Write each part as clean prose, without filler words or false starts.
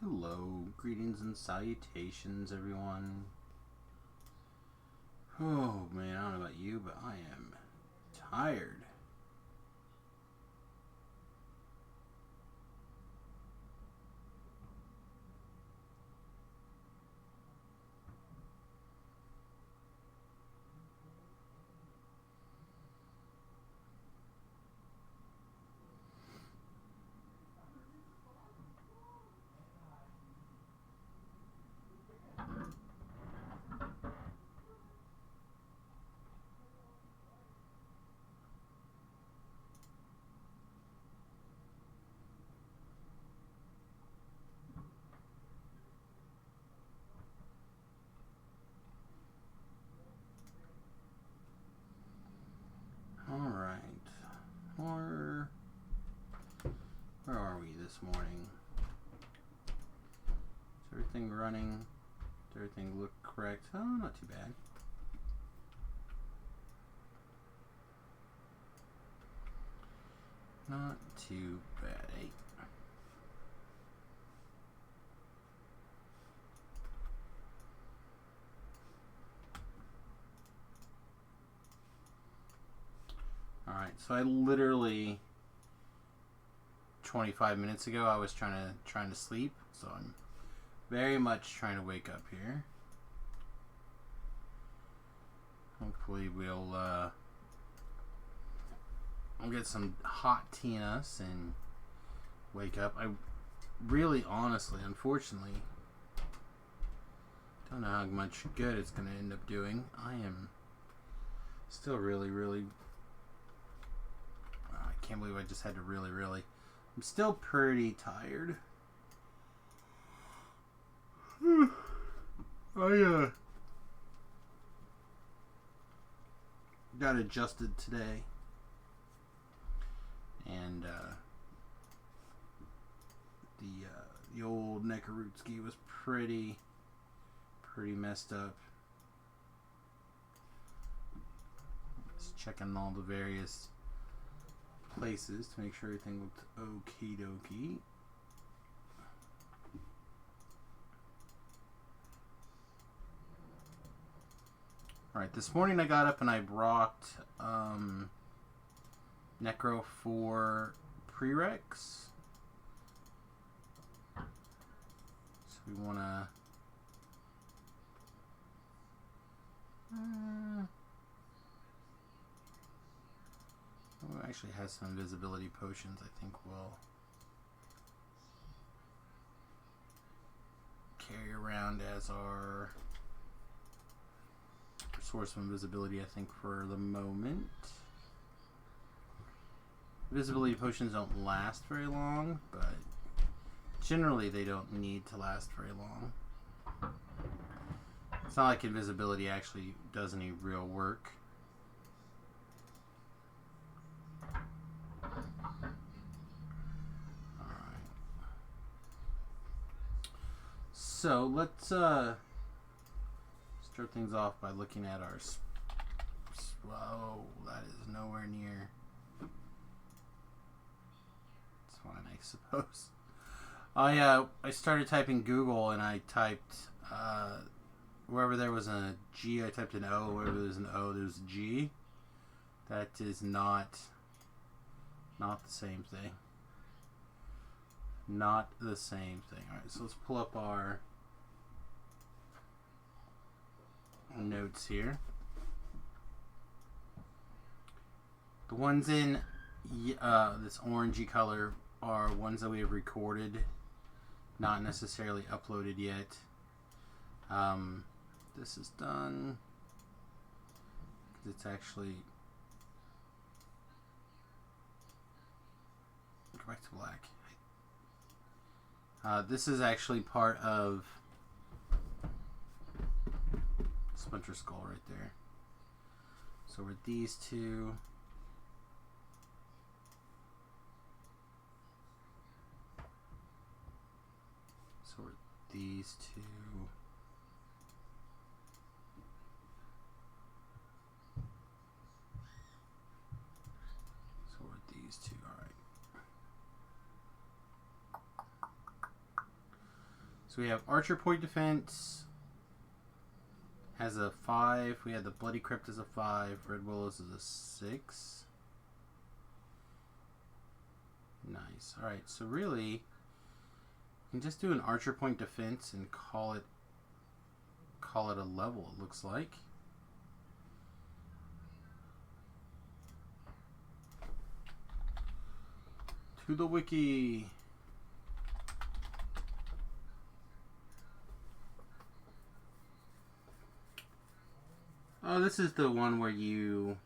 Hello, greetings and salutations, everyone. Oh man, I don't know about you, but I am tired. Alright. Where are we this morning? Is everything running? Does everything look correct? Oh, not too bad. Not too bad, eh? Alright, so I literally 25 minutes ago I was trying to sleep, so I'm very much trying to wake up here. Hopefully we'll get some hot tea in us and wake up. I really, honestly, unfortunately, don't know how much good it's going to end up doing. I am still really, I can't believe I just had to really, I'm still pretty tired. I got adjusted today, and the old Nekarutski was pretty messed up. Just checking all the various places to make sure everything looked okie dokie. Alright, this morning I got up and I brought Necro for prereqs. So we want to actually has some invisibility potions. I think we'll carry around as our source of invisibility, I think, for the moment. Invisibility potions don't last very long, but generally they don't need to last very long. It's not like invisibility actually does any real work. Alright. So let's start things off by looking at our... Whoa, that is nowhere near... It's fine, I suppose. I started typing Google and I typed... wherever there was a G, I typed an O. Wherever there was an O, there was a G. That is not the same thing. Not the same thing. Alright, so let's pull up our notes here. The ones in this orangey color are ones that we have recorded, not necessarily uploaded yet. This is done because it's actually... Go back to black. This is actually part of Splinter Skull right there. So with these two... So with these two... These two, alright. So we have Archer Point Defense. Has a 5. We had the Bloody Crypt as a 5. Red Willows as a 6. Nice. Alright, so really, you can just do an Archer Point Defense and call it a level, it looks like. To the wiki. Oh, this is the one where you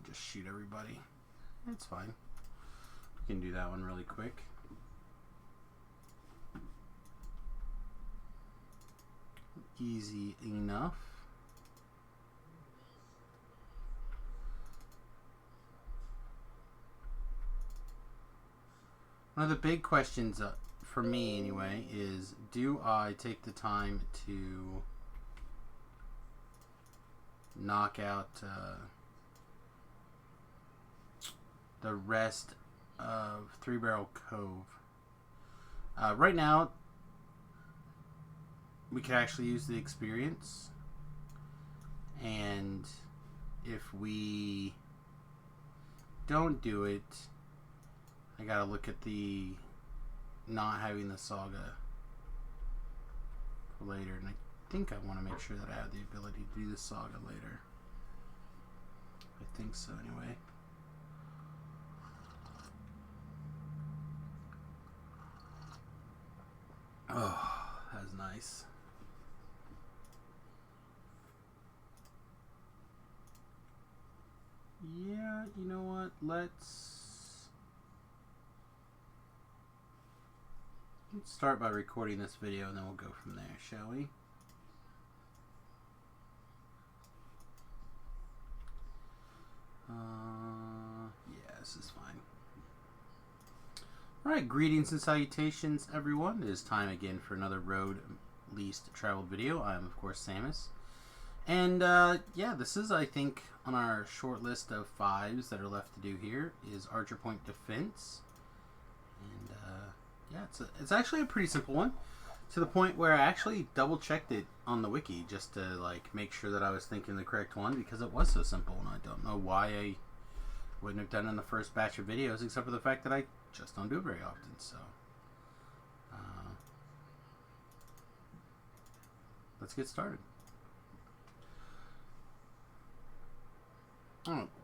just shoot everybody. That's fine. We can do that one really quick. Easy enough. One of the big questions for me anyway is, do I take the time to knock out the rest of Three Barrel Cove? Right now, we could actually use the experience, and if we don't do it, I gotta look at the not having the saga for later, and I think I want to make sure that I have the ability to do the saga later. I think so anyway. Oh, that's nice. Yeah, you know what? Let's start by recording this video and then we'll go from there, shall we? Yeah, this is fine. Alright, greetings and salutations, everyone. It is time again for another Road Least Traveled video. I am, of course, Samus. And, yeah, this is, I think, on our short list of 5s that are left to do here, is Archer Point Defense. And, yeah, it's actually a pretty simple one, to the point where I actually double-checked it on the wiki just to, like, make sure that I was thinking the correct one, because it was so simple, and I don't know why I wouldn't have done it in the first batch of videos, except for the fact that I just don't do it very often, so let's get started.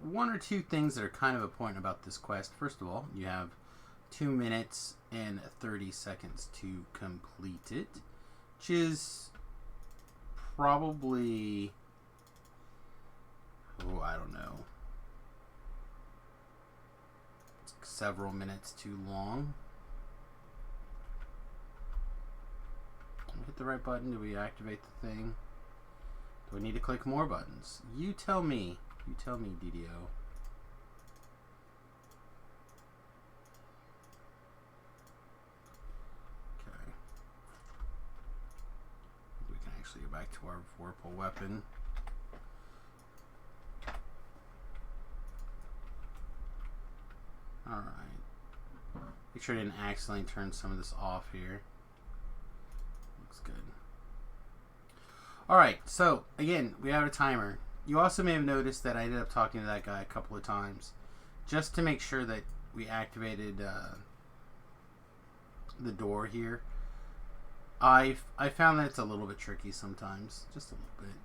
One or two things that are kind of important about this quest. First of all, you have 2 minutes and 30 seconds to complete it, which is probably, oh, I don't know, several minutes too long. Hit the right button. Do we activate the thing? Do we need to click more buttons? You tell me. You tell me, DDO. Okay. We can actually go back to our Vorpal weapon. Alright. Make sure I didn't accidentally turn some of this off here. Looks good. Alright, so again, we have a timer. You also may have noticed that I ended up talking to that guy a couple of times just to make sure that we activated the door here. I found that it's a little bit tricky sometimes, just a little bit.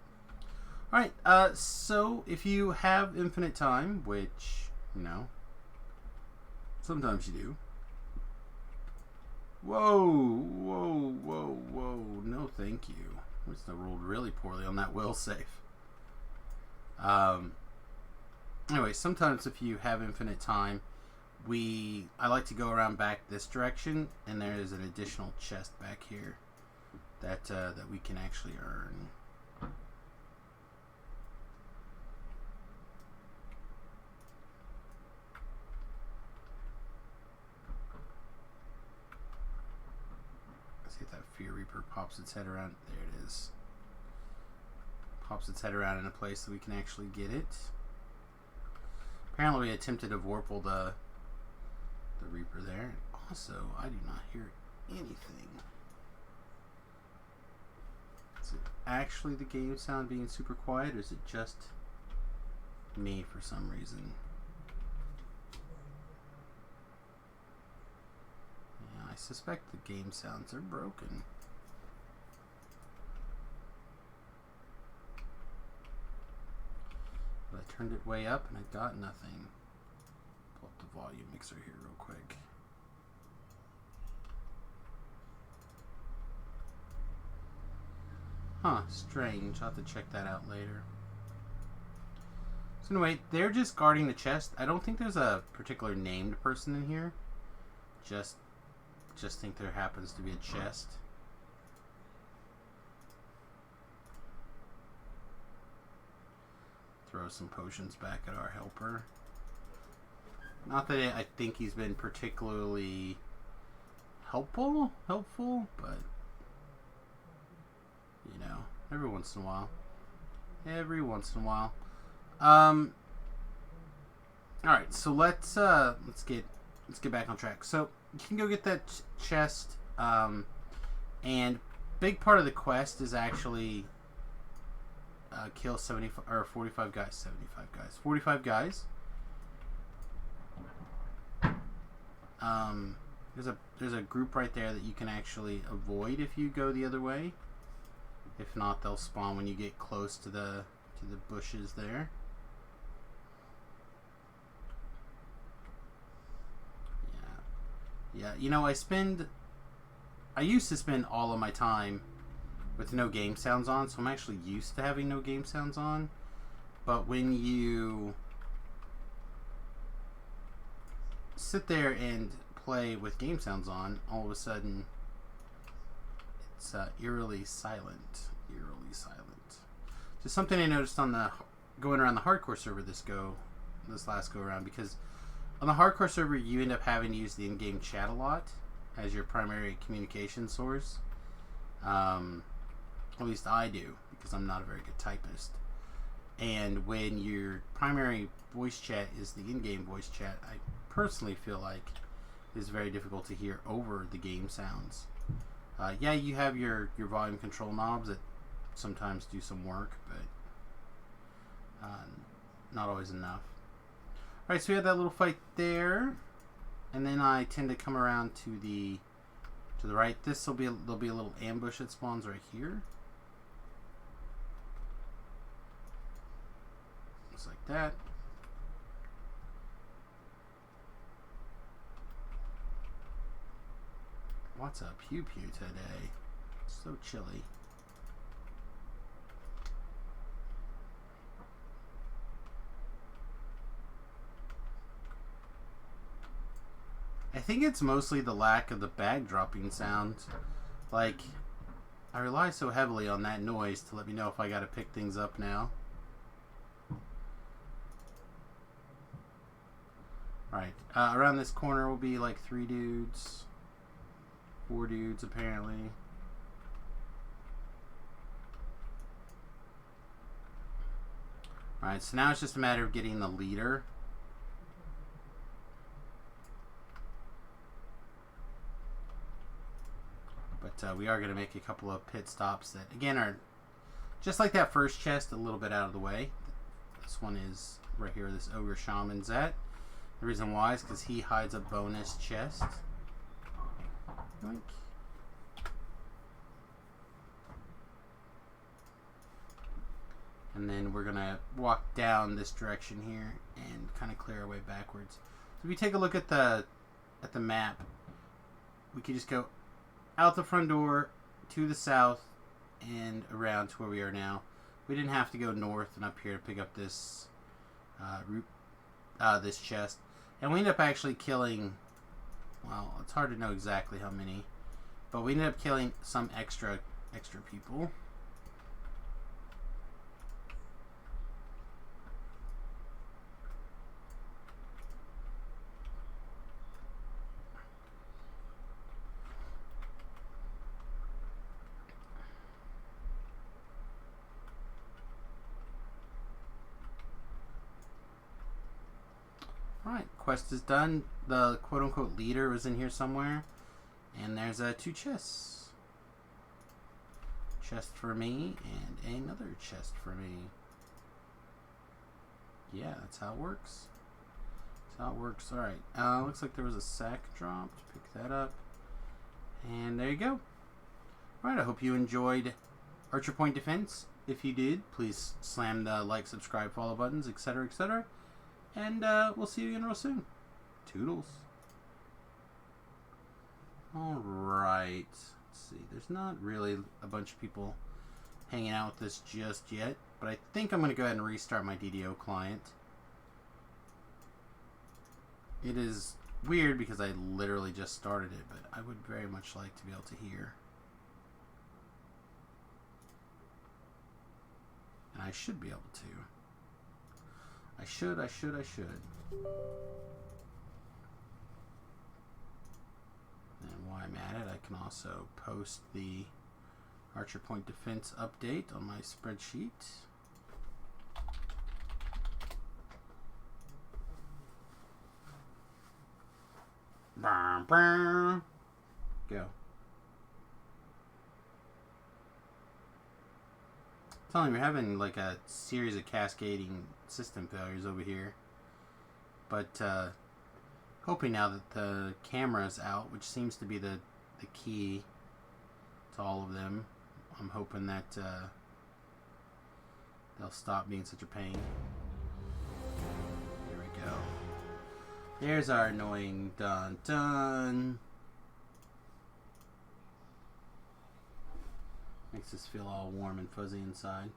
Alright, so if you have infinite time, which, you know, sometimes you do. Whoa, whoa, whoa, whoa, no thank you. I must have rolled really poorly on that will save. Anyway, sometimes if you have infinite time, I like to go around back this direction, and there is an additional chest back here that that we can actually earn. Let's see if that Fear Reaper pops its head around. There it is. Pops its head around in a place that we can actually get it. Apparently we attempted to Vorpal the Reaper there. Also, I do not hear anything. Is it actually the game sound being super quiet, or is it just me for some reason? Yeah, I suspect the game sounds are broken. But I turned it way up and I got nothing. Pull up the volume mixer here real quick. Huh, strange. I'll have to check that out later. So anyway, they're just guarding the chest. I don't think there's a particular named person in here. Just think there happens to be a chest. Throw some potions back at our helper. Not that I think he's been particularly helpful, but you know, every once in a while. All right, so let's get back on track. So you can go get that chest, and big part of the quest is actually kill 45 guys. 45 guys. There's a group right there that you can actually avoid if you go the other way. If not, they'll spawn when you get close to the bushes there. Yeah. You know, I used to spend all of my time with no game sounds on, so I'm actually used to having no game sounds on. But when you sit there and play with game sounds on, all of a sudden it's eerily silent. Just something I noticed on the going around the hardcore server this last go around, because on the hardcore server you end up having to use the in-game chat a lot as your primary communication source. At least I do, because I'm not a very good typist. And when your primary voice chat is the in-game voice chat, I personally feel like it's very difficult to hear over the game sounds. Yeah, you have your volume control knobs that sometimes do some work, but not always enough. Alright, so we had that little fight there, and then I tend to come around to the right. There'll be a little ambush that spawns right here. Just like that. What's up, Pew Pew today? It's so chilly. I think it's mostly the lack of the bag dropping sound. Like, I rely so heavily on that noise to let me know if I gotta pick things up now. Alright, around this corner will be like 3 dudes. 4 dudes, apparently. Alright, so now it's just a matter of getting the leader. But we are going to make a couple of pit stops that, again, are just like that first chest, a little bit out of the way. This one is right here, this Ogre Shaman's at. The reason why is because he hides a bonus chest. Yoink. And then we're going to walk down this direction here and kind of clear our way backwards. So if you take a look at the map, we could just go out the front door to the south and around to where we are now. We didn't have to go north and up here to pick up this this chest. And we ended up actually killing, well, it's hard to know exactly how many, but we ended up killing some extra people. Alright, quest is done. The quote-unquote leader was in here somewhere. And there's 2 chests. chest for me, and another chest for me. Yeah, that's how it works. That's how it works. Alright, looks like there was a sack dropped. Pick that up. And there you go. Alright, I hope you enjoyed Archer Point Defense. If you did, please slam the like, subscribe, follow buttons, etc., etc. And we'll see you again real soon. Toodles. Alright. Let's see. There's not really a bunch of people hanging out with this just yet. But I think I'm going to go ahead and restart my DDO client. It is weird because I literally just started it, but I would very much like to be able to hear. And I should be able to. I should. And while I'm at it, I can also post the Archer Point Defense update on my spreadsheet. Go. Telling me we're having like a series of cascading system failures over here, but hoping now that the camera's out, which seems to be the key to all of them, I'm hoping that they'll stop being such a pain. There we go. There's our annoying dun dun. Makes us feel all warm and fuzzy inside.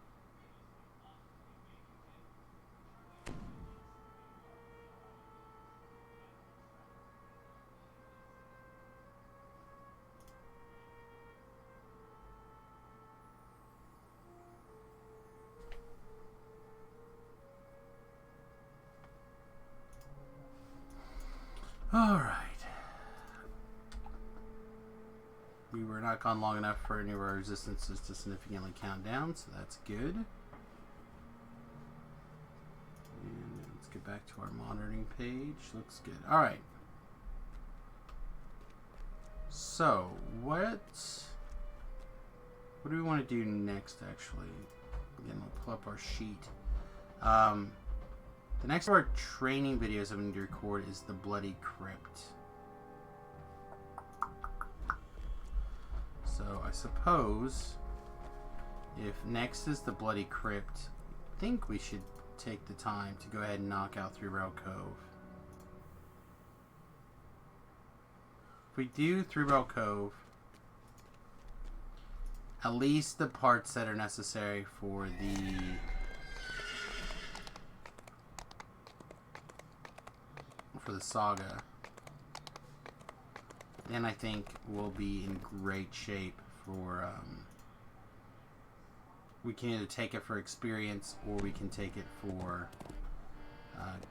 Alright. We were not gone long enough for any of our resistances to significantly count down, so that's good. And let's get back to our monitoring page. Looks good. Alright. So, what do we want to do next, actually? Again, we'll pull up our sheet. The next of our training videos I'm going to record is the Bloody Crypt. So I suppose if next is the Bloody Crypt, I think we should take the time to go ahead and knock out Three Barrel Cove. If we do Three Barrel Cove, at least the parts that are necessary for the saga, then I think we'll be in great shape for we can either take it for experience or we can take it for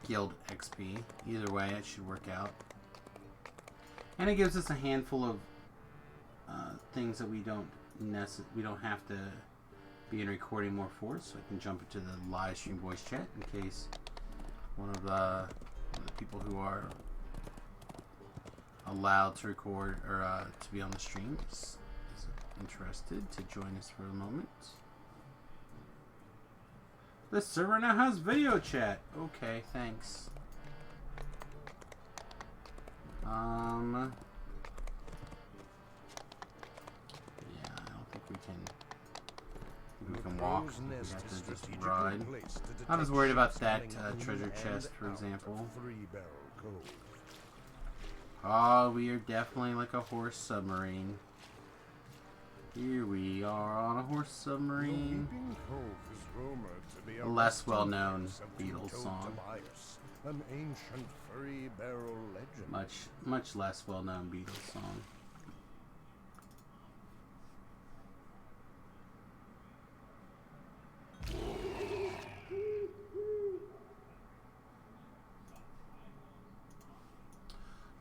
guild XP. Either way, it should work out. And it gives us a handful of things that we don't have to be in recording more for, so I can jump into the live stream voice chat in case one of the people who are allowed to record or to be on the stream is interested to join us for a moment. The server now has video chat. Okay, thanks. Yeah, I don't think we can walk. We have to just ride. I was worried about that treasure chest, for example. Oh, we are definitely like a horse submarine. Here we are on a horse submarine. A less well-known Beatles song. An ancient Three Barrel legend. Much less well-known Beatles song.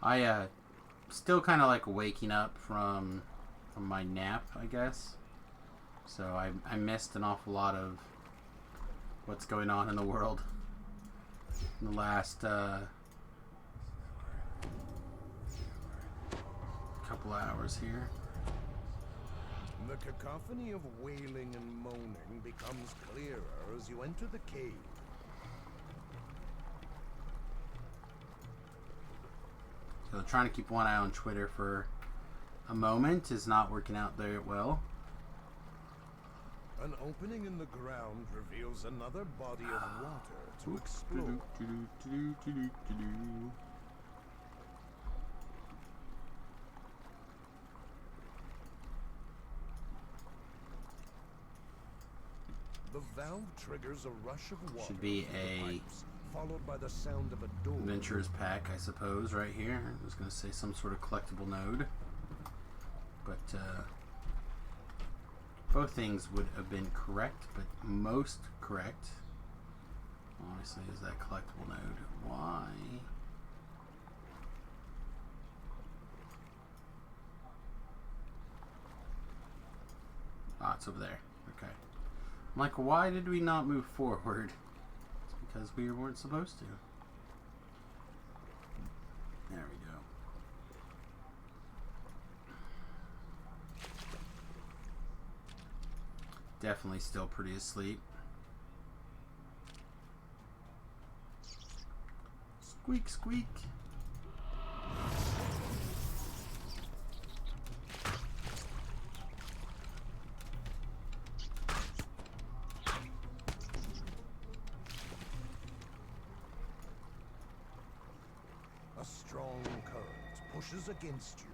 I still kind of like waking up from my nap, I guess. So I missed an awful lot of what's going on in the world in the last couple hours here. The cacophony of wailing and moaning becomes clearer as you enter the cave. So trying to keep one eye on Twitter for a moment is not working out very well. An opening in the ground reveals another body of water to explore. The valve triggers a rush of water. Should be a pipes, followed by the sound of a door. adventurer's pack, I suppose, right here. I was going to say some sort of collectible node. But both things would have been correct, but most correct, honestly, is that collectible node. Why? Ah, it's over there. Okay. I'm like, why did we not move forward? It's because we weren't supposed to. There we go. Definitely still pretty asleep. Squeak, squeak. A strong current pushes against you.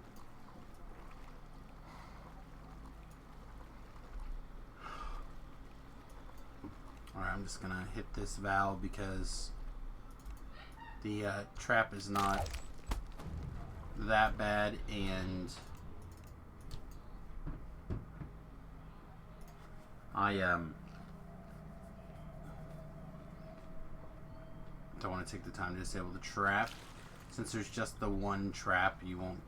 Alright, I'm just gonna hit this valve because the trap is not that bad, and I don't want to take the time to disable the trap. Since there's just the one trap, you won't,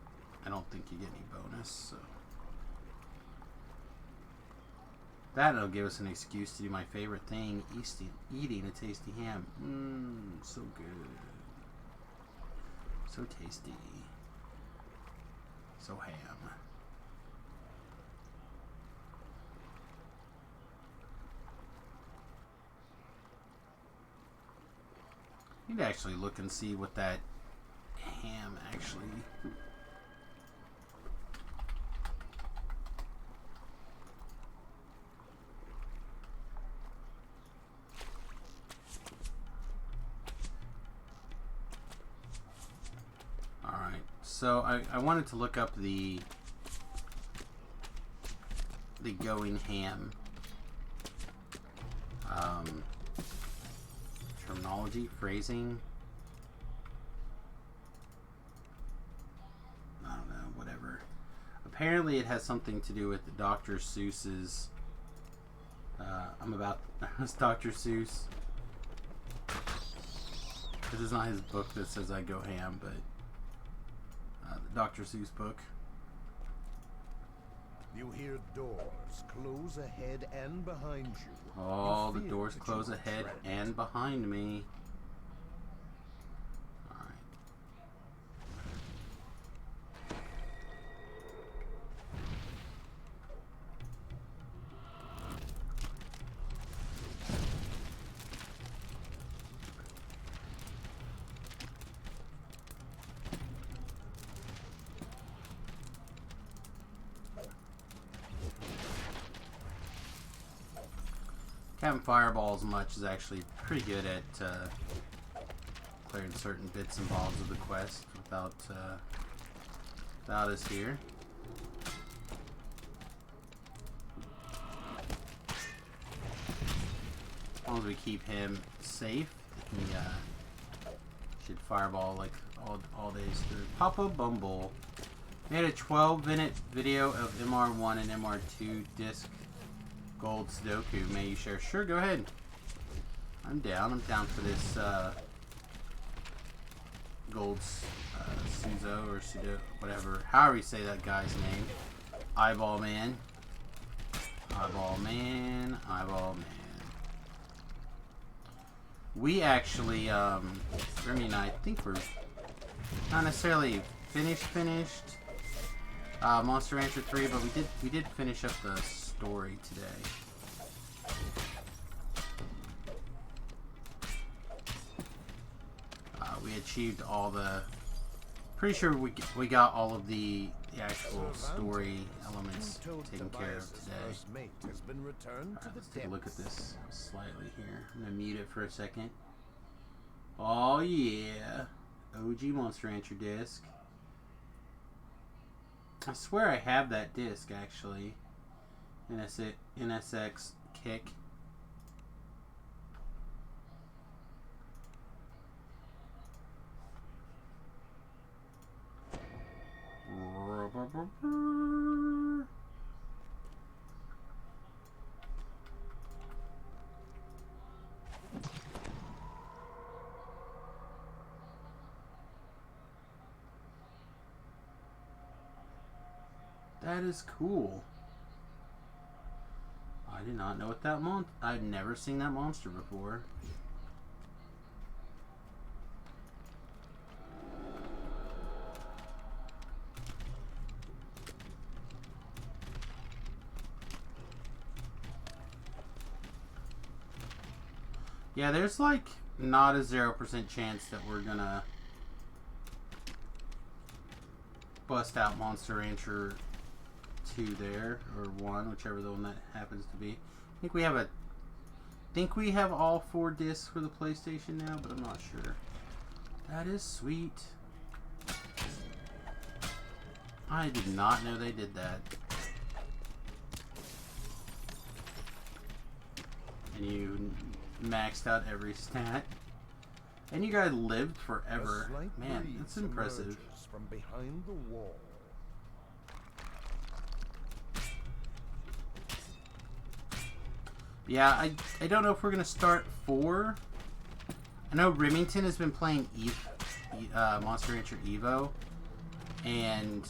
I don't think you get any bonus, so that'll give us an excuse to do my favorite thing, eating a tasty ham. Mmm, so good. So tasty. So ham. Need to actually look and see what that ham actually... Alright, so I wanted to look up the going ham terminology, phrasing. I don't know, whatever. Apparently it has something to do with Dr. Seuss's it's Dr. Seuss. This is not his book that says I go ham, but the Dr. Seuss book. You hear doors close ahead and behind you. Oh, You the feel doors that close you are ahead trapped. and behind me. Alright. Captain Fireball as much is actually pretty good at clearing certain bits and bobs of the quest without us here. As long as we keep him safe, he should fireball like all days through. Papa Bumble made a 12-minute video of MR1 and MR2 disc gold Sudoku. May you share? Sure, go ahead. I'm down for this gold Suzo or Sudo, whatever, however you say that guy's name. Eyeball Man. Eyeball Man. Eyeball Man. We actually, Remy and I think we're not necessarily finished, Monster Rancher 3, but we did finish up the story today. We achieved all the. Pretty sure we got all of the actual story elements taken care of today. Alright, let's take a look at this slightly here. I'm gonna mute it for a second. Oh yeah, OG Monster Rancher disc. I swear I have that disc actually. NSX Kick. That is cool. I did not know what that I've never seen that monster before. Yeah, there's like not a 0% chance that we're gonna bust out Monster Rancher 2 there, or 1, whichever the one that happens to be. I think we have all 4 discs for the PlayStation now, but I'm not sure. That is sweet. I did not know they did that. And you maxed out every stat. And you guys lived forever. Man, that's impressive. From behind the wall. Yeah, I don't know if we're going to start 4. I know Remington has been playing Monster Rancher Evo, and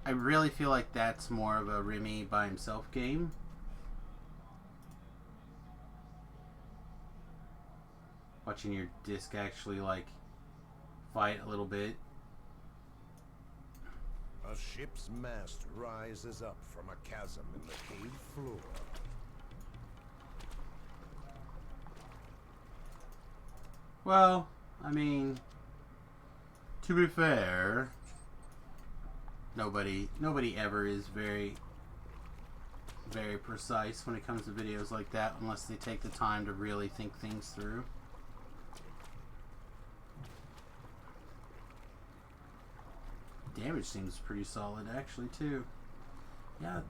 I really feel like that's more of a Remy by himself game. Watching your disc actually, like, fight a little bit. A ship's mast rises up from a chasm in the cave floor. Well, I mean, to be fair, nobody ever is very precise when it comes to videos like that unless they take the time to really think things through. Damage seems pretty solid actually too. Yeah,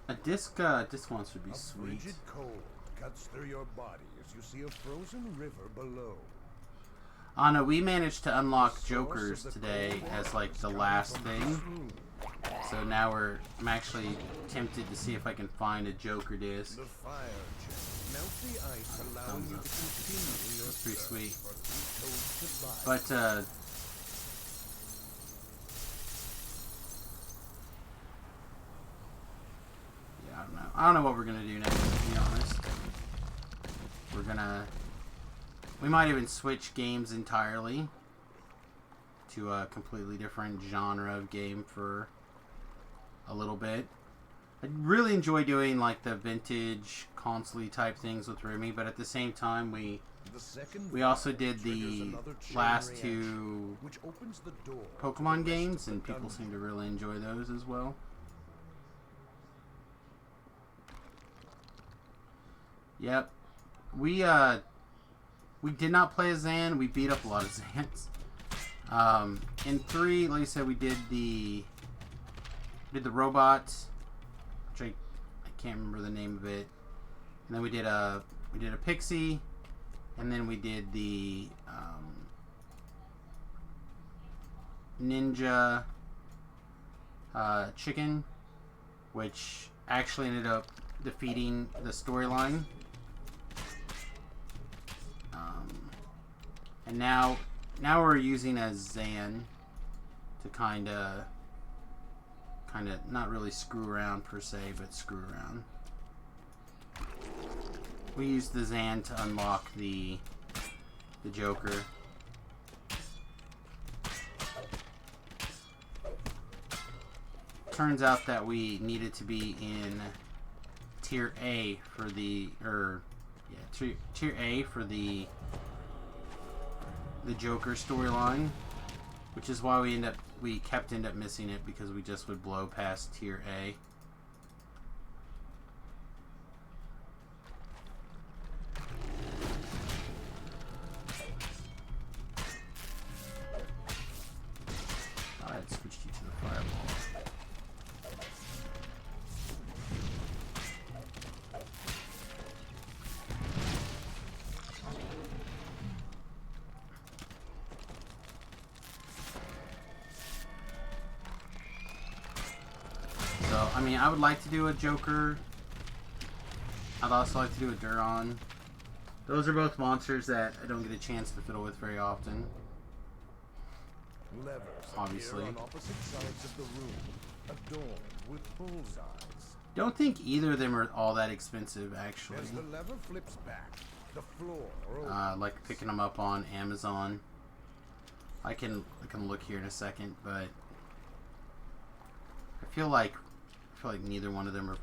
a disc monster would be sweet. Frigid cold cuts through your body as you see a frozen river below. Anna, we managed to unlock Jokers today as like the last thing. So now I'm actually tempted to see if I can find a Joker disc. The fire jet melts the ice, allowing you to continue your That's pretty sweet. search. But yeah, I don't know what we're gonna do next, to be honest. We might even switch games entirely to a completely different genre of game for a little bit. I really enjoy doing like the vintage console type things with Remy, but at the same time we also did the last 2 Pokemon games, and people seem to really enjoy those as well. Yep. We did not play a Zan. We beat up a lot of Zans. In 3, like I said, we did the robot, which I can't remember the name of it. And then we did a pixie, and then we did the ninja chicken, which actually ended up defeating the storyline. And now we're using a Zan to kind of not really screw around per se, but screw around. We used the Zan to unlock the Joker. turns out that we needed to be in tier A for the, tier A for the Joker storyline, which is why we kept end up missing it, because we just would blow past tier A. I had switched you to the fireball. So, I mean, I would like to do a Joker. I'd also like to do a Duron. Those are both monsters that I don't get a chance to fiddle with very often. Levers Obviously. appear on opposite sides of the room, adorned with bullseyes. Don't think either of them are all that expensive, actually. As the lever flips back, the floor opens. Like picking them up on Amazon. I can look here in a second, but I feel like neither one of them are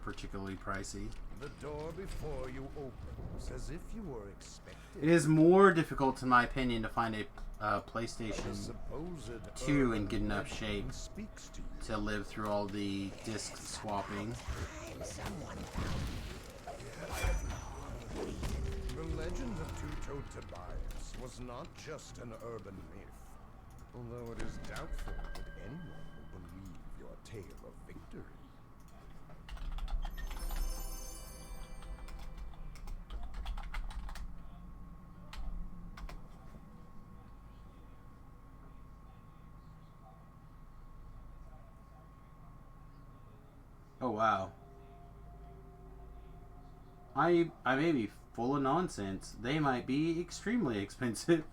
particularly pricey. The door before you opens as if you were expected. It is more difficult, in my opinion, to find a PlayStation Supposed 2 in urban good enough legend shape speaks to you. to live through all the disc swapping. The legend of Two-Toed Tobias was not just an urban myth, although it is doubtful that anyone will believe your tale of victory. Oh wow. I may be full of nonsense. They might be extremely expensive.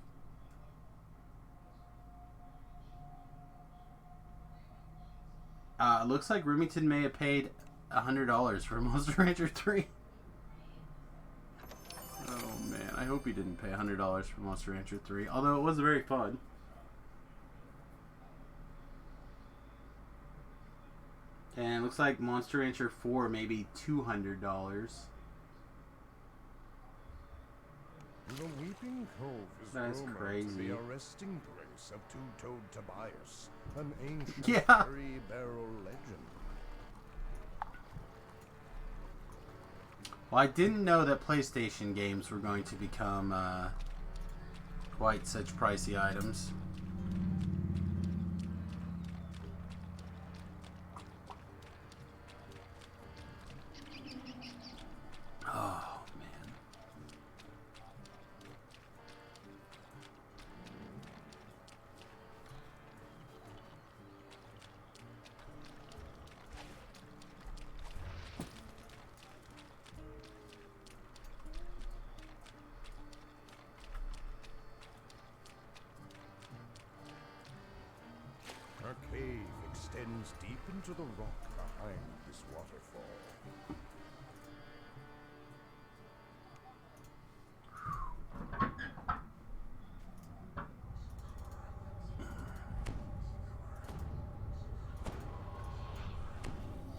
Looks like Remington may have paid $100 for Monster Rancher 3. Oh man, I hope he didn't pay $100 for Monster Rancher 3, although it was very fun. And it looks like Monster Rancher 4 may be $200. The Weeping Cove is That's rumored to crazy. be a resting place of Two-Toed Tobias, an ancient Yeah. three-barrel legend. Well, I didn't know that PlayStation games were going to become quite such pricey items. Oh, man. A cave extends deep into the rock behind this waterfall.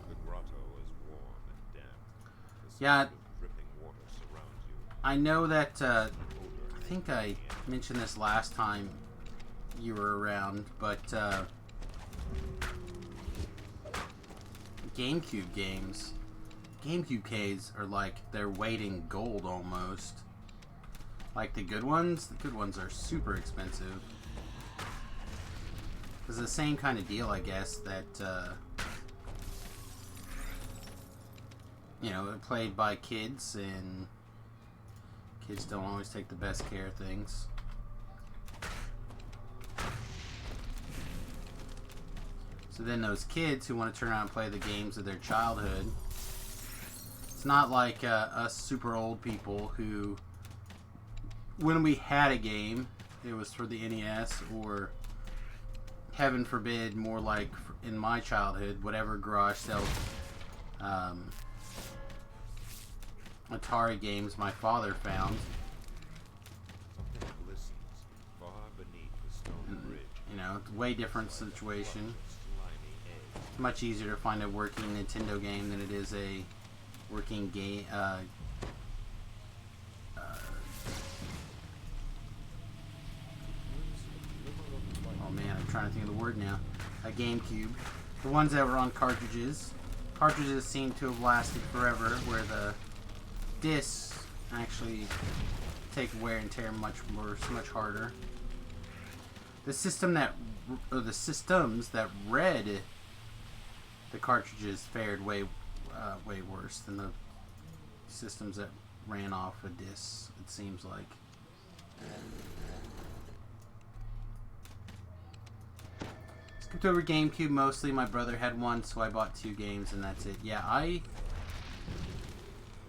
The grotto is warm and damp. The Yeah. smell of dripping water surrounds you. I know that, Odor I think I mentioned this last time you were around, but GameCube games, GameCube Ks are like their weight in gold almost. Like the good ones are super expensive. It's the same kind of deal, I guess, that you know, played by kids, and kids don't always take the best care of things. So then those kids who want to turn around and play the games of their childhood, it's not like us super old people who, when we had a game, it was for the NES, or heaven forbid, more like in my childhood, whatever garage sale Atari games my father found. something glistens far beneath the stone bridge. You know, it's a way different situation. Slimy edge. It's much easier to find a working Nintendo game than it is a working game. Oh man, I'm trying to think of the word now. A GameCube. The ones that were on cartridges. Cartridges seem to have lasted forever, where the discs actually take wear and tear much worse, much harder. The system that, or the systems that read the cartridges fared way worse than the systems that ran off of discs, it seems like. Skipped over GameCube mostly. My brother had one, so I bought 2 games and that's it. Yeah,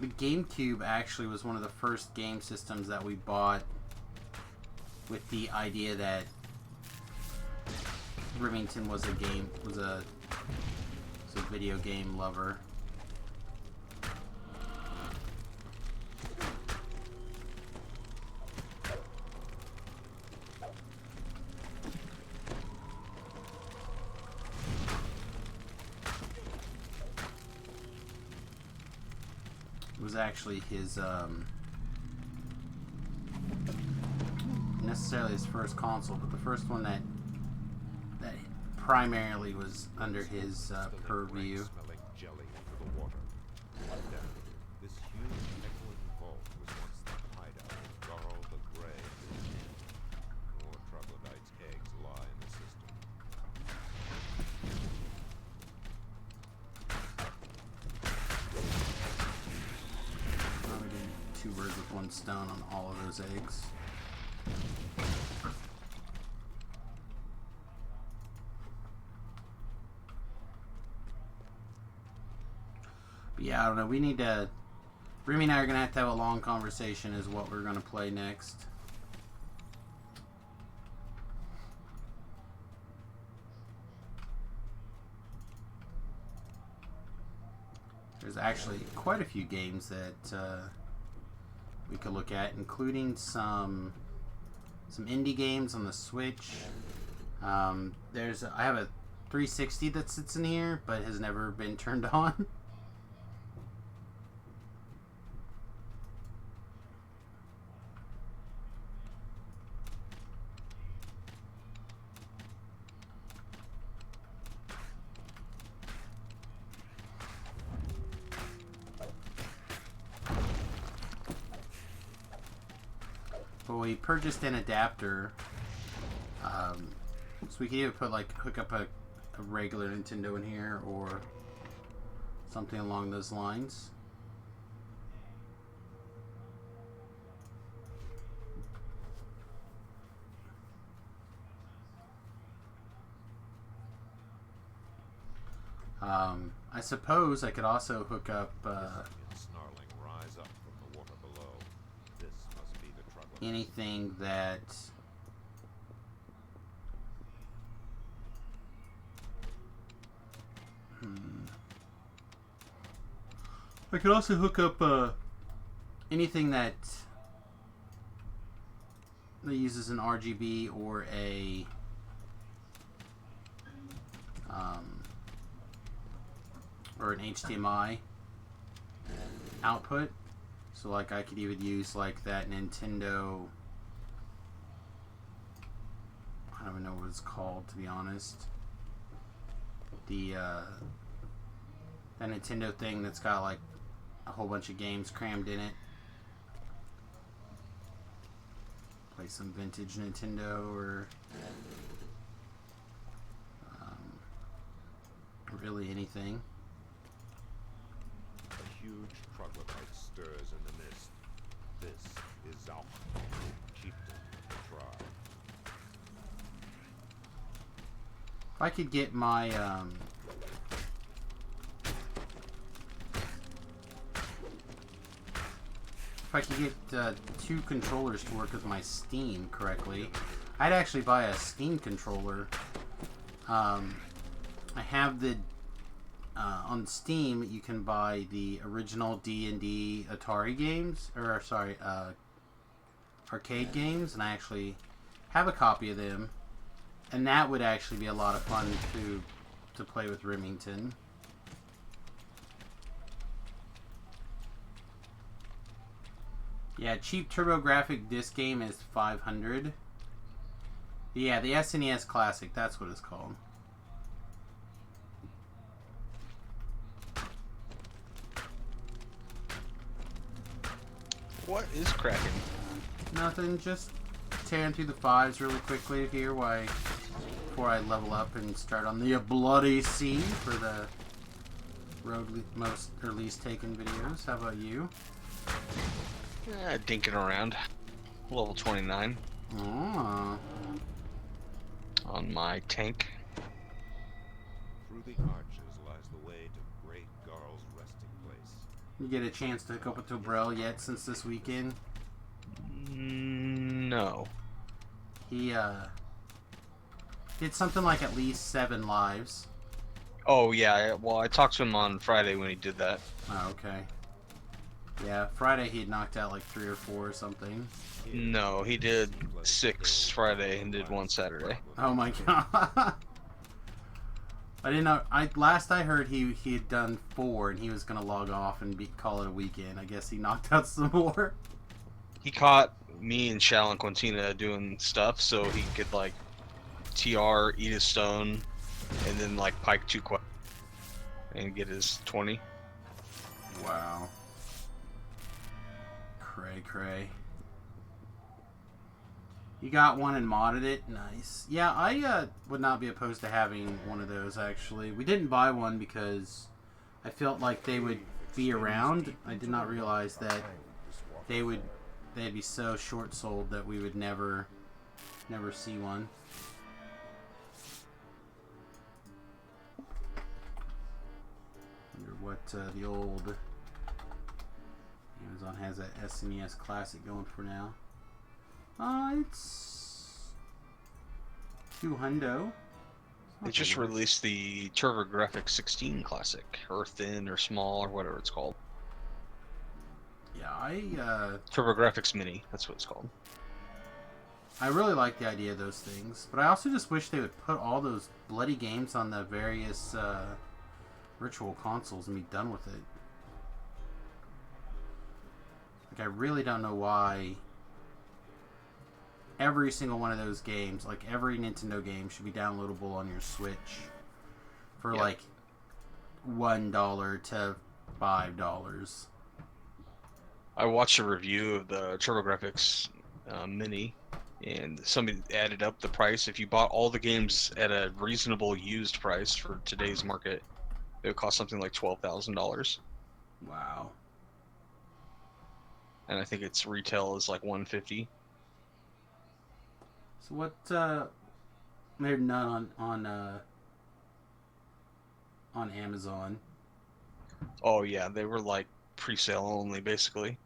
the GameCube actually was one of the first game systems that we bought with the idea that Remington was a video game lover. It was actually his necessarily his first console, but the first one that primarily was under his purview. Smelling jelly into the water. Down. This huge echoing vault was once the hideout of Garl the Grey. More troglodytes' eggs lie in the system. Probably did 2 birds with 1 stone on all of those eggs. But yeah, I don't know. We need to... Remy and I are going to have a long conversation as what we're going to play next. There's actually quite a few games that we could look at, including some indie games on the Switch. I have a 360 that sits in here, but has never been turned on. But we purchased an adapter, so we could either hook up a regular Nintendo in here or something along those lines. I suppose I could also hook up Snarling rise up from the water below. This must be the troglodyte. anything that I could also hook up anything that uses an RGB or a or an HDMI output. So like I could even use like that Nintendo, I don't even know what it's called, to be honest. That Nintendo thing that's got like a whole bunch of games crammed in it. Play some vintage Nintendo or really anything. A huge troglodyte stirs in the mist. This is Zalk, chieftain of the tribe. If I could get my if I could get 2 controllers to work with my Steam correctly, I'd actually buy a Steam controller. I have the on Steam you can buy the original D&D Atari games, or sorry, arcade games, and I actually have a copy of them, and that would actually be a lot of fun to to play with Remington. Yeah, cheap TurboGrafx disc game is $500. Yeah, the SNES Classic, that's what it's called. What is cracking? Nothing, just tearing through the 5s really quickly here before I level up and start on the Bloody Sea for the road most or least taken videos. How about you? Dinking around. Level 29 Oh. on my tank. Through the arches lies the way to Great Garl's resting place. You get a chance to hook up with Tobrel yet since this weekend? No. He did something like at least 7 lives. Oh yeah, well I talked to him on Friday when he did that. Oh, okay. Yeah, Friday he had knocked out like 3 or 4 or something. No, he did 6 Friday and did 1 Saturday. Oh my god. I didn't know. Last I heard he had done 4 and he was gonna log off and call it a weekend. I guess he knocked out some more. He caught me and Shal and Quintina doing stuff so he could like TR, eat his stone, and then like pike 2 quests and get his 20. Wow. Cray. You got one and modded it? Nice. Yeah, I would not be opposed to having one of those, actually. We didn't buy one because I felt like they would be around. I did not realize that they'd be so short-sold that we would never see one. Wonder what the old Amazon has that SNES Classic going for now. It's $200. They just released the TurboGrafx 16 Classic, or Thin, or Small, or whatever it's called. Yeah, TurboGrafx Mini, that's what it's called. I really like the idea of those things, but I also just wish they would put all those bloody games on the various virtual consoles and be done with it. Like, I really don't know why every single one of those games, like every Nintendo game, should be downloadable on your Switch for like $1 to $5. I watched a review of the TurboGrafx Mini, and somebody added up the price. If you bought all the games at a reasonable used price for today's market, it would cost something like $12,000. Wow. And I think its retail is like $150. So what? They're none on Amazon. Oh yeah, they were like pre-sale only, basically.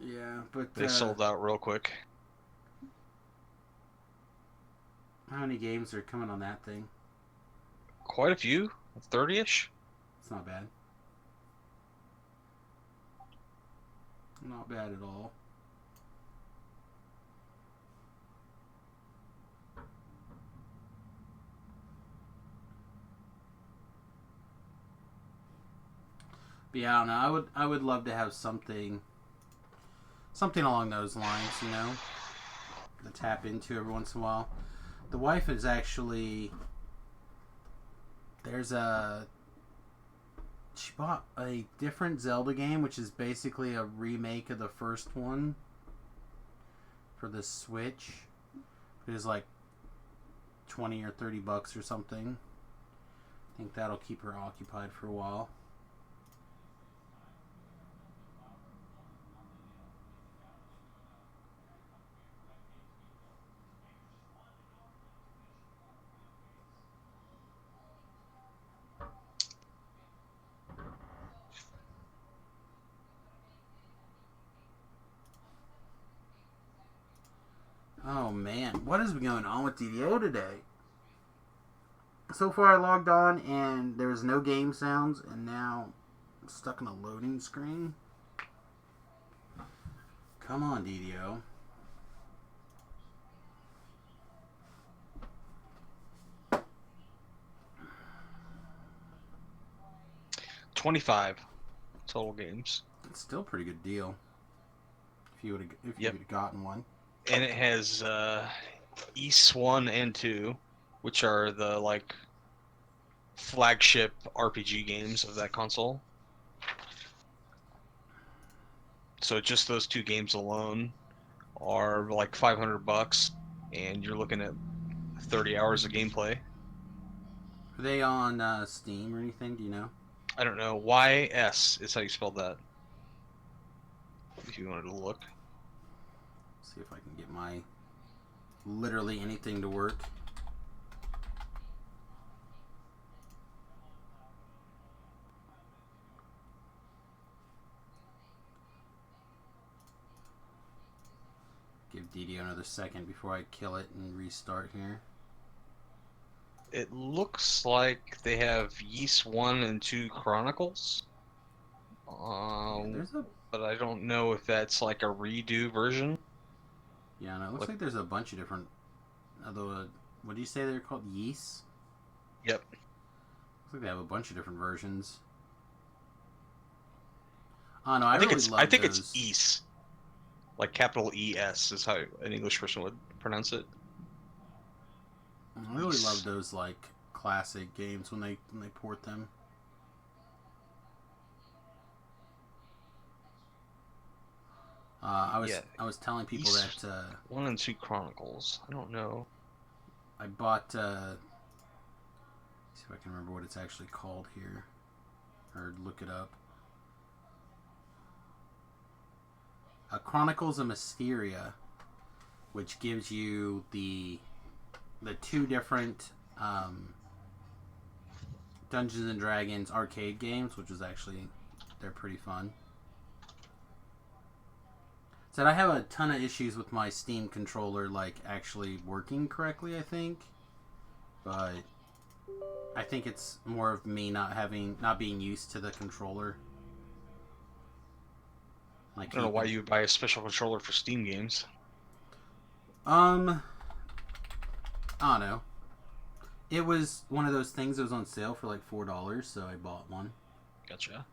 Yeah, but They sold out real quick. how many games are coming on that thing? Quite a few, 30-ish. It's not bad. Not bad at all. But yeah, I don't know. I would love to have something along those lines, you know, to tap into every once in a while. The wife is actually she bought a different Zelda game, which is basically a remake of the first one for the Switch. It is like 20 or 30 bucks or something. I think that'll keep her occupied for a while. Oh man, what is going on with DDO today? So far I logged on and there was no game sounds, and now I'm stuck in a loading screen. Come on, DDO. 25 total games. It's still a pretty good deal. If you would Yep. have gotten one. And it has East 1 and 2, which are the like flagship RPG games of that console. So just those 2 games alone are like $500, and you're looking at 30 hours of gameplay. Are they on Steam or anything? Do you know? I don't know. YS is how you spell that. If you wanted to look. See if I can get my literally anything to work. Give DD another second before I kill it and restart here. It looks like they have Yeast 1 and 2 Chronicles. There's a But I don't know if that's like a redo version. yeah, no, it looks What- like there's a bunch of different. Although, what do you say they're called? Yeast. Yep. Looks like they have a bunch of different versions. Oh no, I think really it's love I think those. it's East. Like capital ES is how an English person would pronounce it. I really Yeast. love those like classic games when they port them. I Yeah. telling people Yeast. that 1 and 2 Chronicles. I don't know. I bought. See if I can remember what it's actually called here, or look it up. Chronicles of Mysteria, which gives you the 2 different Dungeons and Dragons arcade games, which is actually they're pretty fun. Said I have a ton of issues with my Steam controller like actually working correctly, I think. But I think it's more of me not being used to the controller. Like I don't know why you would buy a special controller for Steam games. I don't know. It was one of those things that was on sale for like $4, so I bought one. Gotcha.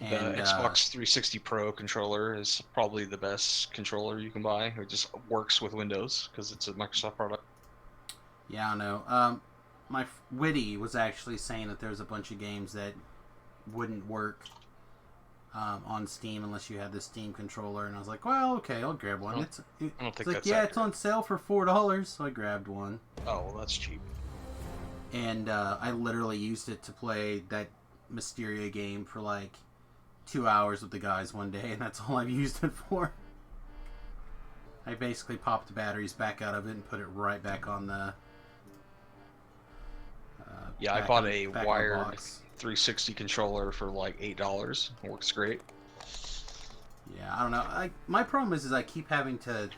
And The Xbox 360 Pro controller is probably the best controller you can buy. It just works with Windows because it's a Microsoft product. yeah, I know. My Witty was actually saying that there's a bunch of games that wouldn't work on Steam unless you had the Steam controller, and I was like, well, okay, I'll grab one. I It's don't think like, that's yeah, accurate. it's on sale for $4, so I grabbed one. Oh, well, that's cheap. And I literally used it to play that Mysteria game for like 2 hours with the guys one day, and that's all I've used it for. I basically popped the batteries back out of it and put it right back on the. Yeah, I back bought on- a back on the wired box. 360 controller for like $8. It works great. Yeah, I don't know. My problem is I keep having to.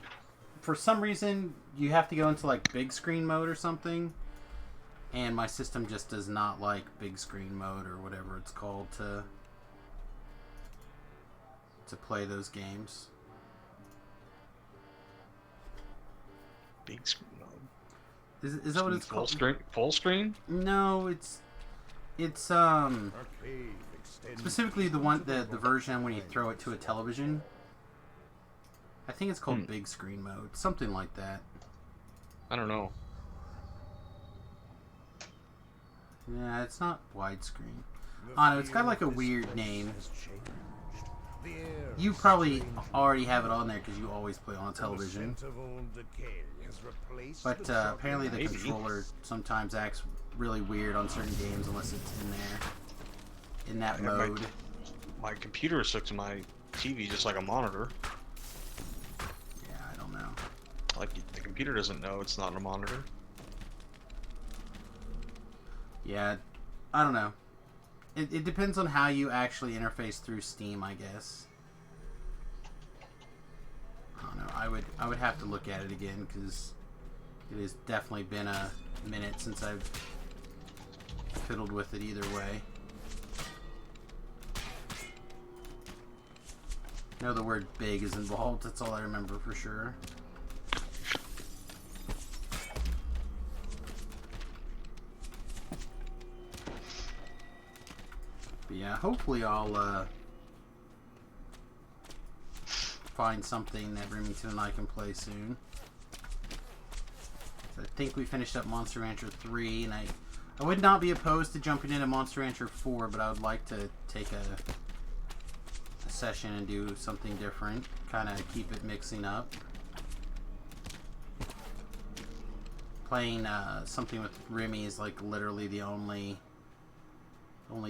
For some reason, you have to go into like big screen mode or something, and my system just does not like big screen mode or whatever it's called to play those games. Big screen mode. Is that what it's full called? screen? Full screen? No, it's Arcade extends specifically the version when you throw it to a television. I think it's called big screen mode, something like that. I don't know. Yeah, it's not widescreen. the I don't know, it's got feel like a of this weird place name. has changed. The air You is probably strangely already have it on there because you always play on The television. scent of old decay has replaced But the trouble apparently the Maybe. controller sometimes acts really weird on certain games unless it's in there, in that Yeah, mode. My computer is hooked to my TV just like a monitor. Yeah, I don't know. Like the computer doesn't know it's not a monitor. Yeah, I don't know. It depends on how you actually interface through Steam, I guess. I don't know. I would have to look at it again because it has definitely been a minute since I've fiddled with it either way. I know the word big is involved. That's all I remember for sure. But yeah, hopefully I'll find something that Remington and I can play soon. So I think we finished up Monster Rancher 3, and I would not be opposed to jumping into Monster Rancher 4, but I would like to take a session and do something different. Kind of keep it mixing up. Playing something with Remy is like literally the only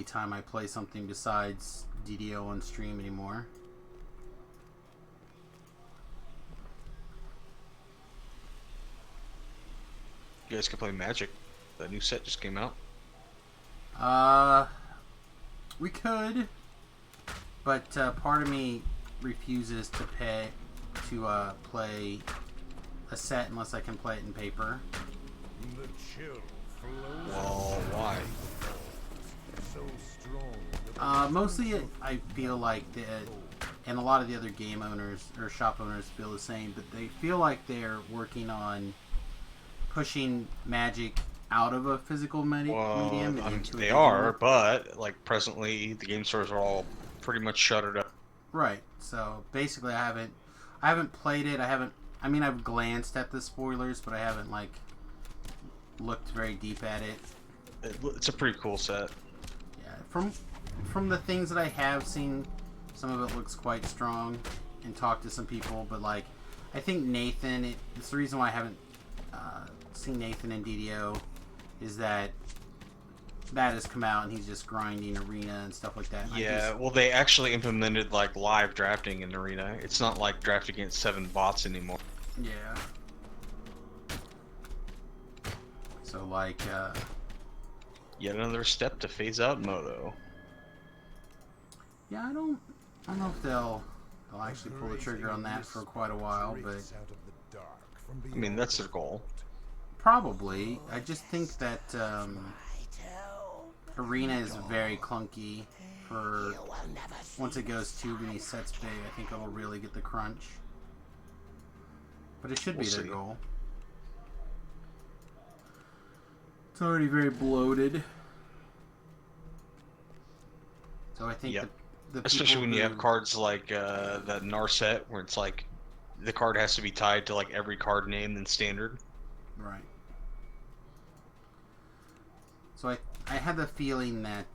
time I play something besides DDO on stream anymore. You guys can play Magic. The new set just came out. We could, but part of me refuses to pay to play a set unless I can play it in paper. The chill flows Well, why? so strong. Mostly I feel like and a lot of the other game owners or shop owners feel the same, but they feel like they're working on pushing Magic out of a physical medium and into a they digital. are, but like presently the game stores are all pretty much shuttered up. Right. So basically, I haven't played it. I mean, I've glanced at the spoilers, but I haven't like looked very deep at it. It's a pretty cool set. Yeah. From the things that I have seen, some of it looks quite strong, and talked to some people. But like, I think Nathan. It's the reason why I haven't seen Nathan in DDO is that has come out and he's just grinding arena and stuff like that. And Yeah, well, they actually implemented like live drafting in Arena. It's not like drafting against 7 bots anymore. Yeah. So like, Yet another step to phase out Moto. yeah, I don't know if they'll actually pull the trigger on that for quite a while, but I mean, that's their goal. probably. I just think that Arena is very clunky for once it goes too many sets big. I think it'll really get the crunch, but it should be We'll their see. goal. It's already very bloated, so I think Yep. the Especially people when you have who- cards like that Narset, where it's like the card has to be tied to like every card name in Standard. Right. So I had the feeling that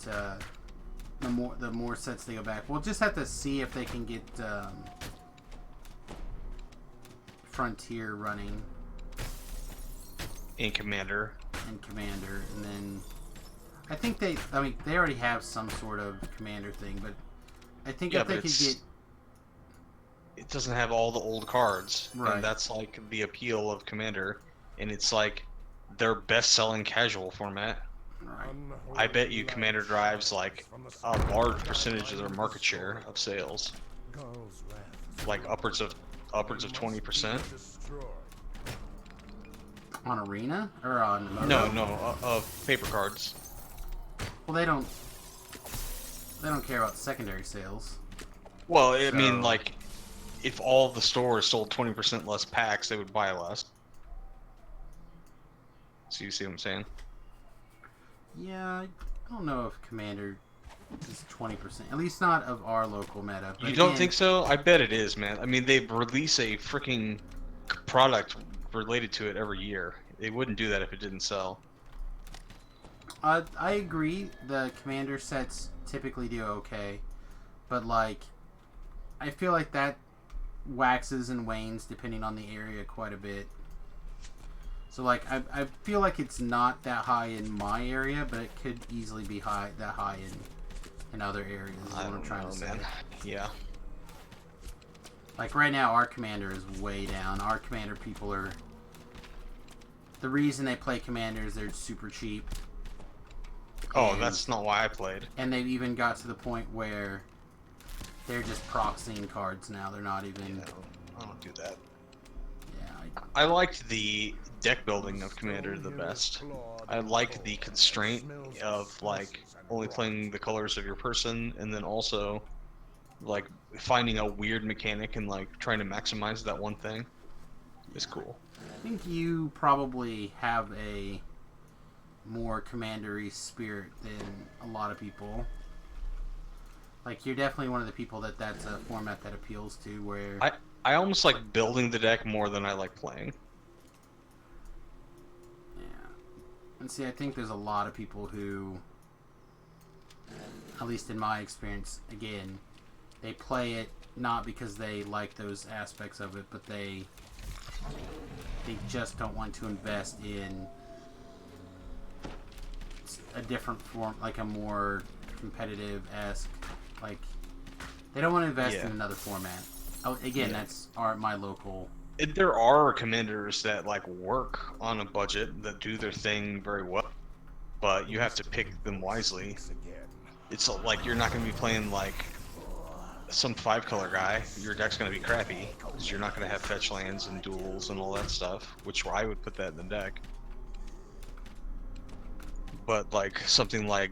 the more sets they go back, we'll just have to see if they can get Frontier running In Commander. and Commander, and then I think they already have some sort of Commander thing, but I think Yeah, if they but could it's- get It doesn't have all the old cards, Right. and that's like the appeal of Commander, and it's like their best-selling casual format. right. I bet you Commander drives like a large percentage of their market share of sales, like upwards of 20%. On Arena or on Moto? No, of paper cards. Well, they don't care about secondary sales. Well, I mean, So- like, if all the stores sold 20% less packs, they would buy less. So you see what I'm saying? Yeah, I don't know if Commander is 20%. At least not of our local meta. But You don't again, think so? I bet it is, man. I mean, they release a freaking product related to it every year. They wouldn't do that if it didn't sell. I agree. The Commander sets typically do okay, but like, I feel like that waxes and wanes depending on the area quite a bit. So like, I feel like it's not that high in my area, but it could easily be that high in other areas. Is I what I'm don't trying know, to say. man. Yeah. Like right now, our Commander is way down. Our Commander people are. The reason they play Commander is they're super cheap. Oh, And- that's not why I played. And they've even got to the point where they're just proxying cards now. They're not even. Yeah, I don't do that. Yeah. I liked the deck building of Commander the best. I like the constraint of like only playing the colors of your person, and then also like finding a weird mechanic and like trying to maximize that one thing is cool. I think you probably have a more commandery spirit than a lot of people. Like, you're definitely one of the people that's a format that appeals to, where... I almost like building the deck more than I like playing. Yeah. And see, I think there's a lot of people who, at least in my experience, again, they play it not because they like those aspects of it, but they just don't want to invest in a different form, like a more competitive-esque, like, they don't want to invest in another format. Oh, again, that's my local... There are commanders that like work on a budget that do their thing very well, but you have to pick them wisely. It's like you're not going to be playing like some 5-color guy. Your deck's going to be crappy because you're not going to have fetch lands and duels and all that stuff, which I would put that in the deck. But like something like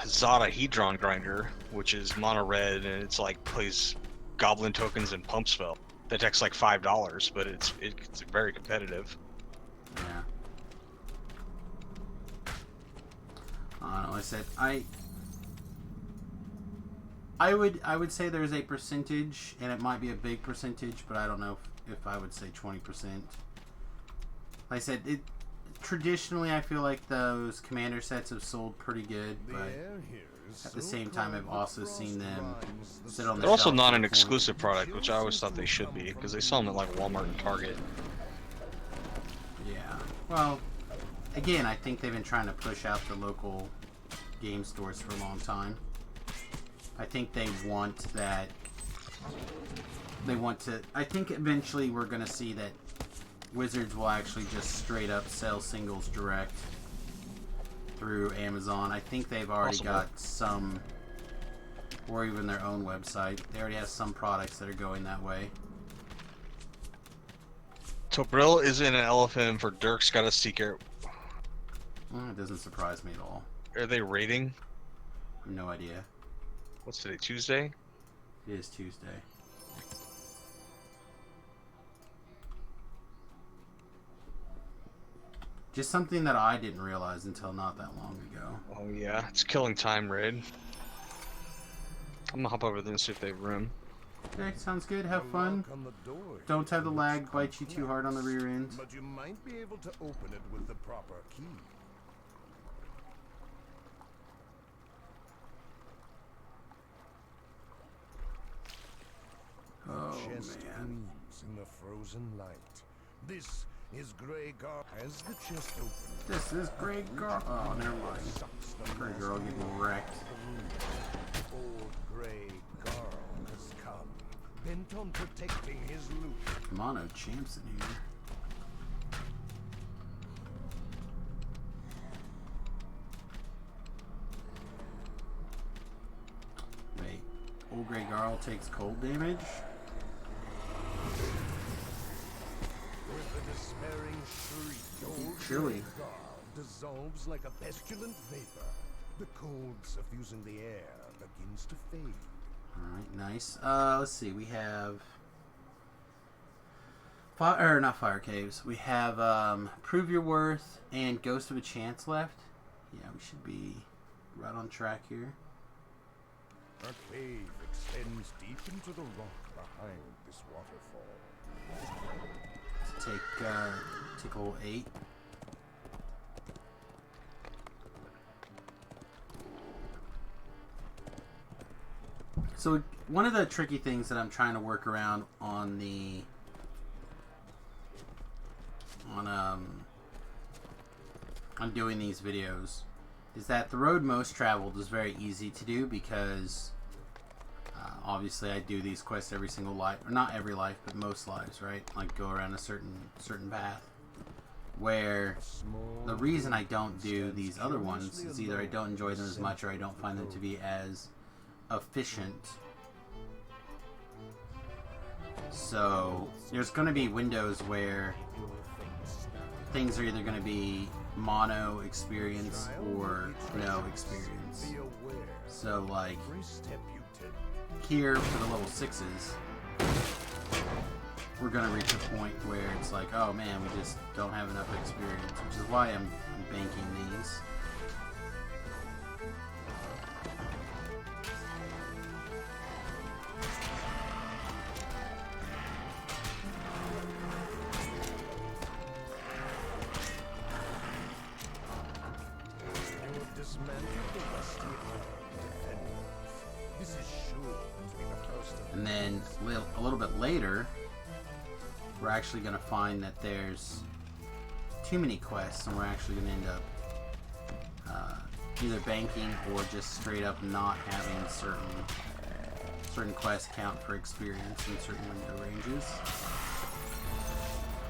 Zada Hedron Grinder, which is mono red and it's like plays goblin tokens and pump spell. That deck's like $5, but it's very competitive. Yeah. I don't know. I said I would say there's a percentage, and it might be a big percentage, but I don't know if I would say 20%. Like I said, traditionally I feel like those commander sets have sold pretty good, but at the same time I've also seen them sit on the They're also shelf not for an a exclusive product, which I always thought they should be, because they sell them at like Walmart and Target. Yeah. Well, again, I think they've been trying to push out the local game stores for a long time. I think they want that. They want to. I think eventually we're going to see that Wizards will actually just straight up sell singles direct through Amazon. I think they've already got some, or even their own website. They already have some products that are going that way. Tobril is in an LFM for Dirk's Got a Secret. It doesn't surprise me at all. Are they rating? I have no idea. What's today, Tuesday? It is Tuesday. Just something that I didn't realize until not that long ago. Oh yeah, it's Killing Time raid. I'm gonna hop over there and see if they have room. Okay, sounds good. Have fun. Don't have the lag bite you too hard on the rear end. But you might be able to open it with the proper key. Oh Chest man. gleams in the frozen light. This is Grey Gar. As the chest opens, This is Grey Girl. Oh, never mind. Grey Girl getting wrecked. old Grey Garl has come, bent on protecting his loot. Mono champs in here. Wait. Old Grey Garl takes cold damage? With a despairing shriek, old Surely. Grey Garl dissolves like a pestilent vapor. The cold suffusing the air begins to fade. Alright, nice. Let's see. We have... not Fire Caves. We have Prove Your Worth and Ghost of a Chance left. Yeah, we should be right on track here. A cave extends deep into the rock behind this waterfall. Let's take hole 8. So one of the tricky things that I'm trying to work around on on doing these videos is that the road most traveled is very easy to do because obviously I do these quests every single life, or not every life, but most lives, right? Like go around a certain path. Where the reason I don't do these other ones is either I don't enjoy them as much or I don't find them to be as efficient. So there's going to be windows where things are either going to be mono experience or no experience. So like here for the level 6s, we're going to reach a point where it's like, oh man, we just don't have enough experience, which is why I'm banking these. And then a little bit later, we're actually going to find that there's too many quests, and we're actually going to end up either banking or just straight up not having certain quests count for experience in certain window ranges.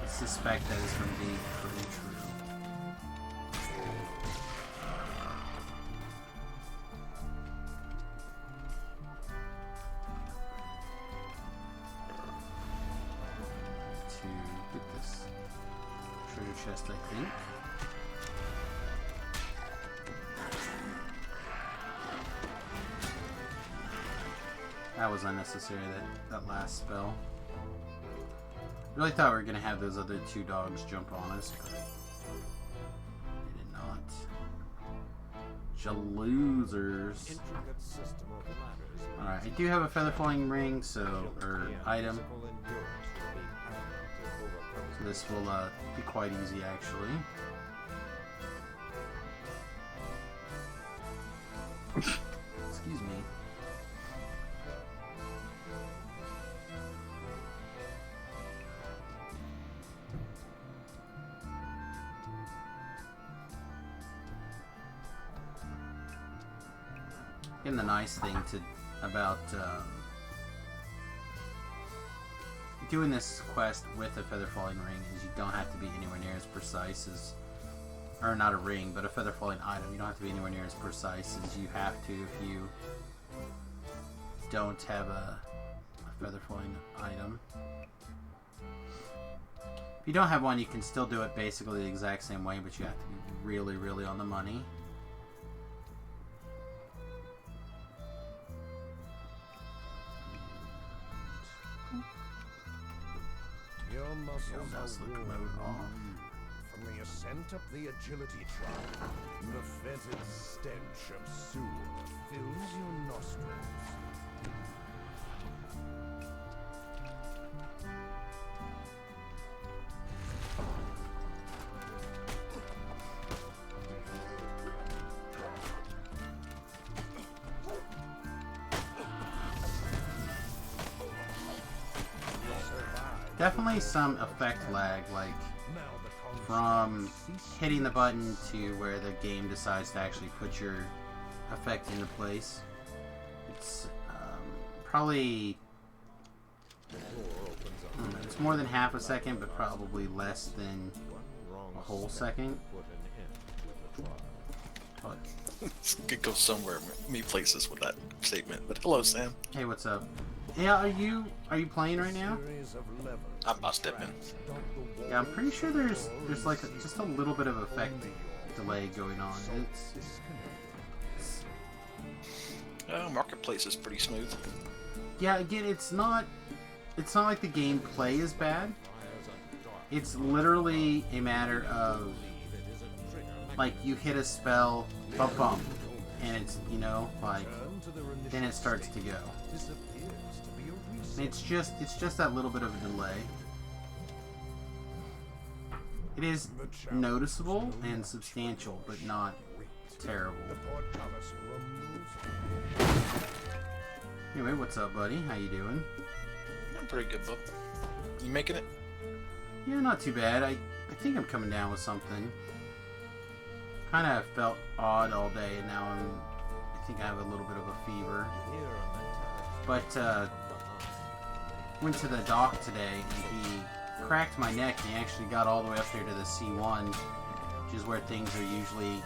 I suspect that is going to be pretty true. To get this treasure chest, I think. That was unnecessary, that last spell. Really thought we were going to have those other two dogs jump on us, but they did not. Jaloozers. Intricate system of ladders. Alright, I do have a feather falling ring, or item. Physical endurance will be paramount to overcome. So this will be quite easy, actually. Excuse me. And the nice thing about doing this quest with a feather falling ring is you don't have to be anywhere near as precise as, or not a ring, but a feather falling item. You don't have to be anywhere near as precise as you have to if you don't have a feather falling item. If you don't have one, you can still do it basically the exact same way, but you have to be really, really on the money. Your muscles mouse are look worn mode off. from the ascent up the agility track. The fetid stench of sewer fills your nostrils. Definitely some effect lag, like Now the from construct hitting the button to where the game decides to actually put your effect into place. It's probably it's more than half a second, but probably less than a whole second. But, Could go somewhere, many places with that statement. But hello, Sam. hey, what's up? Yeah, are you playing right now? series of levers I'm not stepping. dot the wall Yeah, I'm pretty sure there's like just a little bit of effect delay going on. Marketplace is pretty smooth. Yeah, again, it's not like the gameplay is bad. It's literally a matter of like you hit a spell, bump bump, and it's like turn to their initial then it starts to go. disappears to be a reset. And it's just that little bit of a delay. It is noticeable and substantial, but not terrible. The portcullis rumbles. Anyway, what's up, buddy? How you doing? I'm pretty good, bub. You making it? Yeah, not too bad. I think I'm coming down with something. Kind of felt odd all day, and now I think I have a little bit of a fever. But went to the doc today, and he cracked my neck, and he actually got all the way up there to the C1, which is where things are usually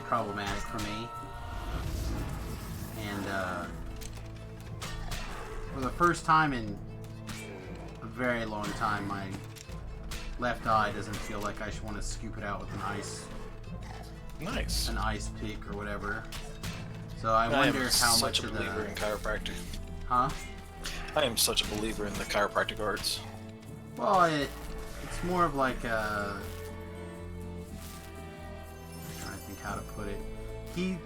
problematic for me. And for the first time in a very long time, my left eye doesn't feel like I should want to scoop it out with Nice. an ice pick or whatever. So I am wonder how such much a of believer the in chiropractic. huh? I am such a believer in the chiropractic arts. Well, it's more of like a. I'm trying to think how to put it. He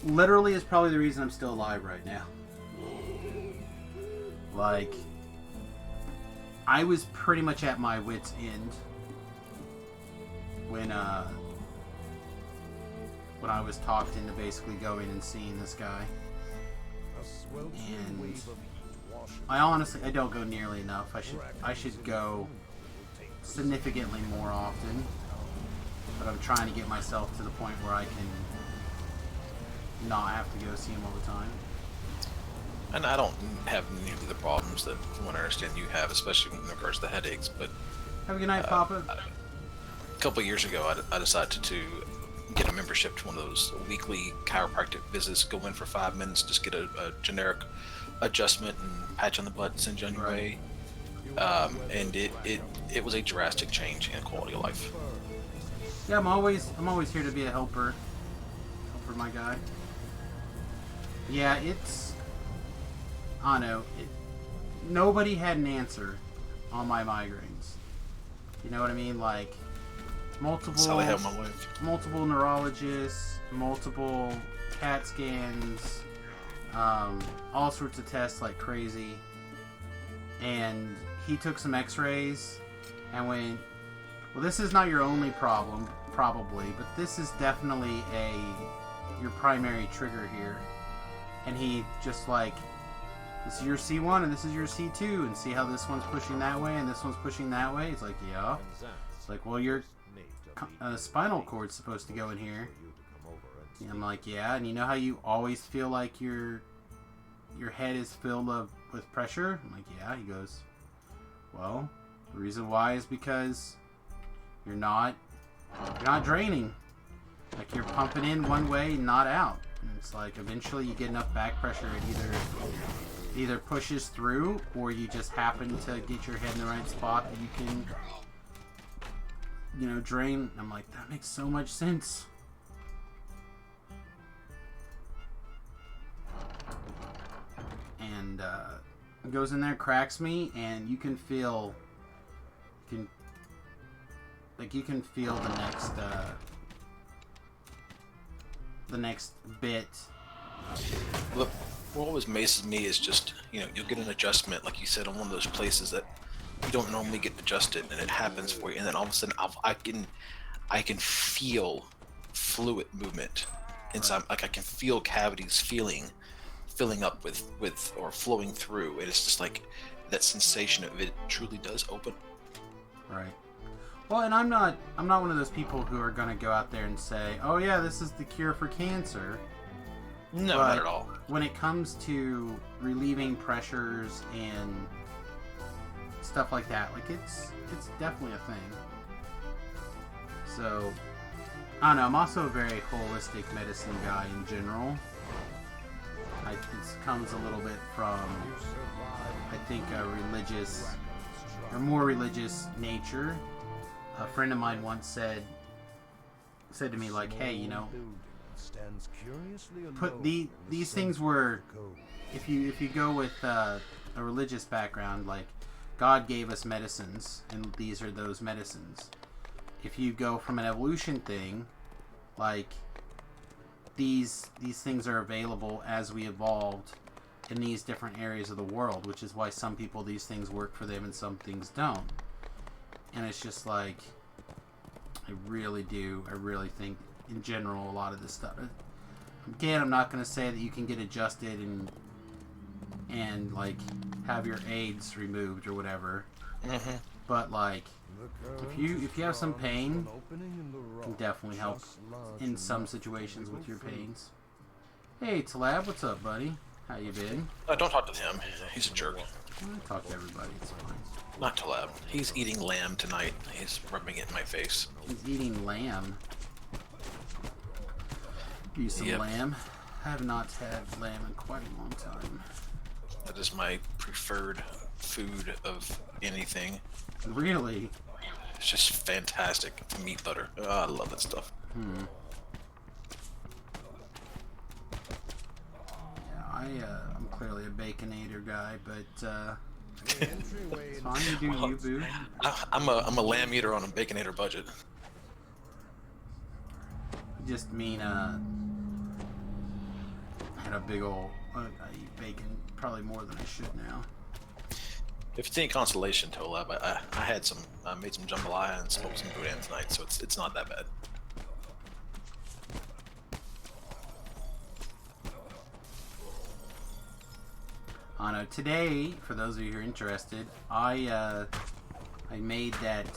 literally is probably the reason I'm still alive right now. Like, I was pretty much at my wit's end when I was talked into basically going and seeing this guy. A sweltering And wave of heat washes I don't go nearly enough. I should go significantly more often. But I'm trying to get myself to the point where I can not have to go see him all the time. And I don't have nearly the problems that from what I understand you have, especially when it regards to headaches. But Have a good night, Papa. a couple of years ago, I decided to get a membership to one of those weekly chiropractic visits. Go in for 5 minutes, just get a generic adjustment and patch on the butt, send you on your way. And it was a drastic change in quality of life. Yeah, I'm always here to be a helper. Helper, my guy. Yeah, it's... I don't know. Nobody had an answer on my migraines. You know what I mean? Like, That's how I have my life. multiple neurologists, multiple CAT scans, all sorts of tests like crazy. And he took some x-rays and went, well, this is not your only problem, probably, but this is definitely your primary trigger here. And he just like, this is your C1 and this is your C2, and see how this one's pushing that way and this one's pushing that way? It's like, yeah. It's like, well, your spinal cord's supposed to go in here. And I'm like, yeah, and you know how you always feel like your head is filled with pressure? I'm like, yeah. He goes, well, the reason why is because you're not draining. Like, you're pumping in one way and not out. And it's like, eventually you get enough back pressure, it either pushes through, or you just happen to get your head in the right spot that you can, drain. I'm like, that makes so much sense. And goes in there, cracks me, and you can feel the next bit. Look, what always amazes me is just, you'll get an adjustment, like you said, on one of those places that you don't normally get adjusted, and it happens for you, and then all of a sudden I can feel fluid movement inside. Like, I can feel cavities filling up with or flowing through. And it's just like that sensation of it truly does open. Right. Well, and I'm not one of those people who are going to go out there and say, oh yeah, this is the cure for cancer. No, But not at all. when it comes to relieving pressures and stuff like that, like, it's definitely a thing. So, I don't know, I'm also a very holistic medicine guy in general. This comes a little bit from, I think, a religious, or more religious nature. A friend of mine once said to me, like, hey, put these things were, if you go with a religious background, like, God gave us medicines, and these are those medicines. If you go from an evolution thing, like, these things are available as we evolved in these different areas of the world, which is why some people, these things work for them and some things don't. And it's just like, I really think in general a lot of this stuff, again, I'm not going to say that you can get adjusted and like have your AIDS removed or whatever, but like, if you have some pain, it can definitely help in some situations with your pains. Hey, Talab, what's up, buddy? How you been? Don't talk to him. He's a jerk. I talk to everybody. It's fine. Not too loud. He's eating lamb tonight. He's rubbing it in my face. He's eating lamb. You some Yep. lamb? I have not had lamb in quite a long time. That is my preferred food of anything. Really? It's just fantastic. Meat butter. Oh, I love that stuff. Yeah, I'm clearly a baconator guy, but it's fine. You do you, boo. I'm a lamb eater on a baconator budget. I just mean I had a big old. I eat bacon probably more than I should now. If it's any consolation, Tolab, I had some. I made some jambalaya and smoked some boudin tonight, so it's not that bad. I know. Today, for those of you who are interested, I made that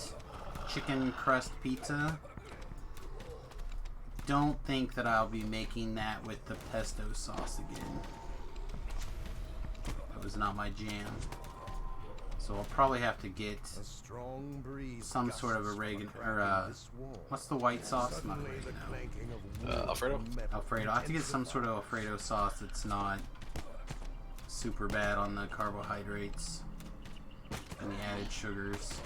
chicken crust pizza. Don't think that I'll be making that with the pesto sauce again. That was not my jam. So I'll probably have to get A strong breeze some sort of gusts from a oregano, crack or in this wall. what's the white sauce? Not Suddenly the oregano. clanking of wood Alfredo? and metal Alfredo. I have to get some sort of Alfredo sauce that's not super bad on the carbohydrates and the added sugars.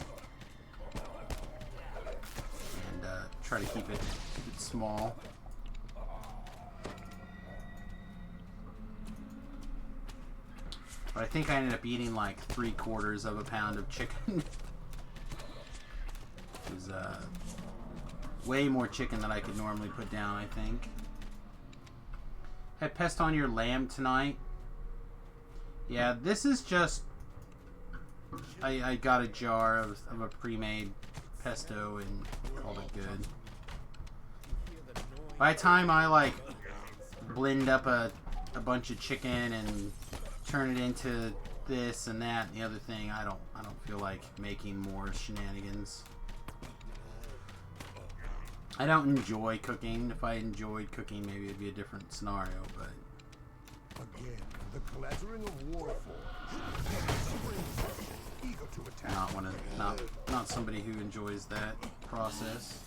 And try to keep it small. But I think I ended up eating like 3/4 of a pound of chicken. It was way more chicken than I could normally put down, I think. Had pesto on your lamb tonight. Yeah, this is just... I got a jar of a pre-made pesto and called it good. By the time I like blend up a bunch of chicken and turn it into this and that and the other thing, I don't feel like making more shenanigans. I don't enjoy cooking. If I enjoyed cooking, maybe it'd be a different scenario, but Again, the clattering of war eager to attack. not somebody who enjoys that process.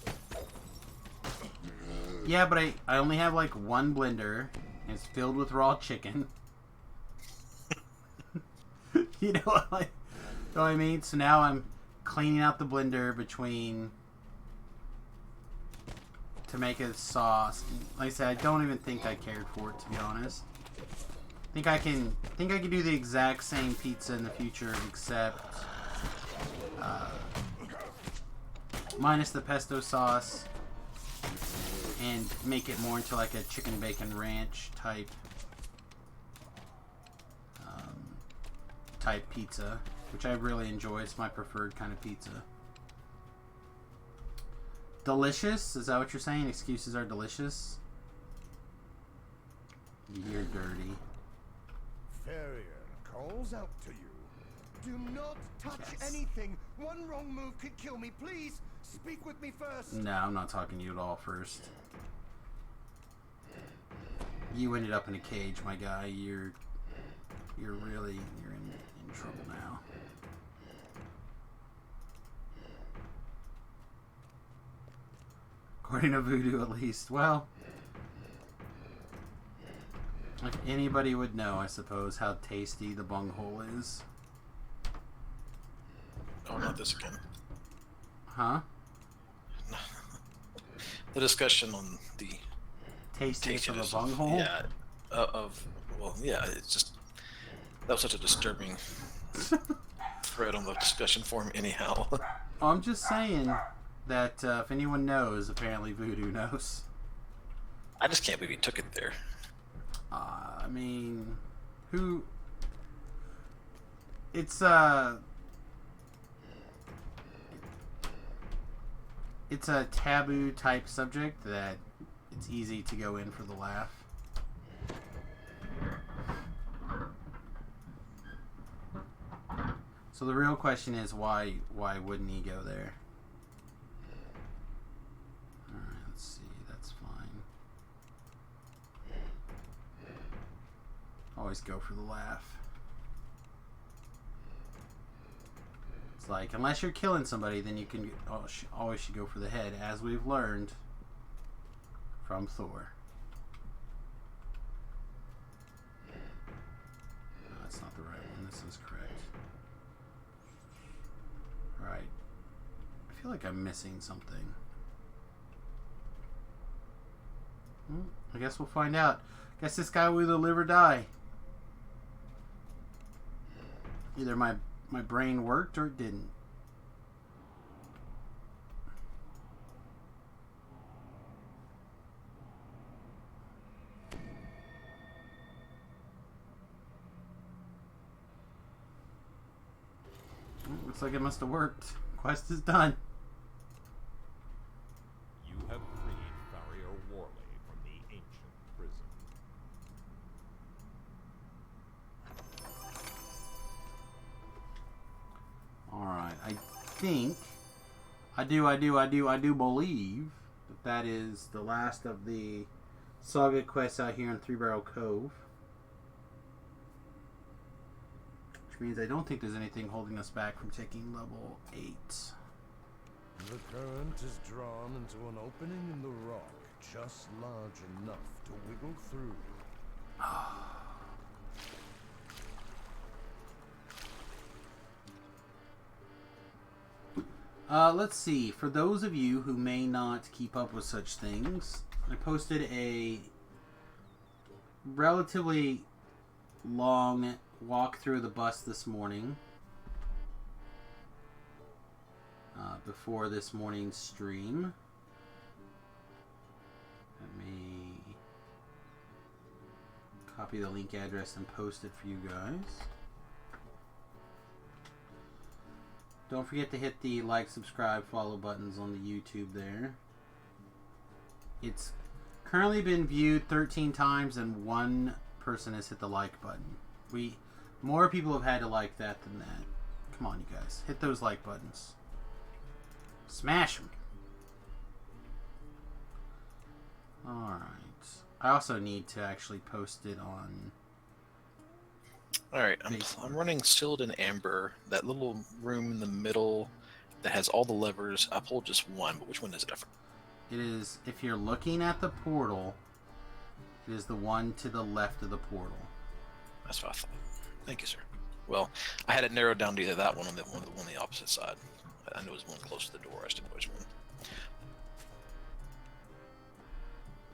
Yeah, but I only have like one blender and it's filled with raw chicken. You know what I mean? So now I'm cleaning out the blender to make a sauce. Like I said, I don't even think I cared for it, to be honest. I think I can do the exact same pizza in the future, except minus the pesto sauce, and make it more into like a chicken bacon ranch type pizza, which I really enjoy. It's my preferred kind of pizza. Delicious? Is that what you're saying? Excuses are delicious? You're dirty. Farrier calls out to you. Do not touch Yes. anything. One wrong move could kill me. Please speak with me first. No, I'm not talking to you at all first. You ended up in a cage, my guy. You're in trouble now. According to Voodoo, at least. Well, if anybody would know, I suppose, how tasty the bunghole is. Oh, not this again. Huh? The discussion on the Tastiest of a tastiness bunghole? Yeah. Well, yeah. It's just that was such a disturbing thread on the discussion forum. Anyhow. I'm just saying that if anyone knows, apparently Voodoo knows. I just can't believe he took it there. I mean, who? It's a taboo type subject that it's easy to go in for the laugh. So the real question is why wouldn't he go there? Alright, let's see, that's fine. Always go for the laugh. It's like, unless you're killing somebody, then you can always should go for the head, as we've learned from Thor. No, that's not the right one. This is correct. Right. I feel like I'm missing something. I guess we'll find out. Guess this guy will either live or die. Either my brain worked or it didn't. Looks like it must have worked. Quest is done. You have freed Farrier Warley from the ancient prison. think, I do believe that is the last of the saga quests out here in Three Barrel Cove. Which means I don't think there's anything holding us back from taking level 8. The current is drawn into an opening in the rock, just large enough to wiggle through. Let's see. For those of you who may not keep up with such things, I posted a relatively long walk through the bus this morning. Before this morning's stream. Let me copy the link address and post it for you guys. Don't forget to hit the like, subscribe, follow buttons on the YouTube there. It's currently been viewed 13 times and one person has hit the like button. More people have had to like that than that. Come on, you guys. Hit those like buttons. Smash them. Alright. I also need to actually post it on... Alright, I'm running Sealed in Amber. That little room in the middle that has all the levers. I pulled just one, but which one is it? It is, if you're looking at the portal, it is the one to the left of the portal. That's what I thought. Thank you, sir. Well, I had it narrowed down to either that one or the one on the opposite side. I knew it was one close to the door. I just didn't know which one.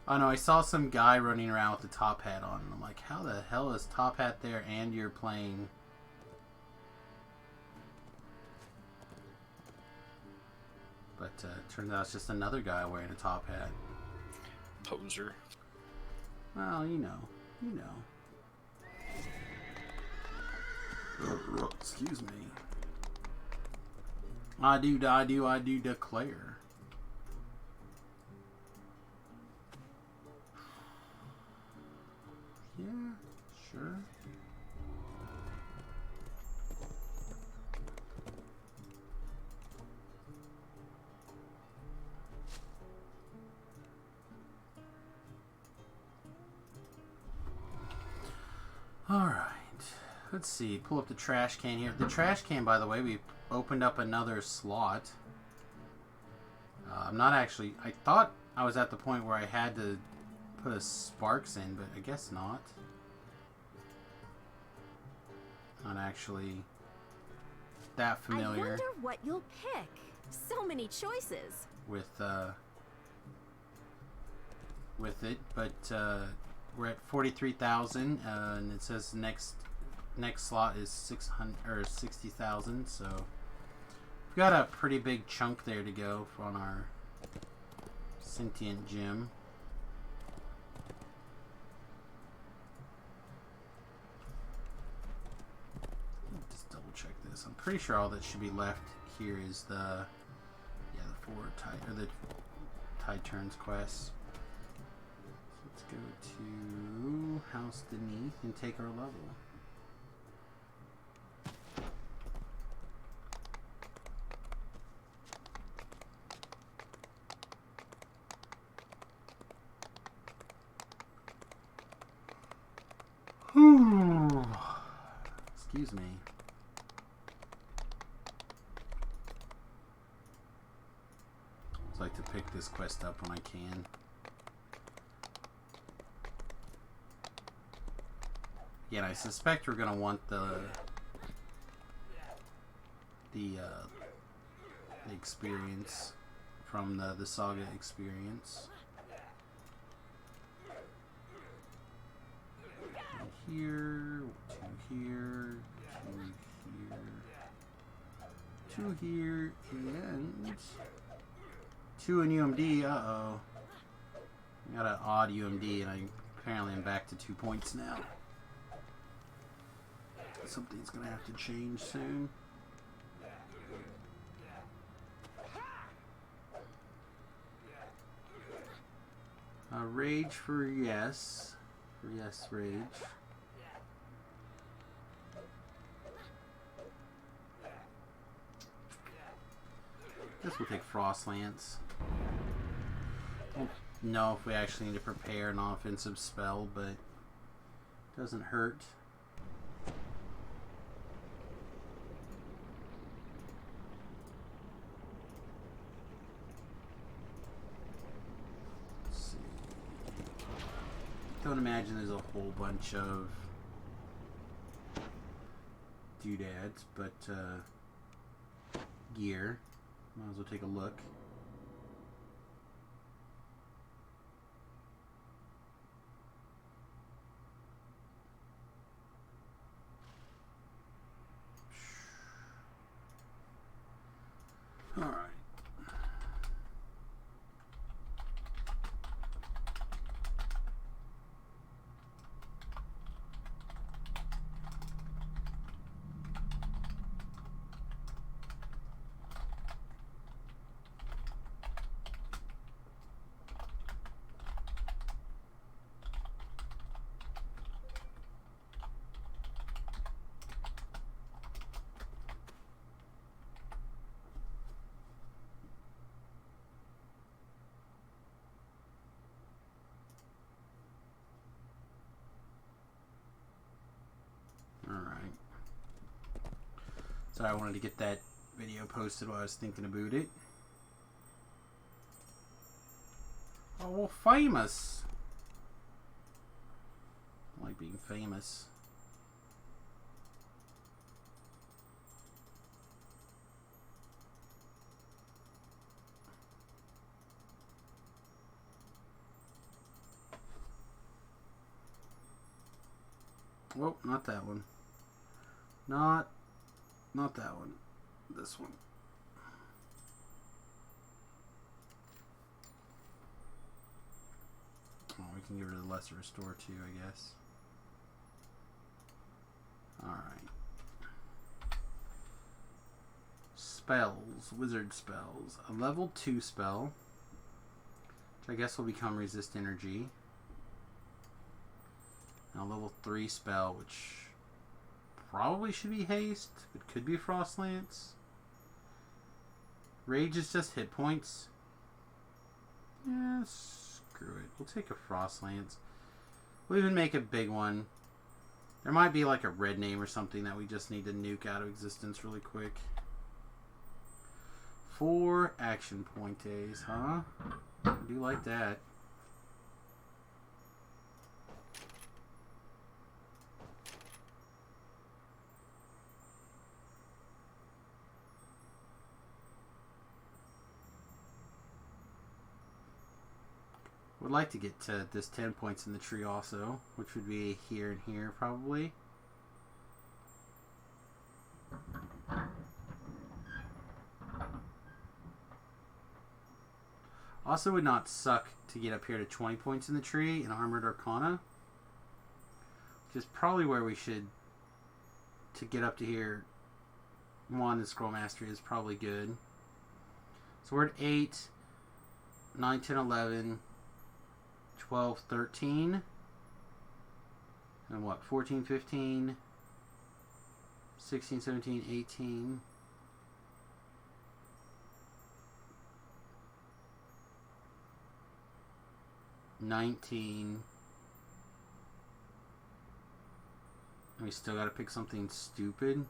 Oh no, I saw some guy running around with the top hat on. And I'm like, how the hell is top hat there and you're playing? But turns out it's just another guy wearing a top hat. Poser. Well, you know. You know. Excuse me. I do declare. Yeah, sure. Alright. Let's see. Pull up the trash can here. The trash can, by the way, we opened up another slot. I'm not actually... I thought I was at the point where I had to put a Sparks in, but I guess not. Not actually that familiar. I wonder what you'll pick. So many choices. With it, but we're at 43,000, and it says next slot is 600 or 60,000. So we've got a pretty big chunk there to go on our sentient gem. Just double check this. I'm pretty sure all that should be left here is the the Tide Turns quest. So let's go to House Beneath and take our level. Excuse me. I like to pick this quest up when I can. Again, I suspect we're gonna want the experience from the Saga experience. Here, two here, and 2 in UMD. Uh-oh. I got an odd UMD, and I apparently am back to 2 points now. Something's gonna have to change soon. Rage for yes. For yes, rage. Guess we'll take Frost Lance. Don't know if we actually need to prepare an offensive spell, but it doesn't hurt. Let's see. Don't imagine there's a whole bunch of doodads, but gear. Might as well take a look. All right. Alright. Sorry, I wanted to get that video posted while I was thinking about it. Oh, well, famous. I like being famous. Oh, not that one. Not that one. This one. Oh, we can get rid of the lesser restore too, I guess. Alright. Spells. Wizard spells. A level 2 spell, which I guess will become resist energy. And a level 3 spell, which probably should be haste, but could be Frost Lance. Rage is just hit points. Yeah, screw it. We'll take a Frost Lance. We'll even make a big one. There might be like a red name or something that we just need to nuke out of existence really quick. 4 action points, huh? I do like that. Would like to get to this 10 points in the tree also, which would be here and here probably. Also would not suck to get up here to 20 points in the tree in Armored Arcana, which is probably where we should, to get up to here. 1, the Scroll Mastery is probably good. So we're at 8, 9, 10, 11, 12, 13, and what, 14, 15, 16, 17, 18, 19, and we still gotta pick something stupid.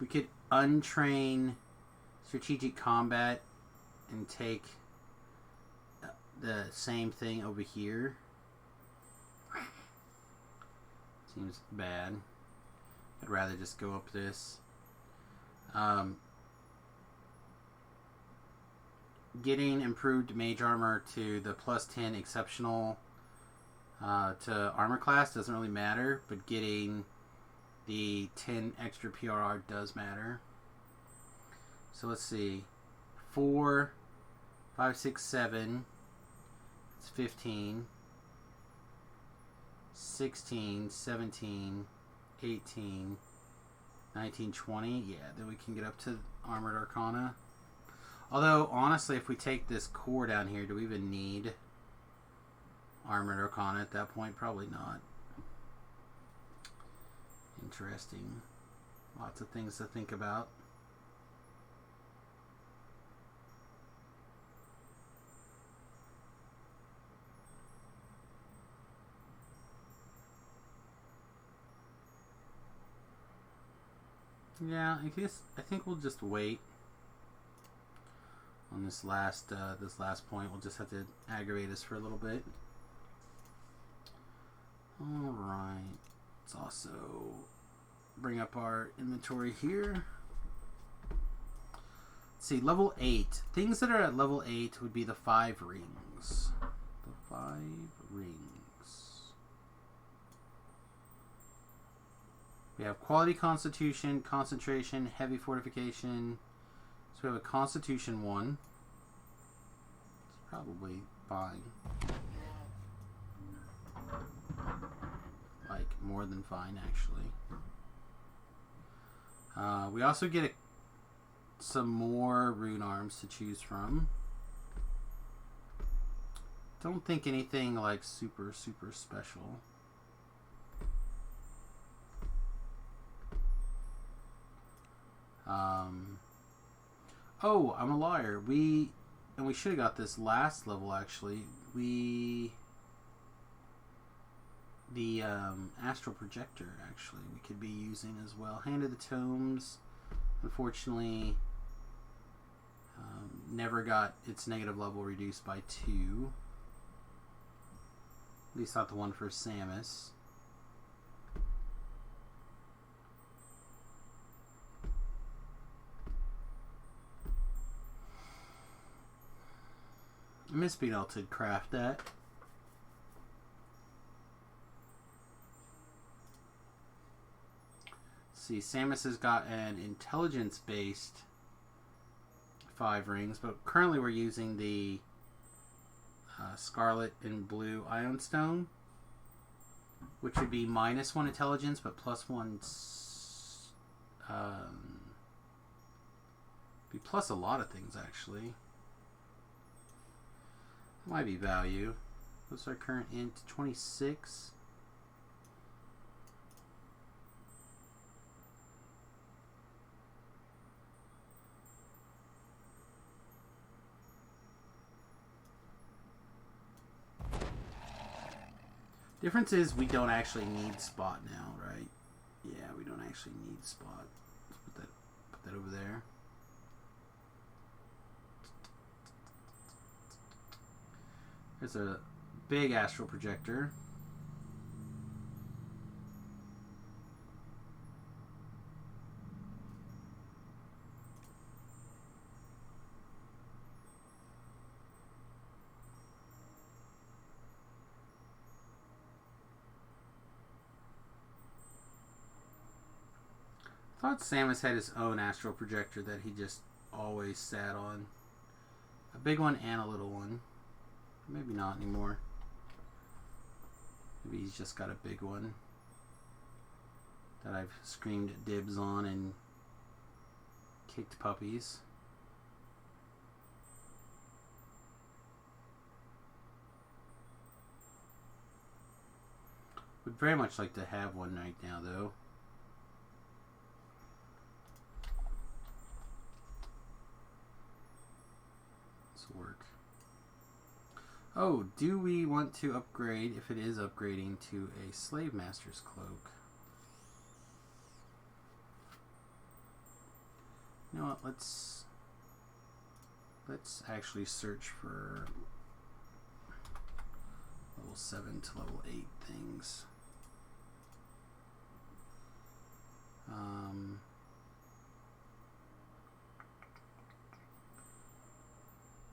We could untrain strategic combat and take the same thing over here. Seems bad. I'd rather just go up this. Getting improved mage armor to the +10 exceptional to armor class doesn't really matter, but getting the 10 extra PRR does matter. So let's see. 4, 5, 6, 7. It's 15. 16, 17, 18, 19, 20. Yeah, then we can get up to Armored Arcana. Although, honestly, if we take this core down here, do we even need Armored Arcana at that point? Probably not. Interesting. Lots of things to think about. Yeah, I think we'll just wait on this last point. We'll just have to aggravate us for a little bit. All right. Let's also bring up our inventory here. Let's see, level 8. Things that are at level 8 would be the 5 rings. The 5 rings. We have quality constitution, concentration, heavy fortification. So we have a constitution 1. It's probably fine. Like, more than fine, actually. We also get some more rune arms to choose from. Don't think anything like super special. Oh, I'm a liar. We should have got this last level, actually. The astral projector, actually, we could be using as well. Hand of the Tomes, unfortunately, never got its negative level reduced by 2. At least not the one for Samus. I miss being able to craft that. See, Samus has got an intelligence-based 5 rings, but currently we're using the Scarlet and Blue Ion Stone, which would be -1 intelligence, but +1. Be plus a lot of things, actually. Might be value. What's our current int? 26. Difference is we don't actually need spot now, right? Yeah, we don't actually need spot. Let's put that over there. There's a big astral projector. I thought Samus had his own astral projector that he just always sat on. A big one and a little one. Maybe not anymore. Maybe he's just got a big one that I've screamed dibs on and kicked puppies. Would very much like to have one right now, though. This will work. Oh, do we want to upgrade, if it is upgrading, to a Slave Master's Cloak? You know what, let's actually search for level 7 to level 8 things.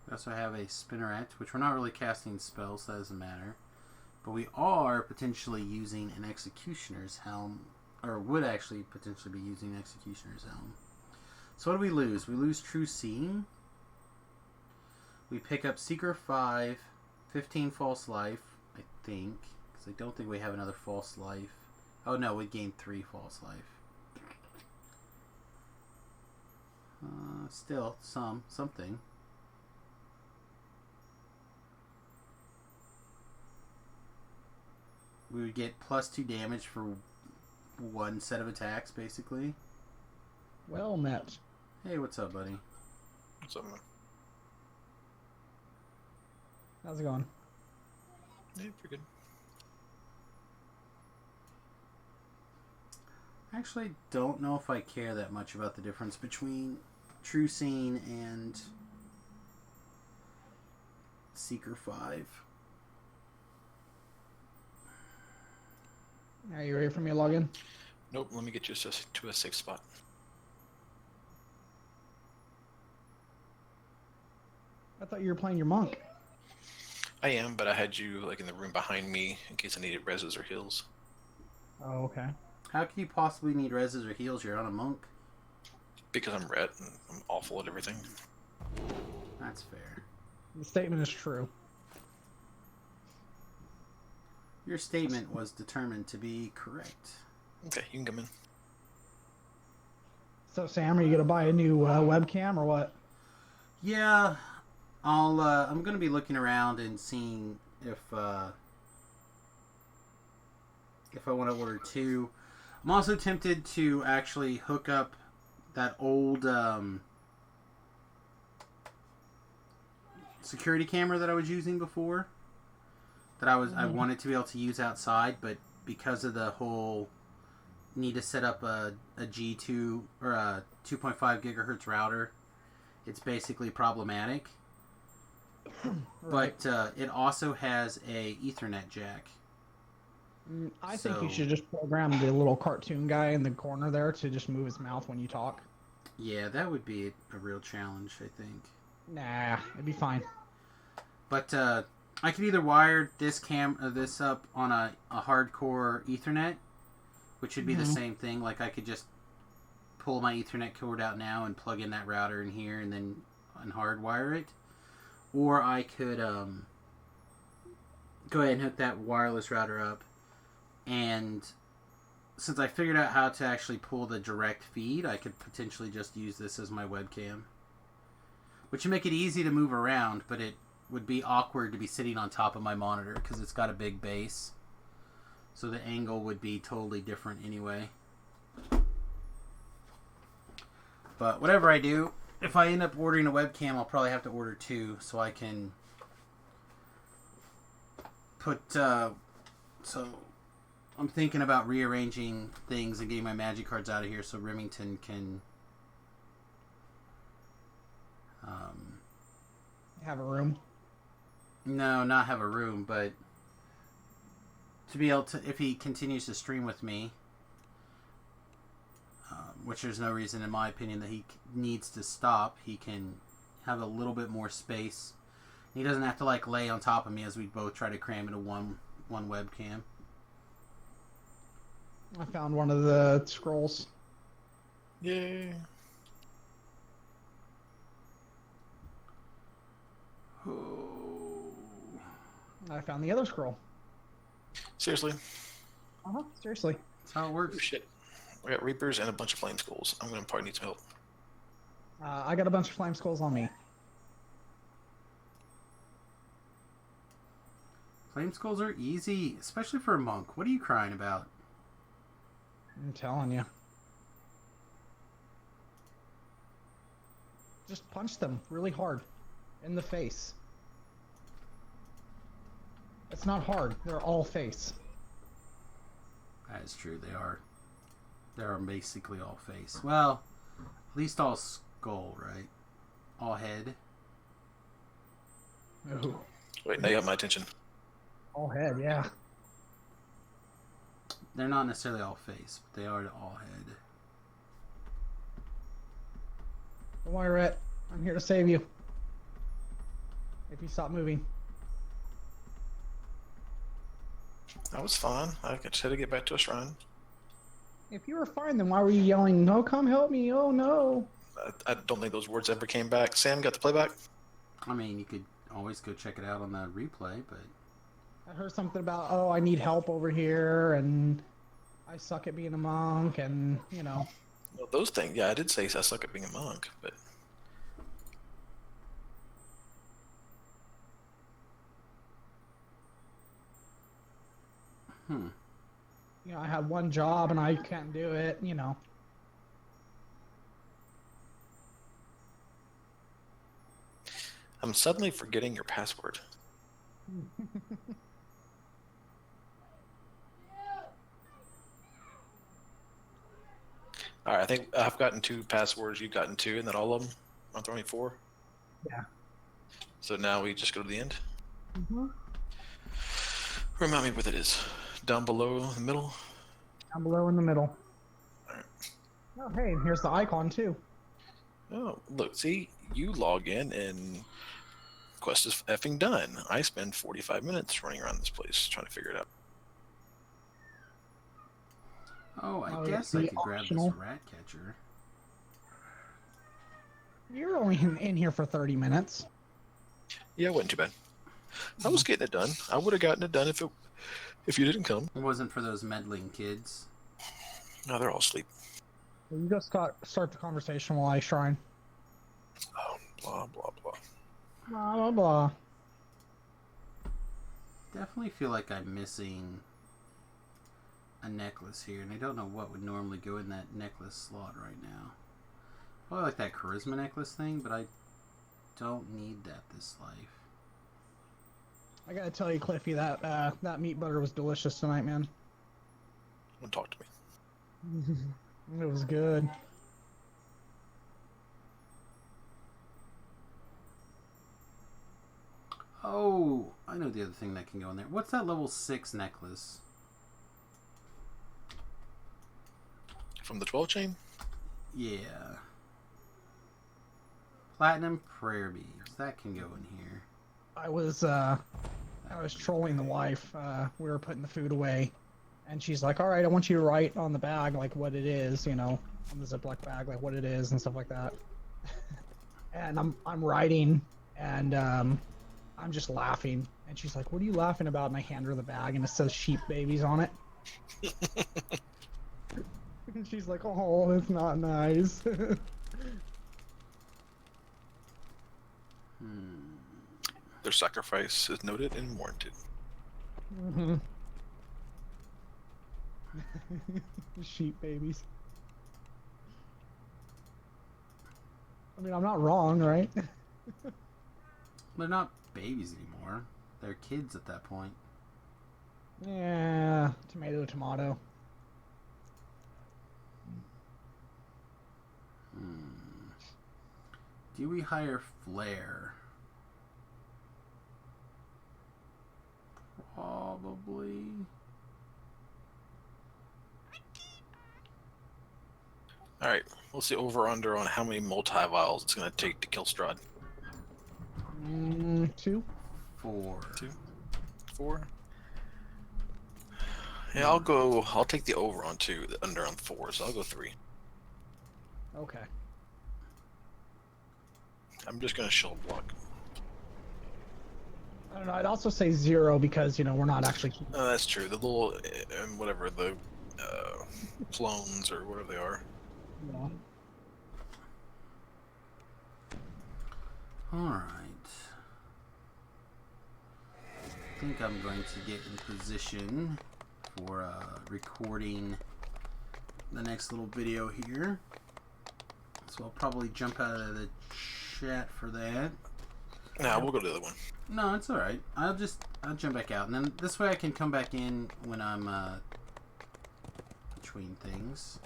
We also have a Spinneret, which we're not really casting spells, so that doesn't matter. But we are potentially using an Executioner's Helm, or would actually potentially be using an Executioner's Helm. So what do we lose? We lose True Seeing. We pick up Seeker 5, 15 False Life, I think, because I don't think we have another False Life. Oh no, we gained 3 False Life. Still, something. We would get +2 damage for one set of attacks, basically. Well met. Hey, what's up, buddy? So, How's it going? yeah, pretty good. I actually don't know if I care that much about the difference between True Scene and Seeker 5. Are you ready for me to log in? Nope, let me get you to a safe spot. I thought you were playing your monk. I am, but I had you like in the room behind me in case I needed reses or heals. Oh, okay. How can you possibly need reses or heals? You're on a monk. Because I'm red and I'm awful at everything. That's fair. The statement is true. Your statement was determined to be correct. Okay, you can come in. So, Sam, are you gonna buy a new webcam or what? Yeah, I'm gonna be looking around and seeing if I want to order two. I'm also tempted to actually hook up that old security camera that I was using before. That I wanted to be able to use outside, but because of the whole need to set up a G2 or a 2.5 gigahertz router, it's basically problematic. Right. But it also has a Ethernet jack. I think you So- should just program the little cartoon guy in the corner there to just move his mouth when you talk. Yeah, that would be a real challenge, I think. Nah, it'd be fine. But I could either wire this up on a hardcore Ethernet, which would be the same thing. Like I could just pull my Ethernet cord out now and plug in that router in here and then hardwire it. Or I could go ahead and hook that wireless router up. And since I figured out how to actually pull the direct feed, I could potentially just use this as my webcam. Which would make it easy to move around, but it would be awkward to be sitting on top of my monitor because it's got a big base. So the angle would be totally different anyway. But whatever I do, if I end up ordering a webcam, I'll probably have to order two so I can put... so I'm thinking about rearranging things and getting my magic cards out of here so Remington can... Have a room. No, not have a room, but to be able to, if he continues to stream with me, which there's no reason in my opinion that he needs to stop, he can have a little bit more space. He doesn't have to like lay on top of me as we both try to cram into one webcam. I found one of the scrolls. Yay. I found the other scroll. Seriously? Seriously. That's how it Oh, works. shit. I got Reapers and a bunch of Flame Skulls. I'm gonna probably need some help. I got a bunch of flame skulls on me. Flame skulls are easy, especially for a monk. What are you crying about? I'm telling you. Just punch them really hard in the face. It's not hard. They're all face. That is true. They are. They are basically all face. Well, at least all skull, right? All head. Ooh. Wait, now you have my attention. All head, yeah. They're not necessarily all face, but they are all head. Don't worry, Rhett. I'm here to save you. If you stop moving. That was fine. I just had to get back to a shrine. If you were fine, then why were you yelling, "No, come help me, oh no"? I don't think those words ever came back. Sam got the playback? I mean, you could always go check it out on the replay, but I heard something about, oh, I need help over here, and I suck at being a monk, and, you know. Well, those things, yeah, I did say I suck at being a monk, but you know, I had one job and I can't do it, you know. I'm suddenly forgetting your password. All right, I think I've gotten 2 passwords. You've gotten 2, and then all of them. Aren't there only 4? Yeah. So now we just go to the end. Mm-hmm. Remind me what it is. Down below in the middle. Down below in the middle. Alright. Oh, hey, and here's the icon too. Oh, look, see, you log in and quest is effing done. I spend 45 minutes running around this place trying to figure it out. Oh, I Oh, guess the I could grab this optional. rat catcher. You're only in here for 30 minutes. Yeah, it wasn't too bad. I was getting it done. I would have gotten it done if you didn't come. It wasn't for those meddling kids. No, they're all asleep. You just start the conversation while I shrine. Oh, blah blah blah. Blah, blah, blah. Definitely feel like I'm missing a necklace here, and I don't know what would normally go in that necklace slot right now. Probably like that charisma necklace thing, but I don't need that this life. I gotta tell you, Cliffy, that that meat butter was delicious tonight, man. Don't talk to me. It was good. Oh, I know the other thing that can go in there. What's that level 6 necklace? From the 12 chain? Yeah. Platinum prayer beads. That can go in here. I was trolling the wife. We were putting the food away, and she's like, "All right, I want you to write on the bag like what it is, you know, on the Ziploc bag, like what it is and stuff like that." And I'm writing, and I'm just laughing, and she's like, "What are you laughing about?" And I hand her the bag, and it says "sheep babies" on it. And she's like, "Oh, that's not nice." Their sacrifice is noted and warranted. Mm-hmm. Sheep babies. I mean, I'm not wrong, right? They're not babies anymore. They're kids at that point. Yeah, tomato, tomato. Do we hire Flare? Probably. Alright, we'll see over under on how many multi-vials it's going to take to kill Strahd. 2. 4. 2? 4? Yeah, I'll take the over on 2, the under on 4, so I'll go 3. Okay. I'm just going to shield block. I don't know. I'd also say 0 because, you know, we're not actually. Oh, that's true. The little, whatever, the clones or whatever they are. Yeah. Alright. I think I'm going to get in position for recording the next little video here. So I'll probably jump out of the chat for that. Nah, we'll go to the other one. No, it's alright. I'll jump back out, and then this way I can come back in when I'm between things.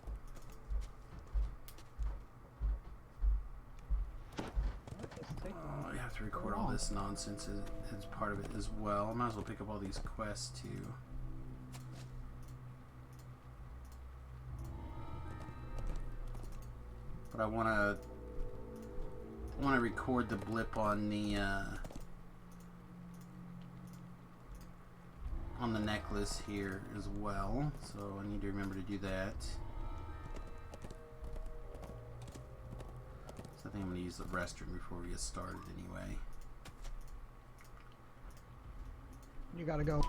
Oh, I have to record all this nonsense as part of it as well. I might as well pick up all these quests too. But I want to record the blip on the necklace here as well, so I need to remember to do that. So I think I'm going to use the restroom before we get started anyway. You gotta go.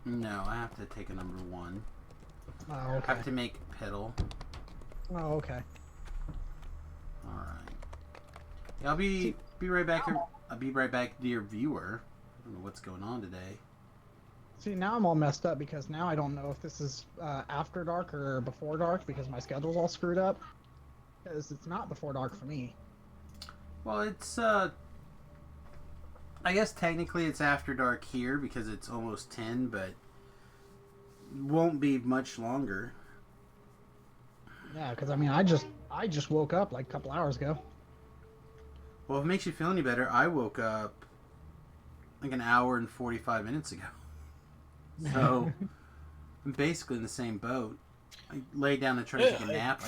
No, I have to take a number 1. Oh, I okay. have to make pedal. Oh, okay. Alright. Yeah, I'll be right back here. I'll be right back, dear viewer. I don't know what's going on today. See, now I'm all messed up because now I don't know if this is after dark or before dark because my schedule's all screwed up. Because it's not before dark for me. Well, it's I guess technically it's after dark here because it's almost 10, but won't be much longer. Yeah, because I mean, I just woke up like a couple hours ago. Well, if it makes you feel any better, I woke up like an hour and 45 minutes ago. So I'm basically in the same boat. I laid down to try to take a nap.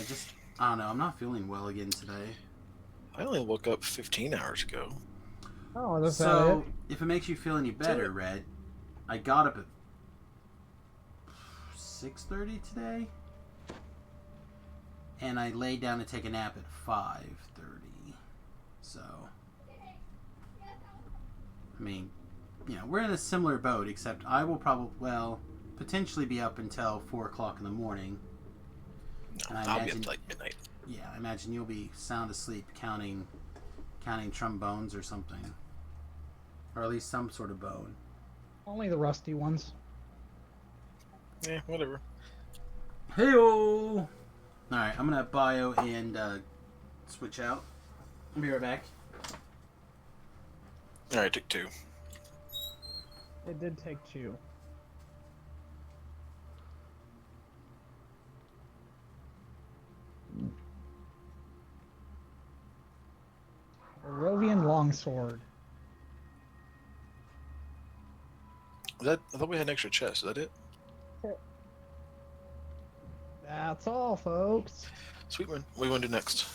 I don't know. I'm not feeling well again today. I only woke up 15 hours ago. Oh, that's So if it makes you feel any better, Red, I got up at 6:30 today, and I laid down to take a nap at 5:30. So, I mean, you know, we're in a similar boat, except I will potentially be up until 4 o'clock in the morning. No, And I I'll be imagine- up like midnight. Yeah, I imagine you'll be sound asleep counting trombones or something, or at least some sort of bone. Only the rusty ones. Yeah, whatever. Hey-o! Alright, I'm gonna bio and switch out. I'll be right back. All right, take 2. It did take 2. Barovian longsword. I thought we had an extra chest. Is that it? That's all, folks. Sweet one. What do you want to do next?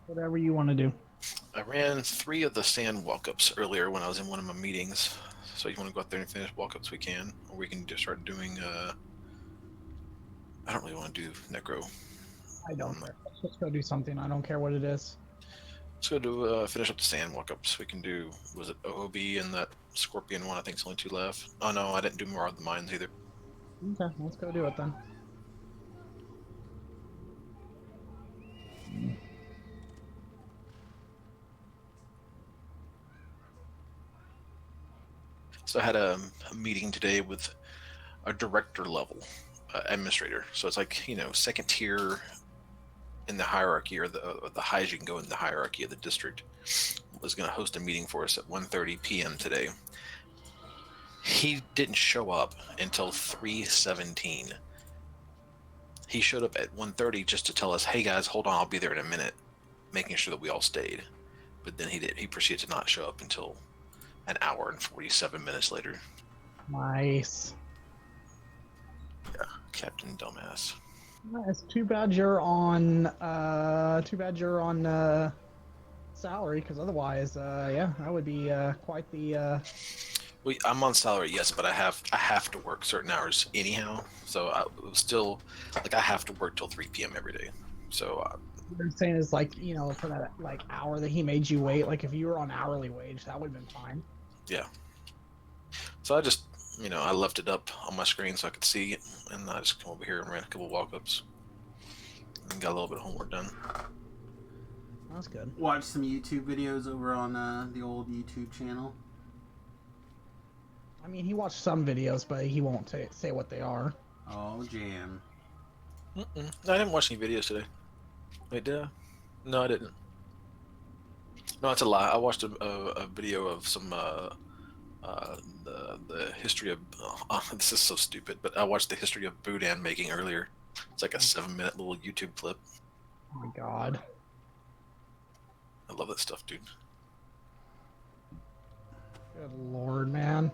Whatever you want to do. I ran 3 of the sand walk-ups earlier when I was in one of my meetings. So you want to go out there and finish walk-ups, we can. Or we can just start doing, I don't really want to do necro. I don't care. Let's just go do something. I don't care what it is. Let's go do, finish up the sand walk-ups. We can do, was it OOB and that scorpion one? I think it's only 2 left. Oh no, I didn't do more of the mines either. Okay, let's go do it then. So I had a meeting today with a director level administrator. So it's like, you know, second tier in the hierarchy, or the highest you can go in the hierarchy of the district. Was going to host a meeting for us at 1:30 p.m. today. He didn't show up until 3:17. He showed up at 1:30 just to tell us, "Hey guys, hold on, I'll be there in a minute," making sure that we all stayed. But then he proceeded to not show up until an hour and 47 minutes later. Nice. Yeah, Captain Dumbass. It's too bad you're on. Salary, because otherwise, yeah, that would be quite the. Well, I'm on salary, yes, but I have to work certain hours anyhow. So it was still like I have to work till 3 p.m. every day. So What I'm saying is, like, you know, for that like hour that he made you wait, like if you were on hourly wage, that would have been fine. yeah. So I just, you know, I left it up on my screen so I could see it, and I just come over here and ran a couple walk-ups and got a little bit of homework done. That's good. Watch some YouTube videos over on the old YouTube channel. I mean, he watched some videos, but he won't say what they are. Oh, jam. No, I didn't watch any videos today. Wait, did I? No, I didn't. No, it's a lie. I watched a video of some the history of. This is so stupid, but I watched the history of Boudin making earlier. It's like a 7-minute little YouTube clip. Oh my god. I love that stuff, dude. Good lord, man.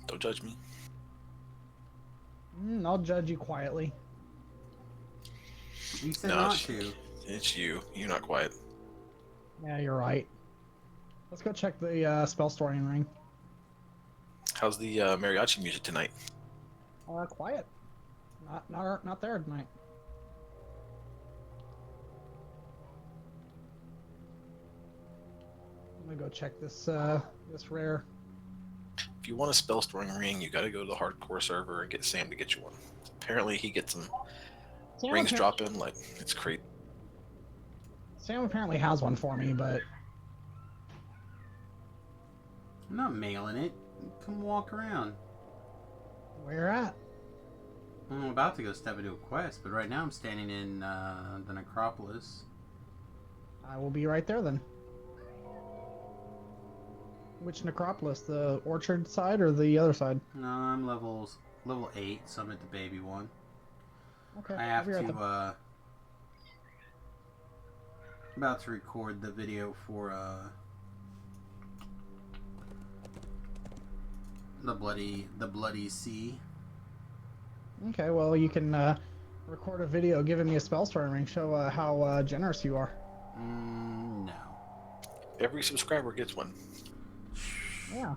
Don't judge me. I'll judge you quietly. You said No, not it's- to. It's you. You're not quiet. Yeah, you're right. Let's go check the spell storing ring. How's the mariachi music tonight? Quiet. Not there tonight. I'm gonna go check this this rare. If you want a spell storing ring, you got to go to the hardcore server and get Sam to get you one. Apparently, he gets some rings drop in like it's crazy. Sam apparently has one for me, but I'm not mailing it. Come walk around. Where at? I'm about to go step into a quest, but right now I'm standing in the necropolis. I will be right there then. Which necropolis? The orchard side or the other side? No, I'm level 8, so I'm at the baby one. Okay. I have I'll be right to there. about to record the video for the bloody sea. Okay, well you can record a video giving me a spell story ring. Show how generous you are. No. Every subscriber gets one. Yeah.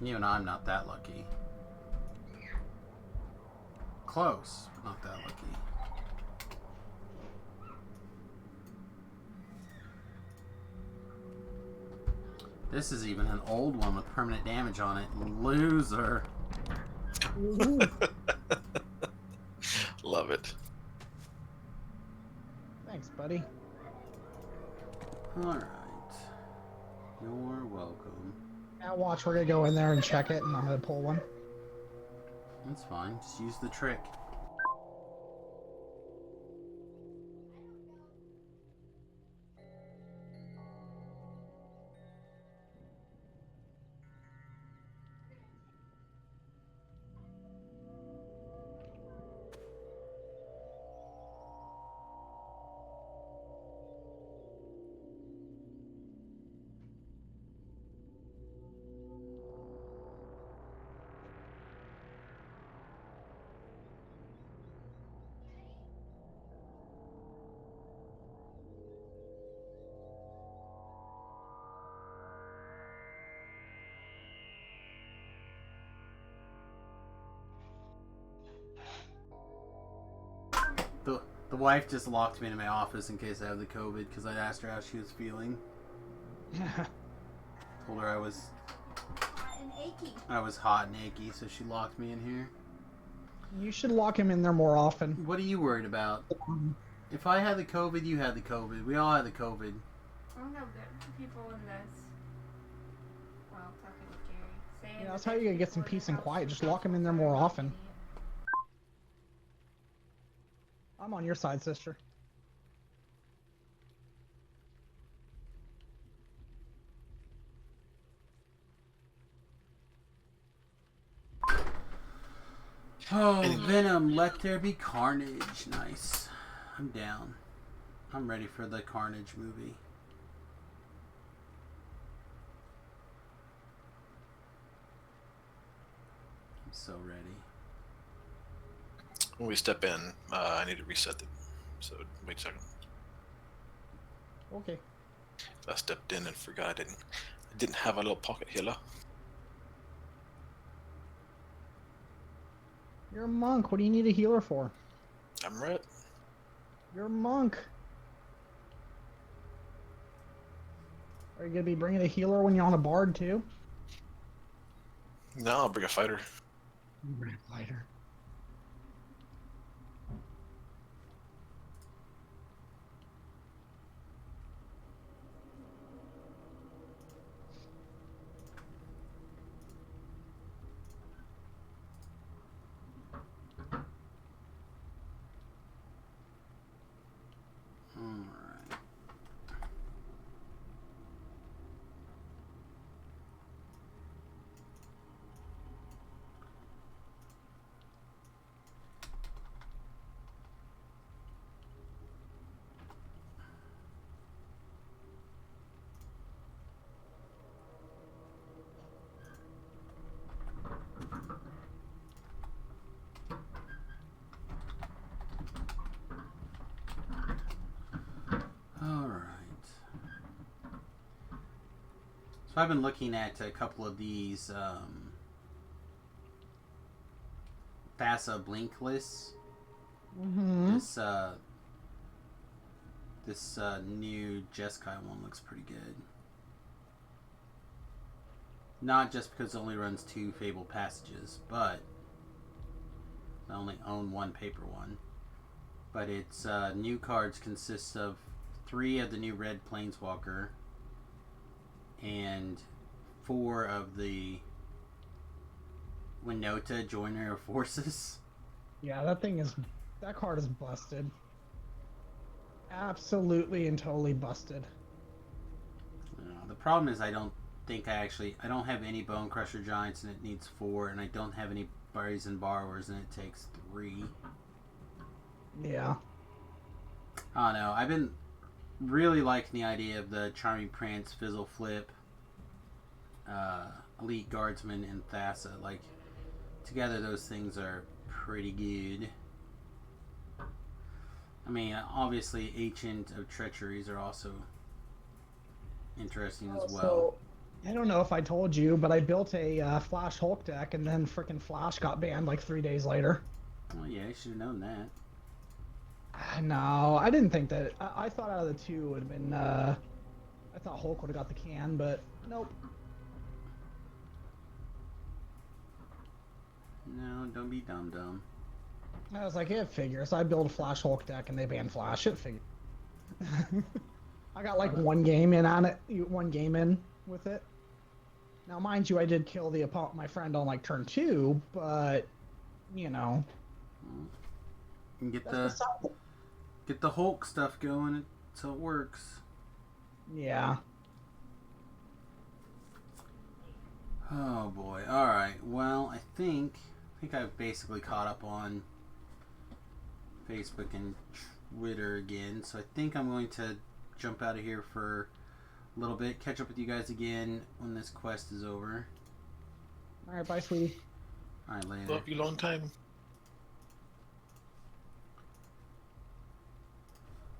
Even I'm not that lucky. Close, but not that lucky. This is even an old one with permanent damage on it. Loser. Love it. Thanks, buddy. Alright. You're welcome. Now watch, we're gonna go in there and check it, and I'm gonna pull one. That's fine. Just use the trick. The wife just locked me into my office in case I have the COVID because I asked her how she was feeling. Told her I was hot and achy, so she locked me in here. You should lock him in there more often. What are you worried about? If I had the COVID, you had the COVID. We all had the COVID. I'm no good people in this. Well, talking with Jerry. Saying Yeah, that's how you're gonna get some peace and quiet. Just lock him in there more often. I'm on your side, sister. Oh, Venom, let there be carnage. Nice. I'm down. I'm ready for the Carnage movie. I'm so ready. When we step in, I need to reset it. So wait a second. Okay. I stepped in and forgot I didn't have a little pocket healer. You're a monk. What do you need a healer for? I'm right. You're a monk. Are you gonna be bringing a healer when you're on a bard too? No, I'll bring a fighter. Bring a fighter. Alright. Alright. So I've been looking at a couple of these FASA blink lists. Mm-hmm. This new Jeskai one looks pretty good. Not just because it only runs 2 Fable passages, but I only own 1 paper one. But its new cards consist of 3 of the new Red Planeswalker, and 4 of the Winota Joiner of Forces. Yeah, that card is busted. Absolutely and totally busted. The problem is I don't have any Bone Crusher Giants and it needs 4, and I don't have any Brazen Borrowers and it takes 3. Yeah. I don't know. I've been really liking the idea of the Charming Prince, Fizzle Flip, Elite Guardsman, and Thassa. Like, together those things are pretty good. I mean, obviously, Ancient of Treacheries are also interesting as well. So, I don't know if I told you, but I built a Flash Hulk deck, and then frickin' Flash got banned like 3 days later. Well, yeah, you should have known that. No, I didn't think that. I thought out of the 2 would have been. I thought Hulk would have got the can, but nope. No, don't be dumb. I was like, it figures. I built a Flash Hulk deck, and they banned Flash. It figures. I got like 1 game in on it. 1 game in with it. Now, mind you, I did kill my friend on like turn 2, but you know. You can get the Hulk stuff going so it works. Yeah. Oh boy. All right. Well, I think I've basically caught up on Facebook and Twitter again. So I think I'm going to jump out of here for a little bit. Catch up with you guys again when this quest is over. All right. Bye, sweetie. All right, later. Love you long time.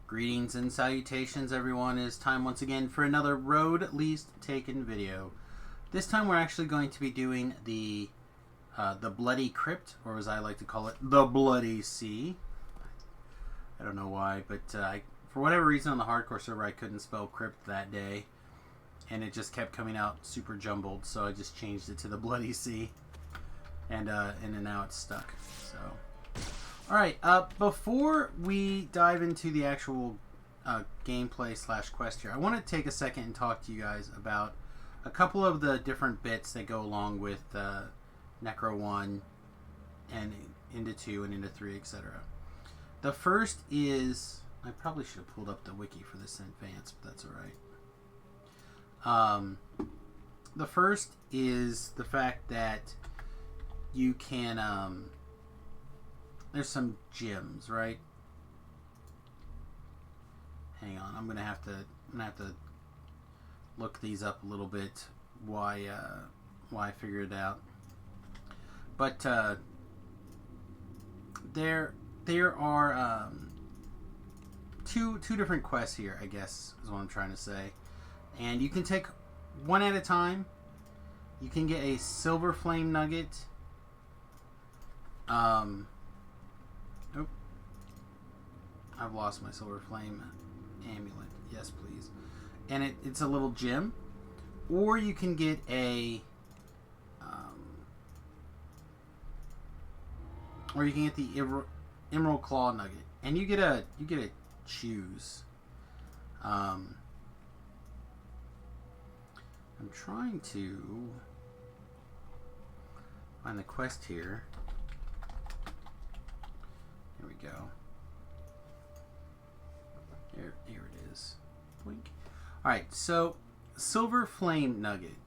Greetings and salutations, everyone. It is time once again for another Road Least Taken video. This time we're actually going to be doing the Bloody Crypt, or as I like to call it, the Bloody Sea. I don't know why, but for whatever reason on the hardcore server I couldn't spell crypt that day, and it just kept coming out super jumbled, so I just changed it to the Bloody Sea, and then now it's stuck. So, all right. Before we dive into the actual gameplay / quest here, I want to take a second and talk to you guys about a couple of the different bits that go along with Necro 1 and into 2 and into 3, etc. The first is, I probably should have pulled up the wiki for this in advance, but that's alright. The first is the fact that you can, there's some gems, right? Hang on, I'm gonna have to look these up a little bit. Why I figured it out. But there are two different quests here, I guess is what I'm trying to say, and you can take one at a time. You can get a Silver Flame Nugget. Oh, I've lost my Silver Flame Amulet. Yes, please. And it's a little gem, or you can get the Emerald Claw Nugget, and you get a choose. I'm trying to find the quest here. Here we go. Here it is. Blink. Alright, so Silver Flame Nugget.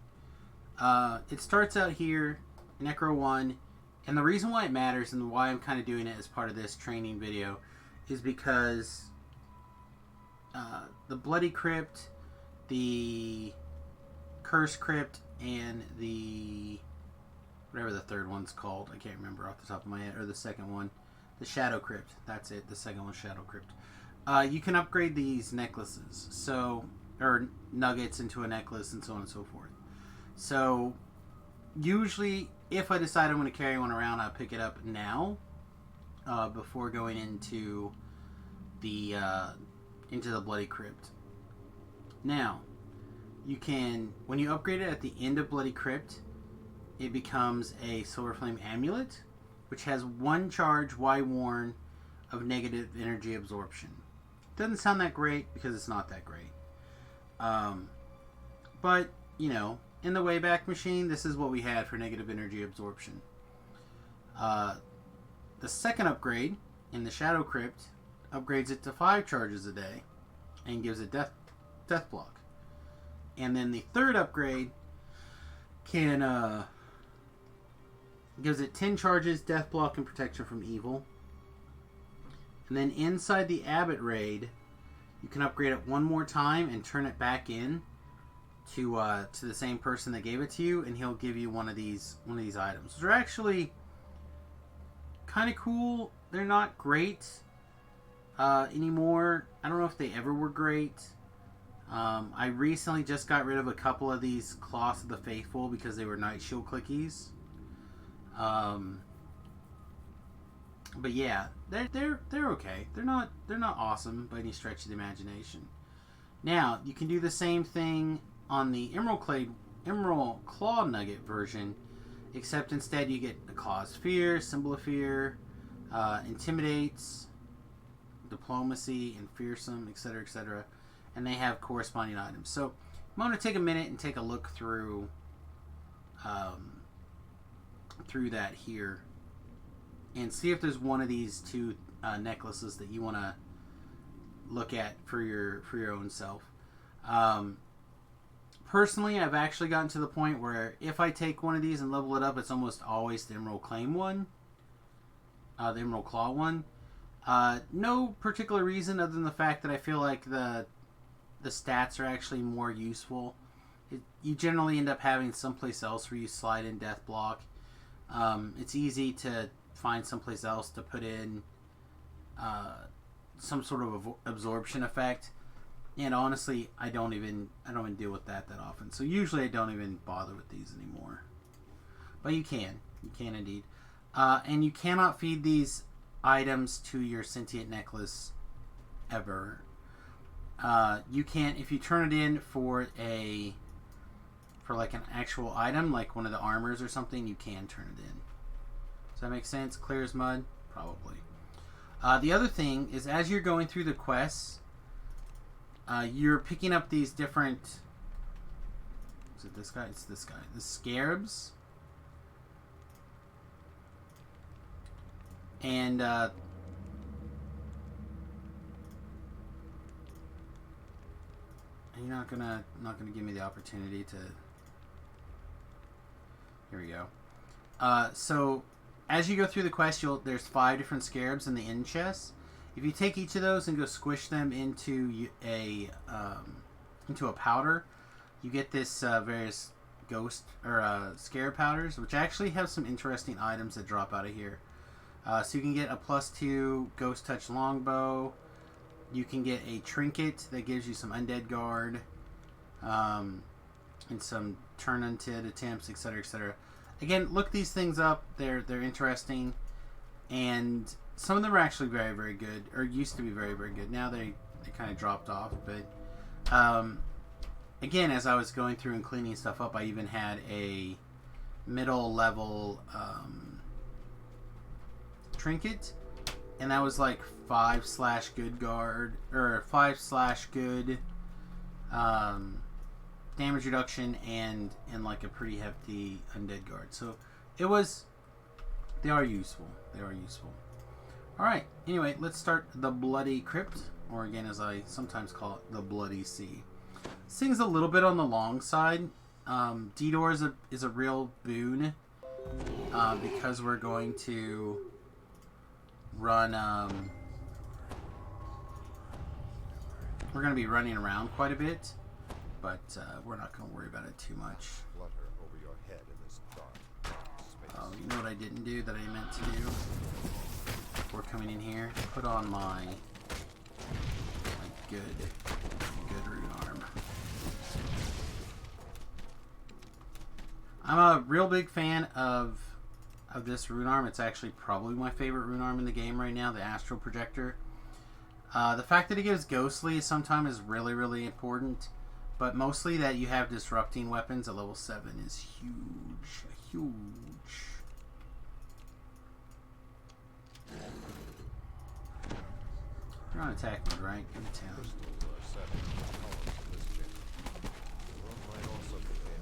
It starts out here, Necro 1, and the reason why it matters and why I'm kind of doing it as part of this training video is because the Bloody Crypt, the Curse Crypt, and the whatever the third one's called, I can't remember off the top of my head, or the second one, the Shadow Crypt, that's it, the second one, Shadow Crypt. You can upgrade these necklaces, or nuggets into a necklace and so on and so forth. So usually if I decide I'm going to carry one around, I'll pick it up now before going into the Bloody Crypt. Now, you can, when you upgrade it at the end of Bloody Crypt, it becomes a Silver Flame Amulet, which has 1 charge while worn of negative energy absorption. Doesn't sound that great because it's not that great. But you know, in the Wayback Machine, this is what we had for negative energy absorption. The second upgrade in the Shadow Crypt upgrades it to 5 charges a day and gives it death block. And then the third upgrade can gives it 10 charges, death block, and protection from evil. And then inside the Abbot raid, you can upgrade it one more time and turn it back in to the same person that gave it to you, and he'll give you one of these items. They're actually kind of cool. They're not great anymore. I don't know if they ever were great. I recently just got rid of a couple of these Cloths of the Faithful because they were Night Shield clickies. But yeah, they're okay. They're not awesome by any stretch of the imagination. Now you can do the same thing on the Emerald Claw Nugget version, except instead you get the Claw's Fear, Symbol of Fear, Intimidates, Diplomacy, and Fearsome, etc., etc. And they have corresponding items. So I'm going to take a minute and take a look through that here and see if there's one of these 2 necklaces that you want to look at for your own self. Personally, I've actually gotten to the point where if I take one of these and level it up, it's almost always the Emerald Claim one, the Emerald Claw one. No particular reason other than the fact that I feel like the stats are actually more useful. You generally end up having someplace else where you slide in death block. It's easy to find someplace else to put in some sort of absorption effect, and honestly, I don't even deal with that often. So usually I don't even bother with these anymore. But you can indeed, and you cannot feed these items to your sentient necklace ever. You can't, if you turn it in for like an actual item, like one of the armors or something, you can turn it in. Does that make sense? Clear as mud? Probably. The other thing is, as you're going through the quests, you're picking up these different... Is it this guy? It's this guy. The scarabs. And you're not gonna give me the opportunity to... Here we go. So as you go through the quest, there's 5 different scarabs in the end chest. If you take each of those and go squish them into a powder, you get this various ghost or scarab powders, which actually have some interesting items that drop out of here. So you can get a +2 Ghost Touch Longbow. You can get a trinket that gives you some undead guard, and some turn undead attempts, etc., etc. Again, look these things up. They're interesting, and some of them are actually very, very good, or used to be very, very good. Now they kind of dropped off. But again, as I was going through and cleaning stuff up, I even had a middle level trinket, and that was like 5/good guard, or 5/good damage reduction, and like a pretty hefty undead guard. So they are useful. Alright, anyway, let's start the Bloody Crypt, or again, as I sometimes call it, the Bloody Sea. This thing's a little bit on the long side. D-Door is a real boon, because we're going to run, we're going to be running around quite a bit, but we're not going to worry about it too much. Flutter over your head in this dark space. Oh, you know what I didn't do that I meant to do before coming in here? Put on my good rune arm. I'm a real big fan of this rune arm. It's actually probably my favorite rune arm in the game right now, the Astral Projector. The fact that it gives Ghostly sometimes is really, really important, but mostly that you have disrupting weapons at level 7 is huge. You're on attack mode, right? Give me 10. Crystals are set in columns in this chamber. One might also prepare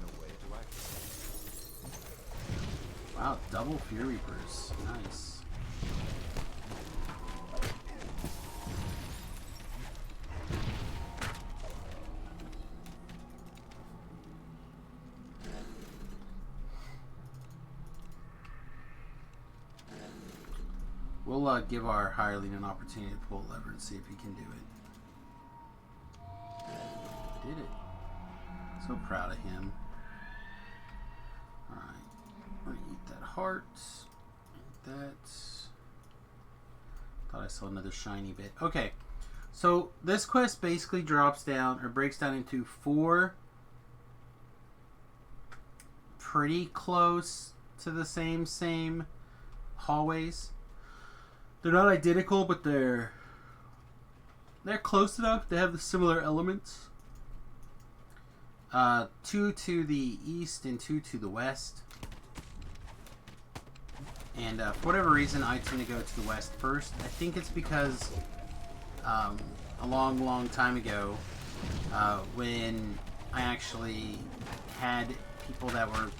Wow, double Fear Reapers. Nice. We'll give our hireling an opportunity to pull a lever and see if he can do it. Did it. So proud of him. Alright. I'm gonna eat that heart. Eat that. Thought I saw another shiny bit. Okay. So this quest basically drops down or breaks down into 4 pretty close to the same hallways. They're not identical, but they're close enough. They have the similar elements. 2 to the east and 2 to the west. And for whatever reason, I tend to go to the west first. I think it's because a long time ago, when I actually had people that were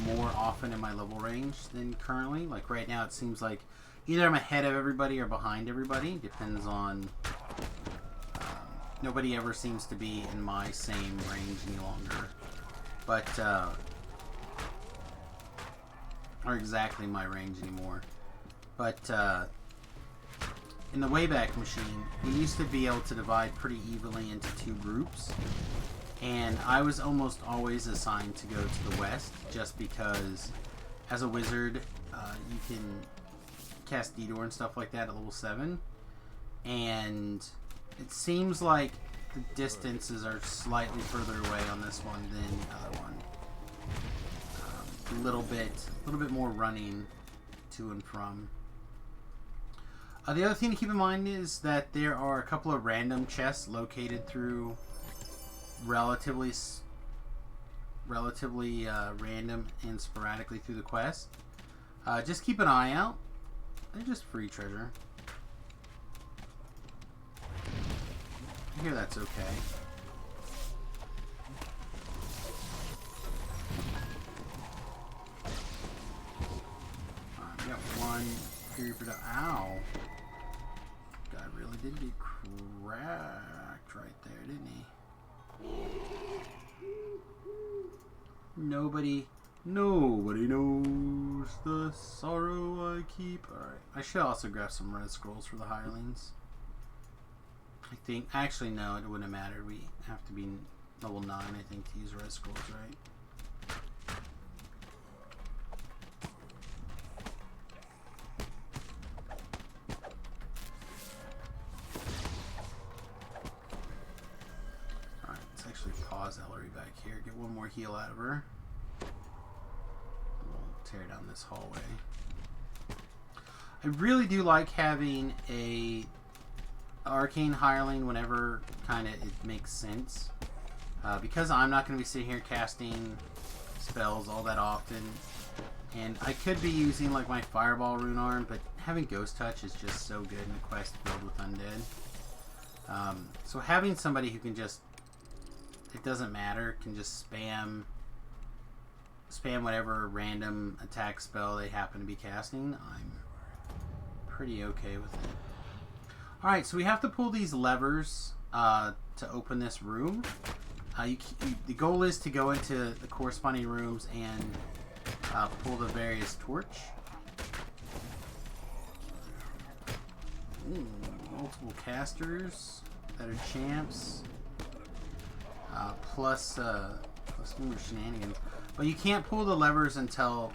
more often in my level range than currently. Like right now, it seems like either I'm ahead of everybody or behind everybody. Depends on... nobody ever seems to be in my same range any longer. But, or exactly my range anymore. But, in the Wayback Machine, we used to be able to divide pretty evenly into 2 groups. And I was almost always assigned to go to the west, just because as a wizard, you can cast Detour and stuff like that at level 7. And it seems like the distances are slightly further away on this one than the other one. A little bit more running to and from. The other thing to keep in mind is that there are a couple of random chests located through relatively random and sporadically through the quest. Just keep an eye out. They're just free treasure. I hear that's okay. Alright, we got 1 period for the... Ow! Guy really did get cracked right there, didn't he? Nobody knows the sorrow I keep. Alright, I should also grab some red scrolls for the hirelings. I think, actually no, it wouldn't have mattered. We have to be level 9, I think, to use red scrolls, right? Alright, let's actually pause Ellery back here, get one more heal out of her. We'll tear down this hallway. I really do like having a arcane hireling whenever kind of it makes sense, because I'm not going to be sitting here casting spells all that often, and I could be using like my fireball rune arm, but having ghost touch is just so good in a quest filled with undead. So having somebody who can just, it doesn't matter, can just spam whatever random attack spell they happen to be casting, I'm pretty okay with it. Alright, so we have to pull these levers to open this room. The goal is to go into the corresponding rooms and pull the various torch. Ooh, multiple casters that are champs. Plus more shenanigans. But you can't pull the levers until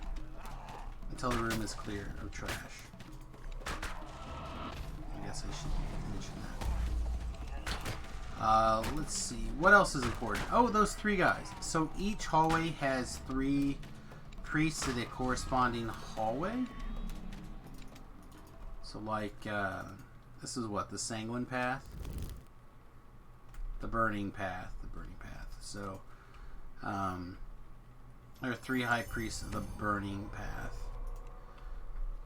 the room is clear of trash. I guess I should mention that. Let's see. What else is important? Oh, those 3 guys. So each hallway has 3 priests to the corresponding hallway. So like, this is what? The Sanguine Path? The Burning Path. The Burning Path. So, there are 3 high priests of the Burning Path.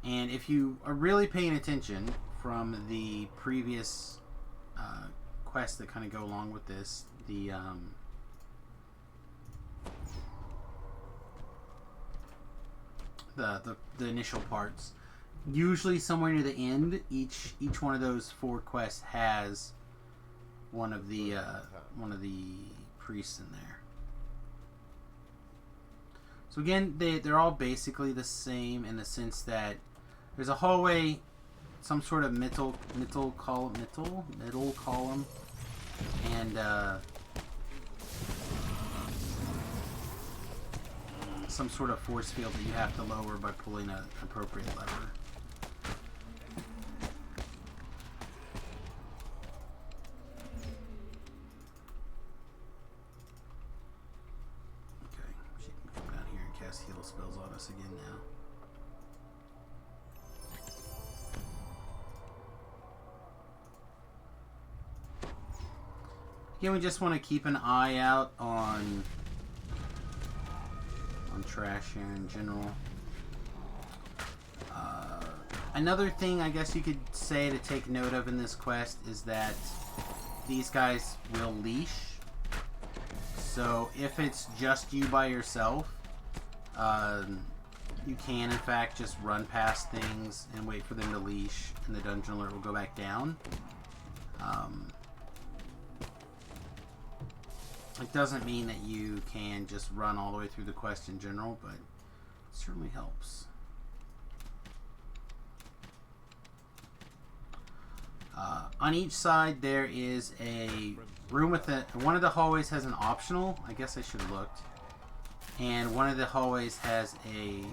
And if you are really paying attention from the previous quests that kind of go along with this, the initial parts. Usually somewhere near the end, each one of those 4 quests has one of the priests in there. So again, they're all basically the same in the sense that there's a hallway, some sort of middle column, and some sort of force field that you have to lower by pulling an appropriate lever. Okay, she can come down here and cast heal spells on us again now. Again, we just want to keep an eye out on trash here in general. Another thing I guess you could say to take note of in this quest is that these guys will leash. So if it's just you by yourself, you can in fact just run past things and wait for them to leash, and the dungeon alert will go back down. It doesn't mean that you can just run all the way through the quest in general, but it certainly helps. On each side there is a room with one of the hallways has an optional, I guess I should have looked, and one of the hallways has the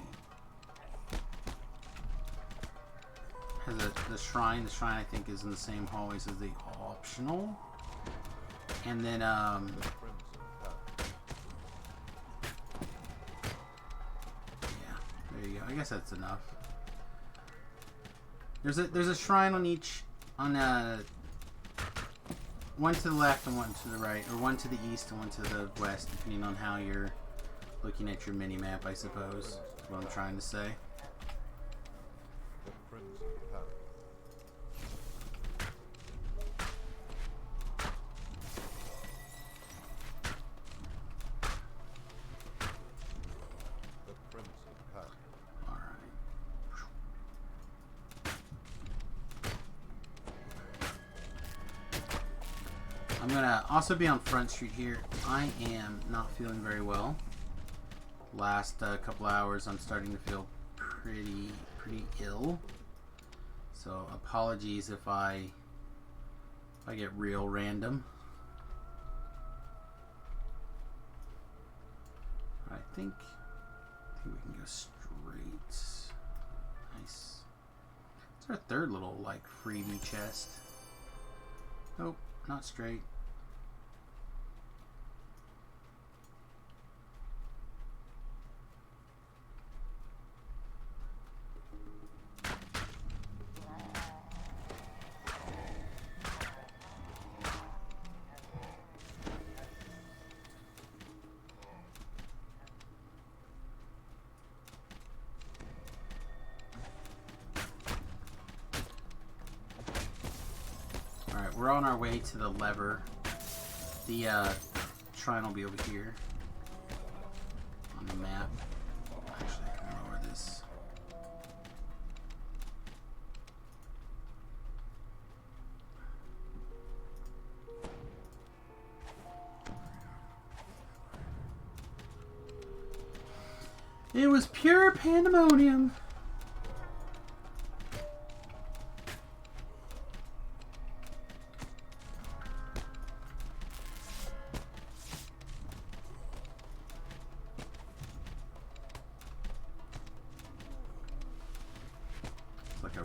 shrine. The shrine I think is in the same hallways as the optional. And then yeah, there you go. I guess that's enough. There's a shrine on each, one to the left and one to the right, or one to the east and one to the west, depending on how you're looking at your mini map, I suppose. Is what I'm trying to say. The Crimson Path. The Crimson Path. Alright. I'm gonna also be on Front Street here. I am not feeling very well. Last couple hours I'm starting to feel pretty ill. So apologies if I get real random. I think we can go straight. Nice. It's our third little like freebie chest. Nope, not straight. We're on our way to the lever. The shrine will be over here on the map. Actually, I can lower this. It was pure pandemonium.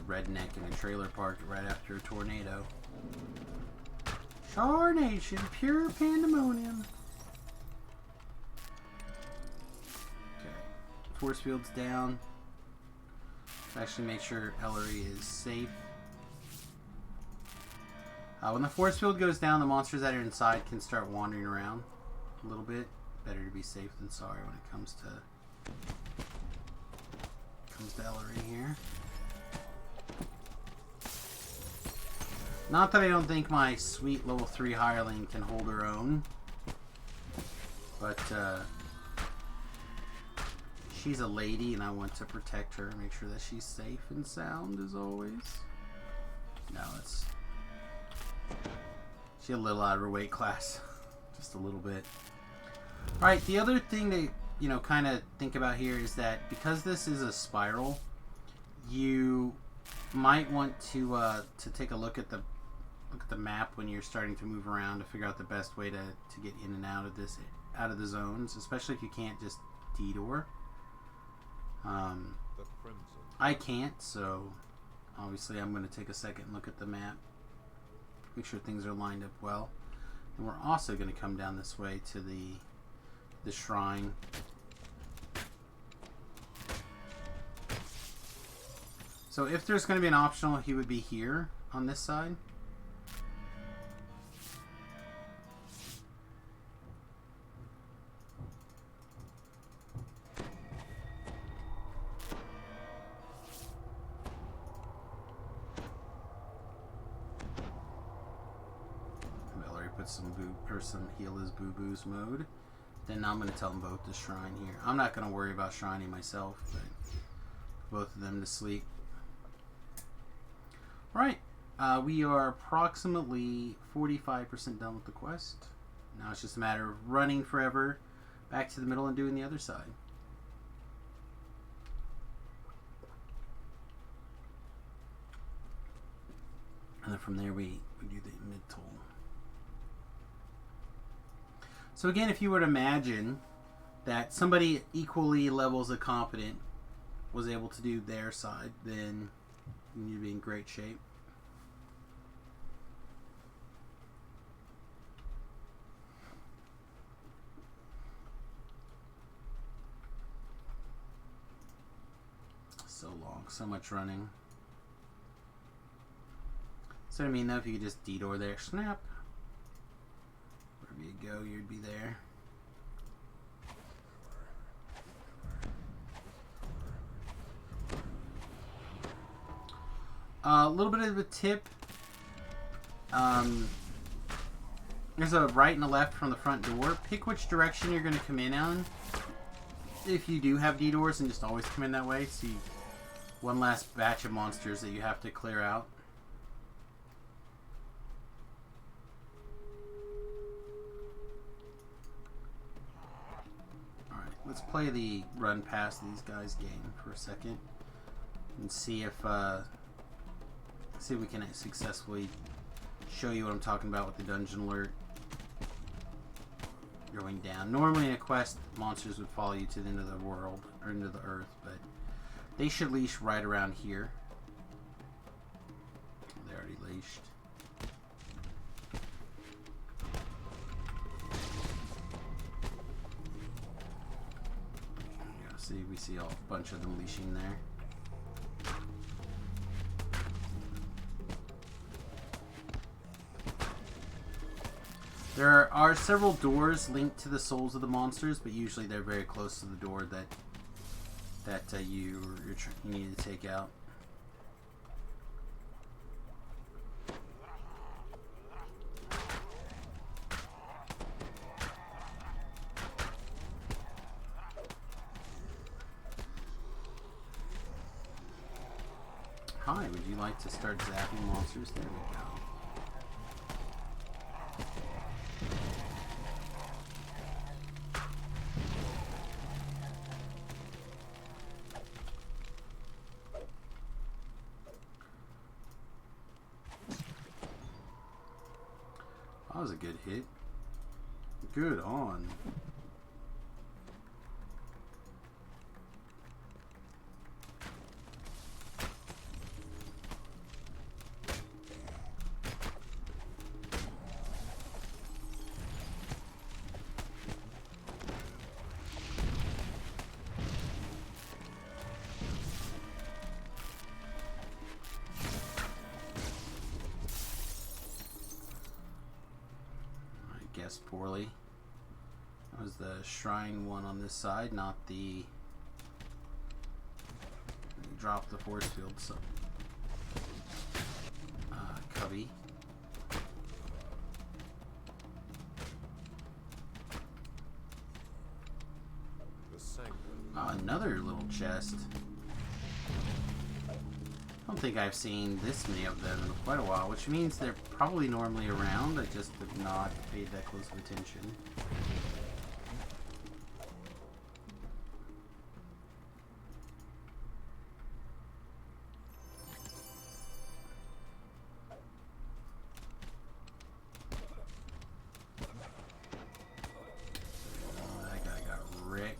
Redneck in a trailer park right after a tornado. Tarnation, pure pandemonium. Okay, force field's down. Actually, make sure Ellery is safe. When the force field goes down, the monsters that are inside can start wandering around a little bit. Better to be safe than sorry when it comes to Ellery here. Not that I don't think my sweet level 3 hireling can hold her own, but she's a lady, and I want to protect her, make sure that she's safe and sound as always. No, it's she's a little out of her weight class, just a little bit. All right, the other thing to kind of think about here is that because this is a spiral, you might want to take a look at the map when you're starting to move around to figure out the best way to get in and out of the zones, especially if you can't just detour. The crimson. I can't, so obviously I'm going to take a second and look at the map, make sure things are lined up well, and we're also going to come down this way to the shrine. So if there's going to be an optional, he would be here on this side. Some heal his boo-boos mode. Then I'm going to tell them both to shrine here. I'm not going to worry about shrining myself, but both of them to sleep. Right, we are approximately 45% done with the quest. Now it's just a matter of running forever back to the middle and doing the other side. And then from there we do the mid-toll. So again, if you were to imagine that somebody equally levels of competent was able to do their side, then you'd be in great shape. So long, so much running. So I mean, though, if you could just detour there, snap. Wherever you go, you'd be there. A little bit of a tip. There's a right and a left from the front door. Pick which direction you're going to come in on. If you do have detours, and just always come in that way. See one last batch of monsters that you have to clear out. Let's play the run past these guys game for a second and see if we can successfully show you what I'm talking about with the dungeon alert going down. Normally in a quest, monsters would follow you to the end of the world or into the earth, but they should leash right around here. They're already leashed. See, we see a bunch of them leashing there. There are several doors linked to the souls of the monsters, but usually they're very close to the door that you need to take out. Hi, would you like to start zapping monsters? There we go. That was a good hit. Good on. Poorly. That was the shrine one on this side, not the drop the force field. So cubby. The sanctum. Oh, another little chest. I don't think I've seen this many of them in quite a while, which means they're probably normally around. I just have not paid that close of attention. That guy got wrecked.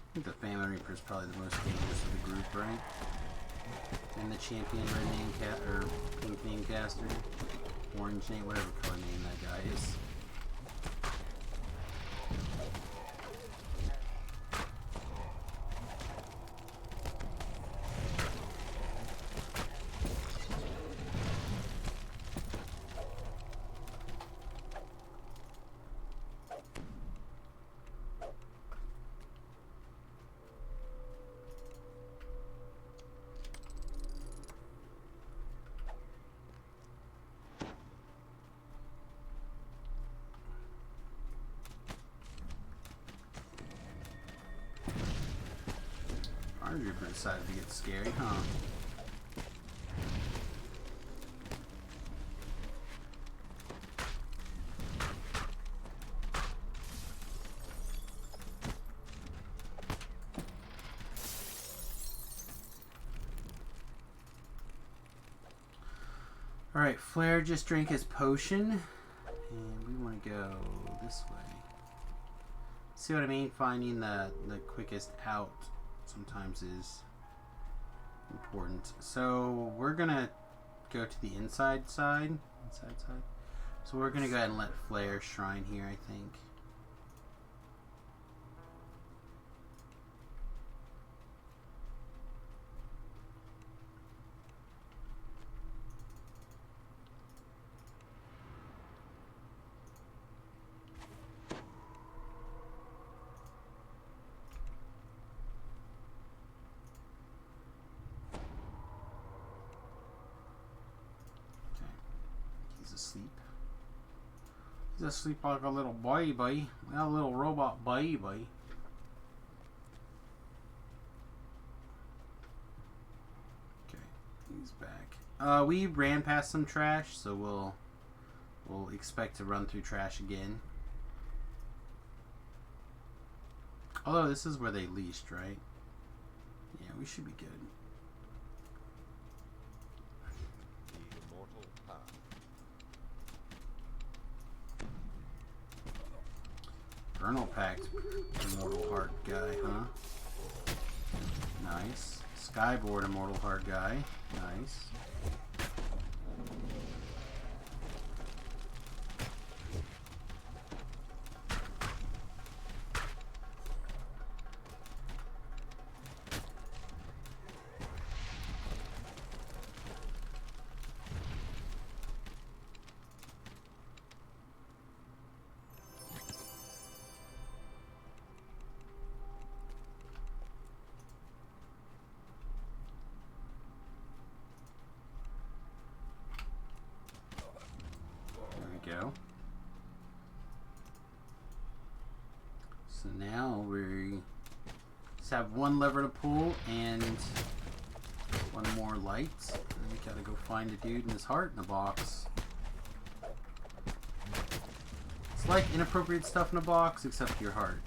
I think the Famine Reaper is probably the most dangerous of the group, right? And the champion red name cat or pink name caster, orange name, whatever color name that guy is. Reaper decided to get scary, huh? Alright, Flare just drank his potion, and we want to go this way. See what I mean? Finding the quickest out sometimes is important. So we're gonna go to the inside side. So we're gonna go ahead and let Flare shrine here, I think. Asleep. He's asleep like a little baby. A little robot baby. Okay, he's back. We ran past some trash, so we'll expect to run through trash again. Although this is where they leashed, right? Yeah, we should be good. The Immortal Path. Vernal Pact, Immortal Heart guy, huh? Nice. Skyboard Immortal Heart guy. Nice. Go. So now we just have one lever to pull and one more light. And we gotta go find a dude in his heart in a box. It's like inappropriate stuff in a box, except your heart.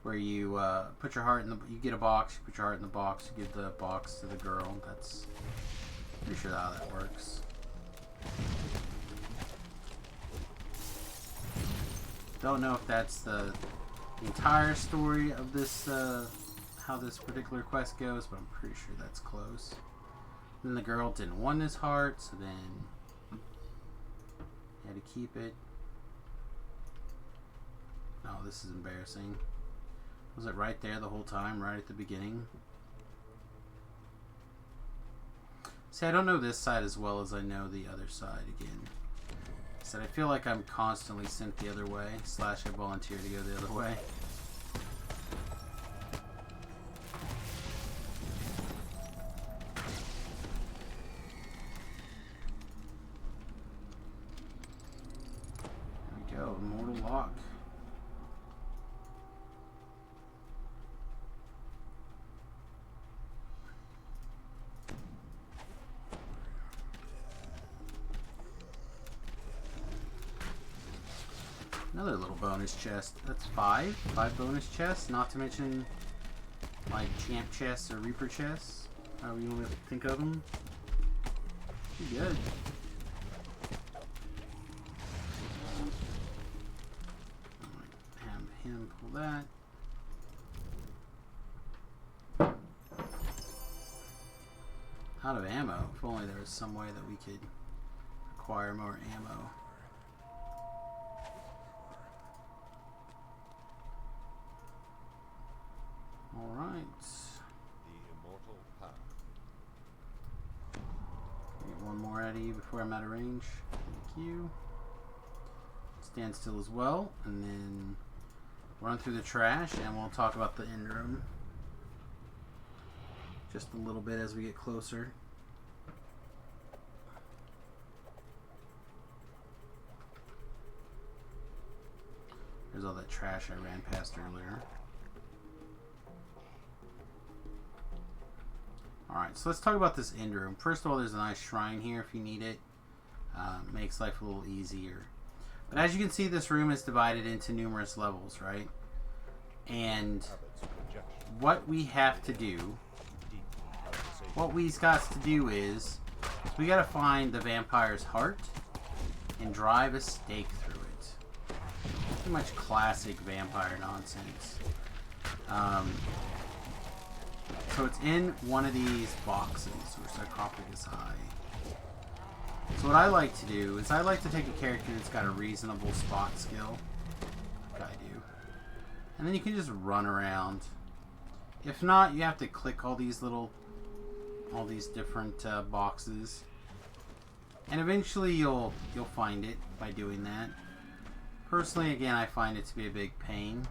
where you put your heart in the, you get a box, you put your heart in the box, you give the box to the girl. That's pretty sure how that works. Don't know if that's the entire story of this, how this particular quest goes, but I'm pretty sure that's close. Then the girl didn't want his heart, so then he had to keep it. Oh, this is embarrassing. Was it right there the whole time, right at the beginning? See, I don't know this side as well as I know the other side again. So I feel like I'm constantly sent the other way, / I volunteer to go the other way. There we go, Immortal Lock. Another little bonus chest. That's 5 bonus chests, not to mention like champ chests or reaper chests, however you want to think of them. Pretty good. Have him pull that. Out of ammo. If only there was some way that we could acquire more ammo. Alright. The immortal path. Get one more out of you before I'm out of range. Thank you. Stand still as well, and then run through the trash, and we'll talk about the end room just a little bit as we get closer. There's all that trash I ran past earlier. Alright, so let's talk about this end room. First of all, there's a nice shrine here if you need it. Makes life a little easier. But as you can see, this room is divided into numerous levels, right? And what we have to do, what we've got to do is we got to find the vampire's heart and drive a stake through it. Pretty much classic vampire nonsense. So it's in one of these boxes, or sarcophagus eye. So what I like to do is I like to take a character that's got a reasonable spot skill, like I do, and then you can just run around. If not, you have to click all these different boxes, and eventually you'll find it by doing that. Personally, again, I find it to be a big pain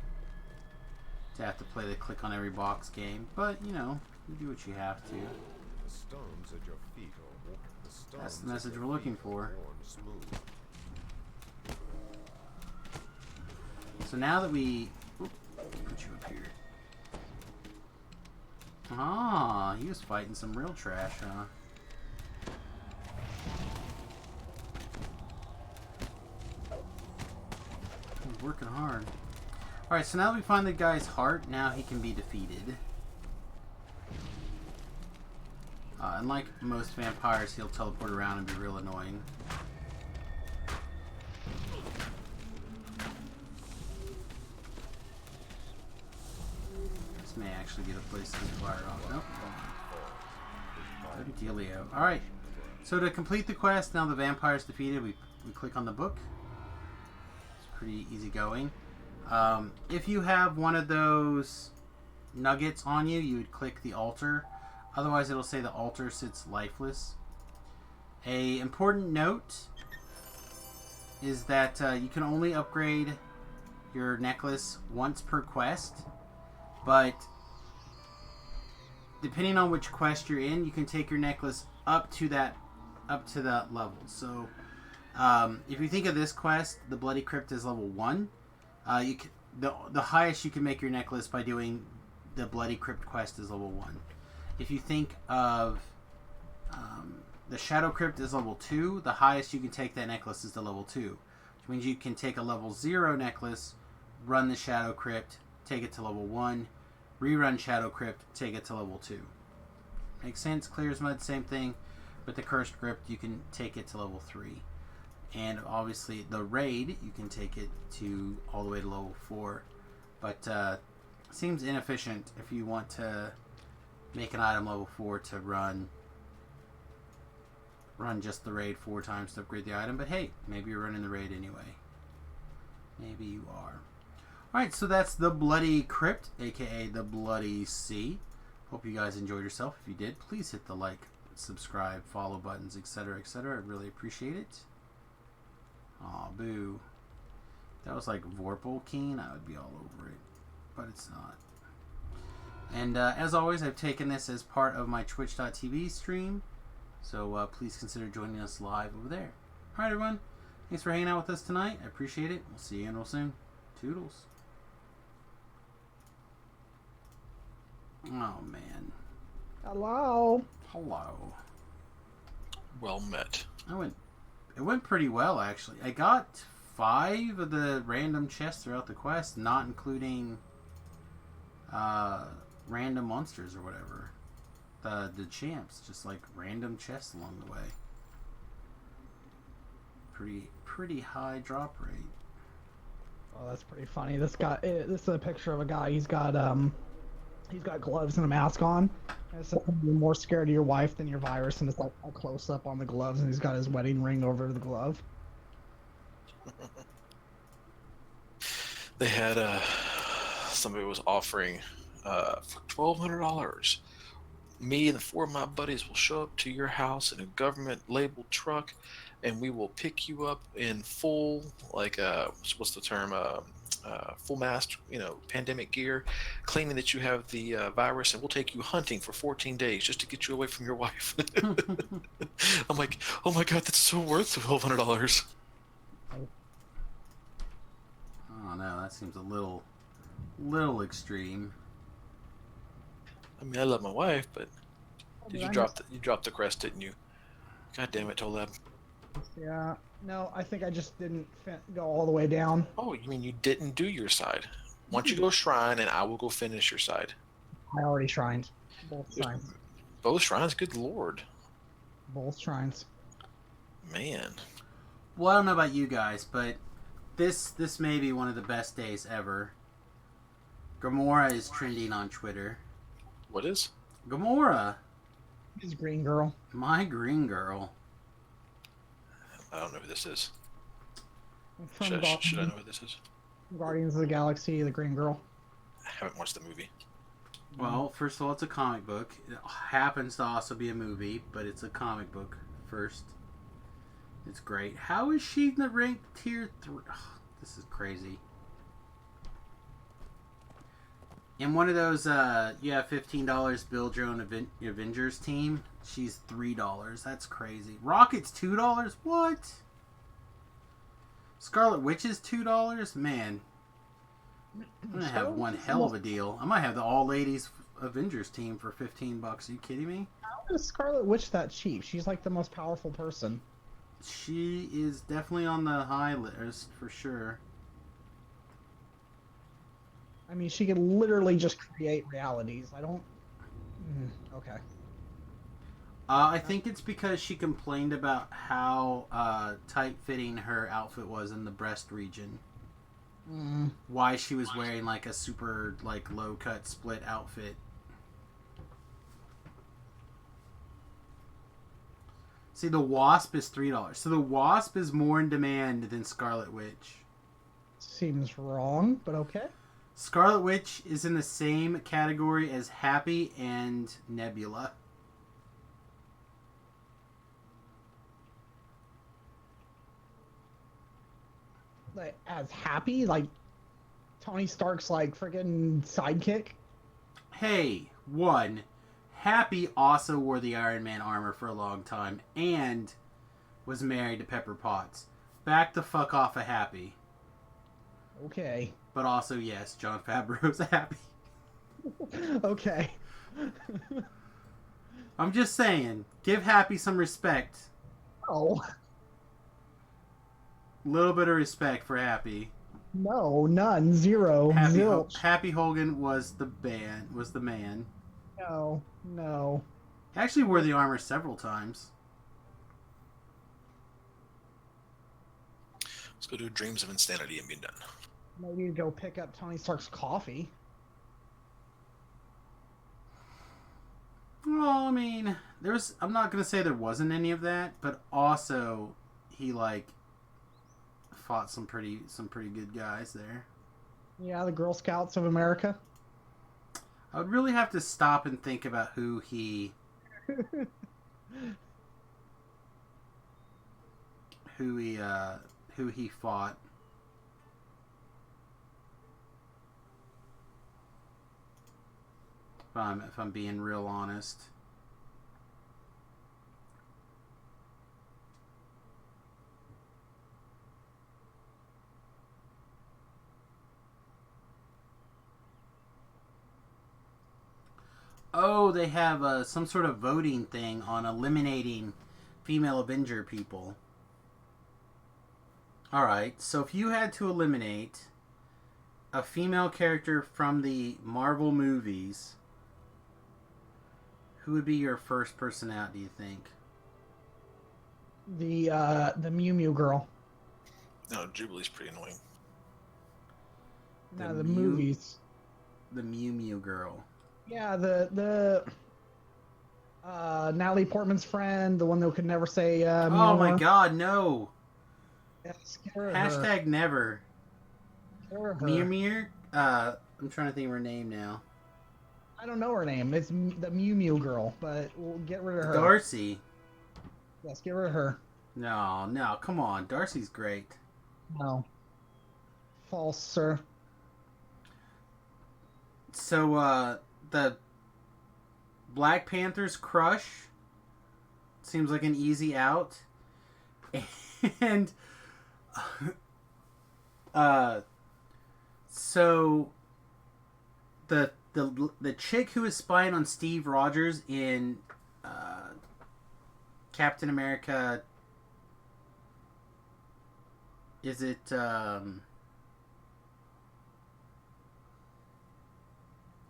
to have to play the click on every box game, but you know, you do what you have to. The stones at your feet are worn. That's the message we're looking for. So now that we put you up here. Ah, he was fighting some real trash, huh? He's working hard. Alright, so now that we find the guy's heart, now he can be defeated. Unlike most vampires, he'll teleport around and be real annoying. This may actually be the place to fire off. Nope. Good dealio. Alright, so to complete the quest, now the vampire's defeated, we click on the book. It's pretty easy going. If you have one of those nuggets on you, you would click the altar. Otherwise, it'll say the altar sits lifeless. A important note is that you can only upgrade your necklace once per quest, but depending on which quest you're in, you can take your necklace up to that level. So, if you think of this quest, the Bloody Crypt is level 1. The highest you can make your necklace by doing the Bloody Crypt quest is level 1. If you think of the Shadow Crypt is level 2, the highest you can take that necklace is the level 2. Which means you can take a level 0 necklace, run the Shadow Crypt, take it to level 1. Rerun Shadow Crypt, take it to level 2. Makes sense? Clear as mud, same thing. With the Cursed Crypt, you can take it to level 3. And obviously, the Raid, you can take it to all the way to level 4. But seems inefficient if you want to make an item level 4 to run just the Raid 4 times to upgrade the item. But hey, maybe you're running the Raid anyway. Maybe you are. Alright, so that's the Bloody Crypt, aka the Bloody Sea. Hope you guys enjoyed yourself. If you did, please hit the like, subscribe, follow buttons, etc., etc. I really appreciate it. Aw, boo. If that was like Vorpal-Keen, I would be all over it. But it's not. And as always, I've taken this as part of my Twitch.tv stream. So please consider joining us live over there. Alright, everyone. Thanks for hanging out with us tonight. I appreciate it. We'll see you again real soon. Toodles. Oh, man. Hello. Hello. Well met. It went pretty well, actually. I got 5 of the random chests throughout the quest, not including random monsters or whatever. The champs, just like random chests along the way. Pretty high drop rate. Oh, that's pretty funny. This is a picture of a guy. He's got gloves and a mask on. And it says you're more scared of your wife than your virus, and it's like a close up on the gloves, and he's got his wedding ring over the glove. They had somebody was offering for $1,200. Me and 4 of my buddies will show up to your house in a government labeled truck, and we will pick you up in full, like what's the term, full mask, pandemic gear, claiming that you have the virus, and we'll take you hunting for 14 days just to get you away from your wife. I'm like, oh my god, that's so worth $1,200. Oh no, that seems a little extreme. I mean, I love my wife, but Did you dropped the crest, didn't you? God damn it, Tolab. Yeah. No, I think I just didn't go all the way down. Oh, you mean you didn't do your side? Why don't you go shrine, and I will go finish your side. I already shrined. Both shrines. Both shrines? Good lord. Both shrines. Man. Well, I don't know about you guys, but this may be one of the best days ever. Gamora is trending on Twitter. What is? Gamora. His green girl. My green girl. I don't know who this is. From Should I know who this is? Guardians of the Galaxy, the green girl. I haven't watched the movie. Well, first of all, it's a comic book. It happens to also be a movie, but it's a comic book first. It's great. How is she in the rank tier 3? Oh, this is crazy. In one of those, you have $15, build your own Avengers team. She's $3. That's crazy. Rocket's $2? What? Scarlet Witch is $2? Man. I'm going to have one hell of a deal. I might have the all-ladies Avengers team for $15. Are you kidding me? How is Scarlet Witch that cheap? She's like the most powerful person. She is definitely on the high list, for sure. I mean, she could literally just create realities. I don't... Okay. I think it's because she complained about how tight-fitting her outfit was in the breast region. Why she was wearing like a super low-cut split outfit. See, the Wasp is $3. So the Wasp is more in demand than Scarlet Witch. Seems wrong, but okay. Scarlet Witch is in the same category as Happy and Nebula. Like, as Happy? Like, Tony Stark's, freaking sidekick? Hey, one, Happy also wore the Iron Man armor for a long time and was married to Pepper Potts. Back the fuck off of Happy. Okay. But also, yes, Jon Favreau's Happy. Okay. I'm just saying, give Happy some respect. Oh. A little bit of respect for Happy. No, none, zero, zilch. Happy Hogan was the man. No, no. He actually wore the armor several times. Let's go do Dreams of Insanity and be done. Maybe go pick up Tony Stark's coffee. Well, I mean, I'm not gonna say there wasn't any of that, but also he fought some pretty good guys there. Yeah, the Girl Scouts of America. I would really have to stop and think about who he fought. If I'm being real honest. Oh, they have some sort of voting thing on eliminating female Avenger people. Alright, so if you had to eliminate a female character from the Marvel movies, who would be your first person out, do you think? The Mew Mew girl. No, Jubilee's pretty annoying. No, the movies. The Mew Mew girl. Yeah, the Natalie Portman's friend, the one that could never say oh my god, no. Yeah, scare Hashtag her. never. Scare her. Mew Mew? I'm trying to think of her name now. I don't know her name. It's the Mew Mew girl, but we'll get rid of her. Darcy. Yes, get rid of her. No, come on. Darcy's great. No. False, sir. So, the Black Panther's crush seems like an easy out. And, so the chick who is spying on Steve Rogers in Captain America, is it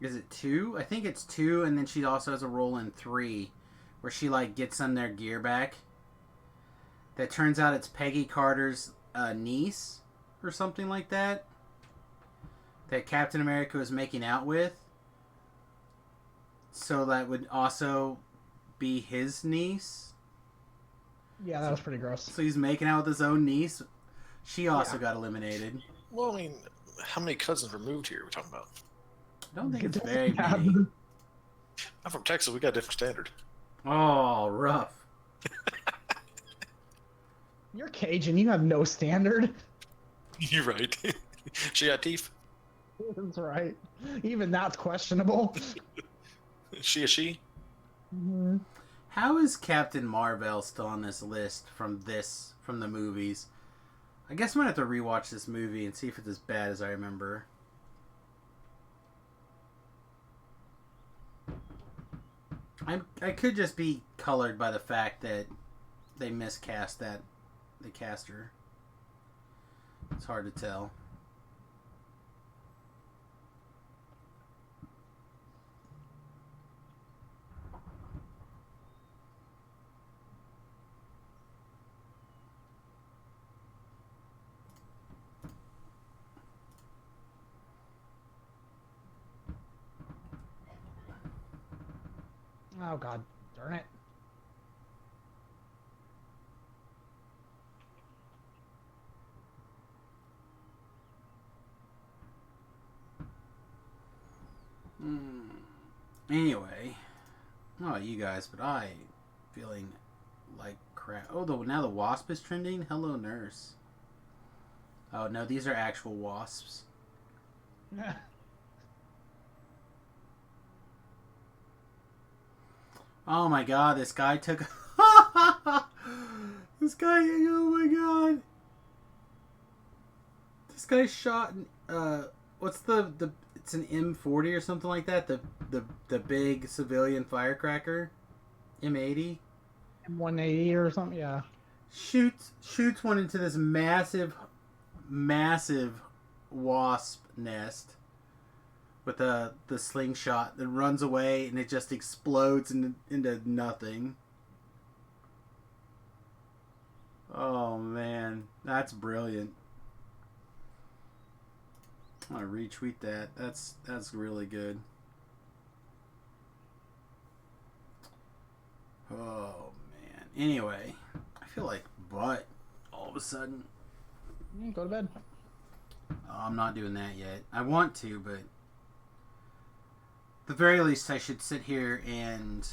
is it 2? I think it's 2, and then she also has a role in 3 where she gets them their gear back. That turns out it's Peggy Carter's niece or something like that. That Captain America was making out with. So that would also be his niece. Yeah, that was pretty gross. So he's making out with his own niece. She also got eliminated. Well, I mean, how many cousins removed here are we talking about? I don't think it's very many. I'm from Texas. We got a different standard. Oh, rough. You're Cajun. You have no standard. You're right. She got teeth. That's right. Even that's questionable. She a she? Mm-hmm. How is Captain Marvel still on this list from the movies? I guess I'm gonna have to rewatch this movie and see if it's as bad as I remember. I could just be colored by the fact that they miscast the caster. It's hard to tell. Oh god, darn it. Anyway, not about you guys, but I feeling like crap. Oh, now the wasp is trending. Hello, nurse. Oh no, these are actual wasps. Oh my god, this guy took. This guy. Oh my god. This guy shot. What's the? It's an M40 or something like that. The big civilian firecracker. M80. M180 or something. Yeah. Shoots one into this massive wasp nest with the slingshot that runs away and it just explodes into nothing. Oh man, that's brilliant. I'm gonna retweet that. That's really good. Oh man. Anyway, I feel like butt all of a sudden. Go to bed. Oh, I'm not doing that yet. I want to, but at the very least I should sit here and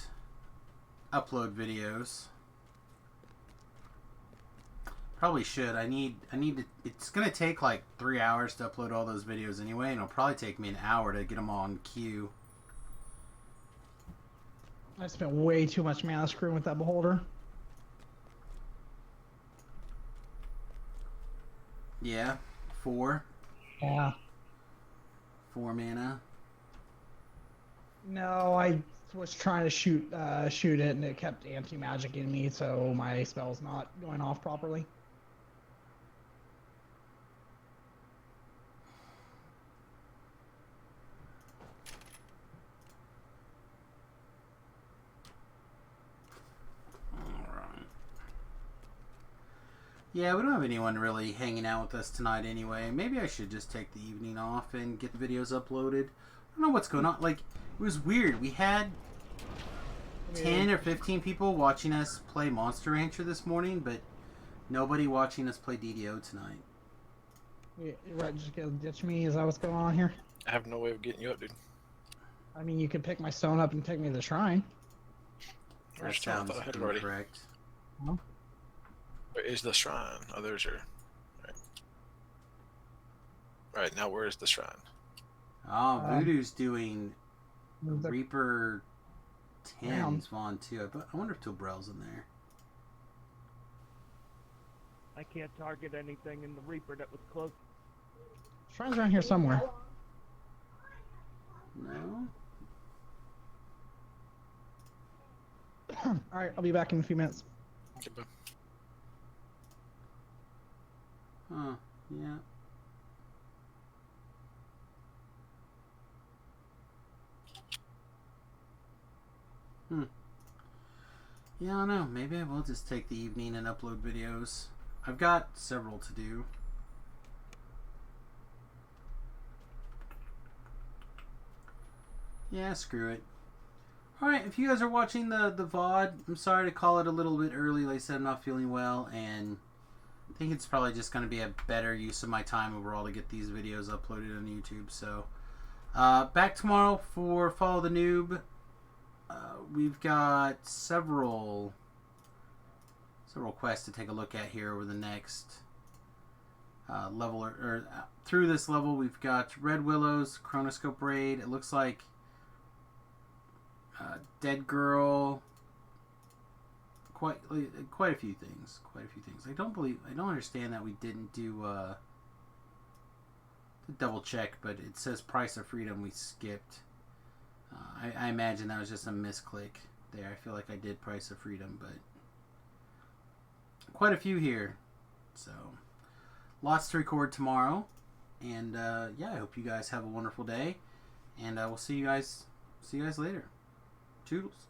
upload videos. Probably should. I need to. It's gonna take like 3 hours to upload all those videos anyway, and it'll probably take me an hour to get them all in queue. I spent way too much mana screwing with that beholder. Yeah, 4 Yeah. 4 mana. No, I was trying to shoot it, and it kept anti-magicking me, so my spell's not going off properly. Yeah, we don't have anyone really hanging out with us tonight anyway. Maybe I should just take the evening off and get the videos uploaded. I don't know what's going on. Like, it was weird. We had 10 or 15 people watching us play Monster Rancher this morning, but nobody watching us play DDO tonight. Yeah, right, just gonna ditch me? Is that what's going on here? I have no way of getting you up, dude. I mean, you could pick my stone up and take me to the shrine. That Where's the shrine? I sounds thought I had it already. incorrect. No? Where is the shrine? Oh, there's your. Right now, where is the shrine? Oh, Voodoo's doing The- Reaper Damn. 10 spawn too. I wonder if Tobrel's in there. I can't target anything in the Reaper that was close. Shrine's around here somewhere. No? Alright, I'll be back in a few minutes. Okay, bye. Huh. Yeah. Yeah, I don't know. Maybe I will just take the evening and upload videos. I've got several to do. Yeah, screw it. Alright, if you guys are watching the VOD, I'm sorry to call it a little bit early. Like I said, I'm not feeling well, and I think it's probably just going to be a better use of my time overall to get these videos uploaded on YouTube. So, back tomorrow for Follow the Noob. We've got several quests to take a look at here over the next level, or through this level. We've got Red Willows, Chronoscope Raid. It looks like Dead Girl. Quite a few things. I don't understand that we didn't do double check, but it says Price of Freedom we skipped. I imagine that was just a misclick there. I feel like I did Price of Freedom, but quite a few here. So lots to record tomorrow, and yeah, I hope you guys have a wonderful day, and we'll see you guys later. Toodles.